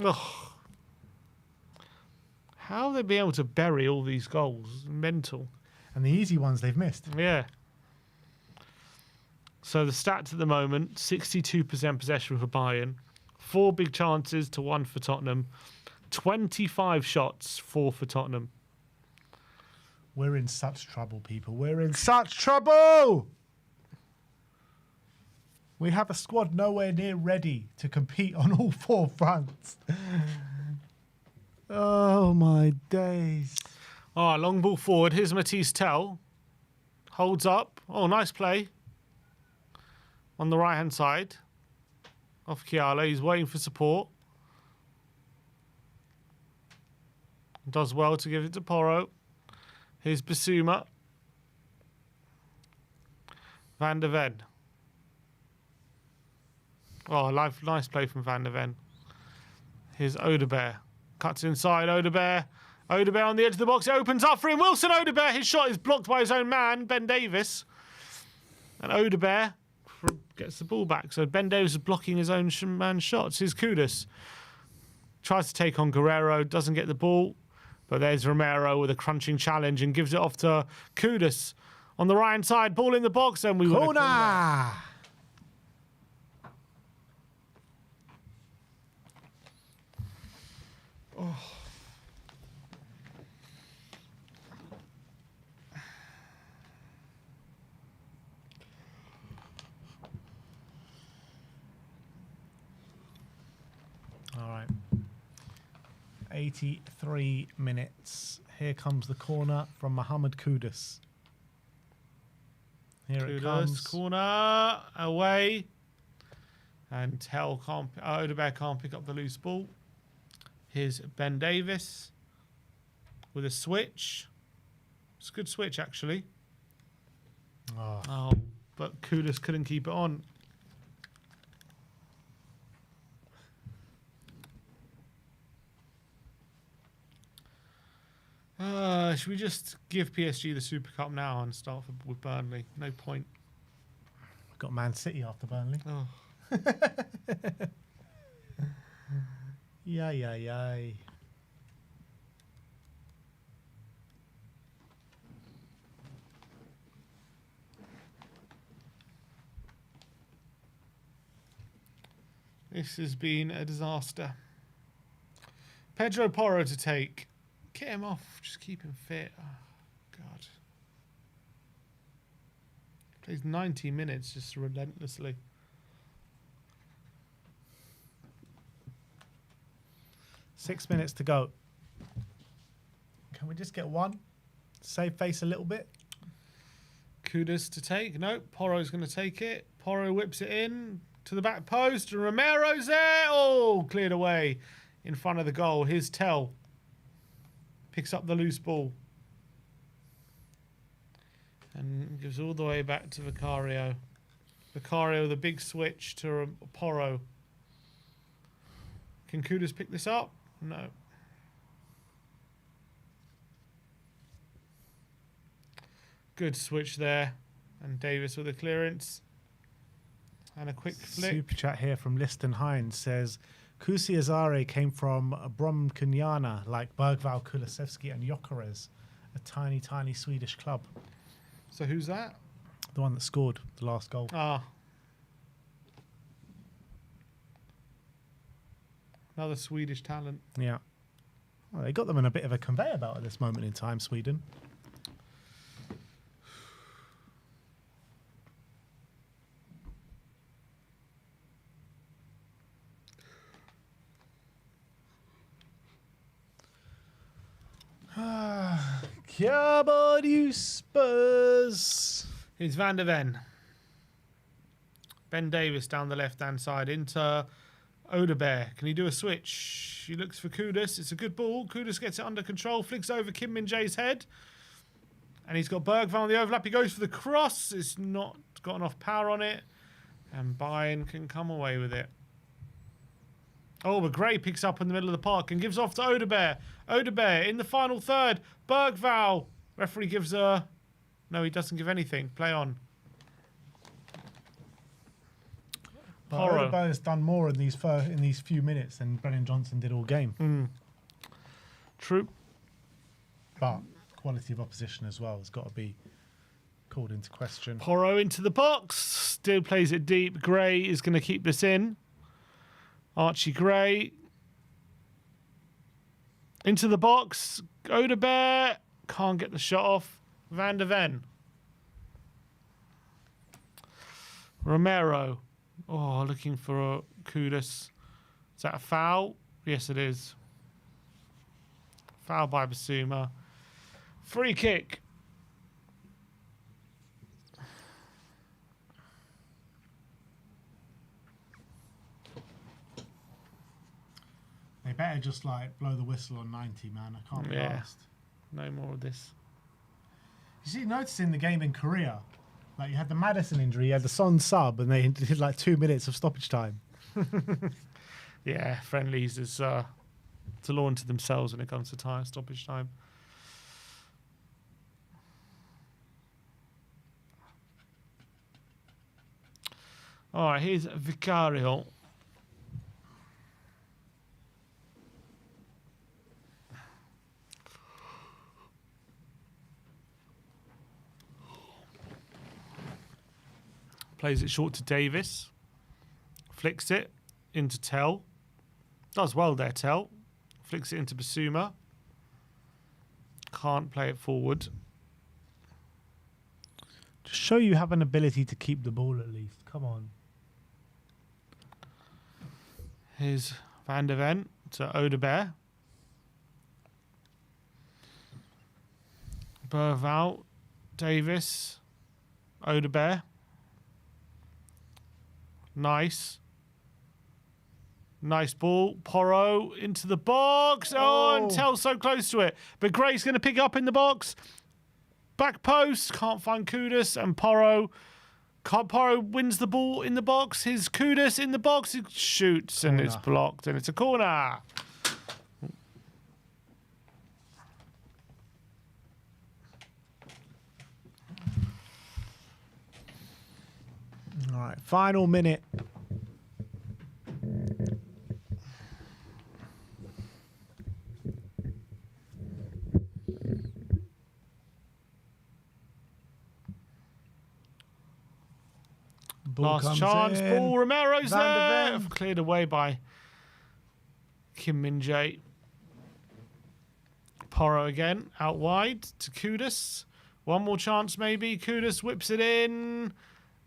[SPEAKER 2] Ugh. How have they been able to bury all these goals? Mental.
[SPEAKER 1] And the easy ones they've missed.
[SPEAKER 2] Yeah. So the stats at the moment, 62% possession for Bayern, 4 big chances to 1 for Tottenham, 25 shots, 4 for Tottenham.
[SPEAKER 1] We're in such trouble, people. We're in such trouble! We have a squad nowhere near ready to compete on all 4 fronts. Oh, my days.
[SPEAKER 2] Oh, long ball forward. Here's Matisse Tell. Holds up. Oh, nice play. On the right-hand side. Off Kiala. He's waiting for support. Does well to give it to Porro. Here's Basuma. Van der Ven. Oh, nice play from Van der Ven. Here's Odebear. Cuts inside Odebear. Odebear on the edge of the box. It opens up for him. Wilson Odebear. His shot is blocked by his own man, Ben Davis. And Odebear gets the ball back. So Ben Davis is blocking his own man's shots. Here's Kudus. Tries to take on Guerrero. Doesn't get the ball. But there's Romero with a crunching challenge and gives it off to Kudus. On the right-hand side. Ball in the box. And we win a corner. Oh.
[SPEAKER 1] All right. 83 minutes. Here comes the corner from Mohamed Kudus. Here it comes.
[SPEAKER 2] Corner away. And Odebear can't pick up the loose ball. Here's Ben Davis with a switch. It's a good switch, actually. Oh, but Kudus couldn't keep it on. Should we just give PSG the Super Cup now and start with Burnley? No point.
[SPEAKER 1] We've got Man City after Burnley.
[SPEAKER 2] Oh.
[SPEAKER 1] Yay.
[SPEAKER 2] This has been a disaster. Pedro Porro to take. Get him off. Just keep him fit. Oh, God. Plays 90 minutes just relentlessly.
[SPEAKER 1] Six minutes to go. Can we just get one? Save face a little bit.
[SPEAKER 2] Kudus to take. No, Porro's going to take it. Porro whips it in to the back post. And Romero's there. Oh, cleared away in front of the goal. Here's Tell. Picks up the loose ball. And gives all the way back to Vicario. Vicario with a big switch to Porro. Can Kudus pick this up? No. Good switch there. And Davis with a clearance. And a quick flick.
[SPEAKER 1] Super chat here from Liston Hines says, Kusi Azare came from Bromkanyana, like Bergvall, Kulusevski and Gyökeres, a tiny, tiny Swedish club.
[SPEAKER 2] So who's that?
[SPEAKER 1] The one that scored the last goal.
[SPEAKER 2] Ah. Another Swedish talent.
[SPEAKER 1] Yeah. Well, they got them in a bit of a conveyor belt at this moment in time, Sweden. Come on, you Spurs.
[SPEAKER 2] Here's Van der Ven. Ben Davis down the left-hand side into Odebear. Can he do a switch? He looks for Kudus. It's a good ball. Kudus gets it under control. Flicks over Kim Min-jae's head. And he's got Bergvall on the overlap. He goes for the cross. It's not got enough power on it. And Bayern can come away with it. Oh, but Gray picks up in the middle of the park and gives off to Odebear. Odebear in the final third. Bergvall. Referee gives a... No, he doesn't give anything. Play on.
[SPEAKER 1] Odebear has done more in these few minutes than Brennan Johnson did all game.
[SPEAKER 2] True.
[SPEAKER 1] But quality of opposition as well has got to be called into question.
[SPEAKER 2] Porro into the box. Still plays it deep. Gray is going to keep this in. Archie Gray. Into the box. Odebear. Can't get the shot off. Van der Ven. Romero. Oh, looking for a Kudus. Is that a foul? Yes, it is. Foul by Basuma. Free kick.
[SPEAKER 1] They better just like blow the whistle on 90, man. I can't be asked.
[SPEAKER 2] No more of this.
[SPEAKER 1] You see, noticing the game in Korea, like you had the Madison injury, you had the Son sub, and they did like 2 minutes of stoppage time.
[SPEAKER 2] Yeah, friendlies is to law unto themselves when it comes to time stoppage time. All right, here's Vicario. Plays it short to Davis. Flicks it into Tell. Does well there, Tell. Flicks it into Basuma. Can't play it forward.
[SPEAKER 1] Just show you have an ability to keep the ball at least. Come on.
[SPEAKER 2] Here's Van der Ven to Odebear. Bergvall. Davis. Odebear. Nice. Nice ball. Porro into the box. Oh, and Tell's so close to it. But Gray's going to pick up in the box. Back post. Can't find Kudus. And Porro wins the ball in the box. His Kudus in the box. He shoots and it's blocked. And it's a corner.
[SPEAKER 1] All right, final minute.
[SPEAKER 2] Last chance. Ball. Romero's there. Cleared away by Kim Min-jae. Porro again. Out wide to Kudus. One more chance maybe. Kudus whips it in.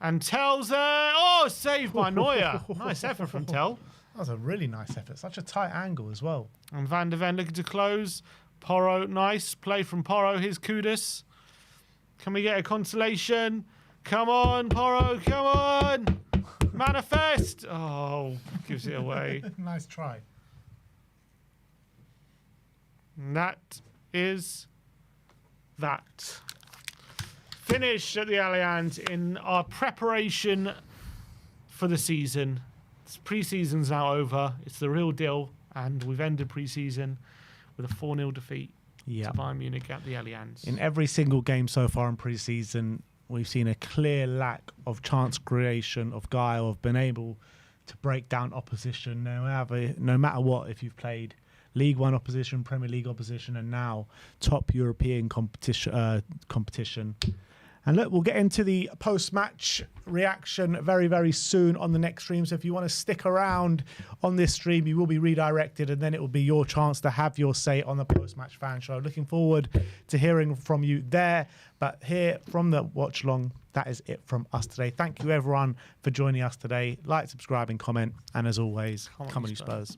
[SPEAKER 2] And Tell's there. Oh, saved by Neuer. Nice effort from Tell.
[SPEAKER 1] That was a really nice effort. Such a tight angle as well.
[SPEAKER 2] And Van der Ven looking to close. Porro, nice play from Porro. Here's Kudus. Can we get a consolation? Come on, Porro, come on. Manifest. Oh, gives it away.
[SPEAKER 1] Nice try.
[SPEAKER 2] And that is that. Finish at the Allianz in our preparation for the season. Pre-season's now over. It's the real deal. And we've ended pre-season with a 4-0 defeat to Bayern Munich at the Allianz.
[SPEAKER 1] In every single game so far in pre-season, we've seen a clear lack of chance creation, of guile, of being able to break down opposition, no matter what, if you've played League One opposition, Premier League opposition, and now top European competition. And look, we'll get into the post-match reaction very, very soon on the next stream. So if you want to stick around on this stream, you will be redirected, and then it will be your chance to have your say on the post-match fan show. Looking forward to hearing from you there. But here from the watch along, that is it from us today. Thank you, everyone, for joining us today. Like, subscribe, and comment. And as always, come on, you Spurs.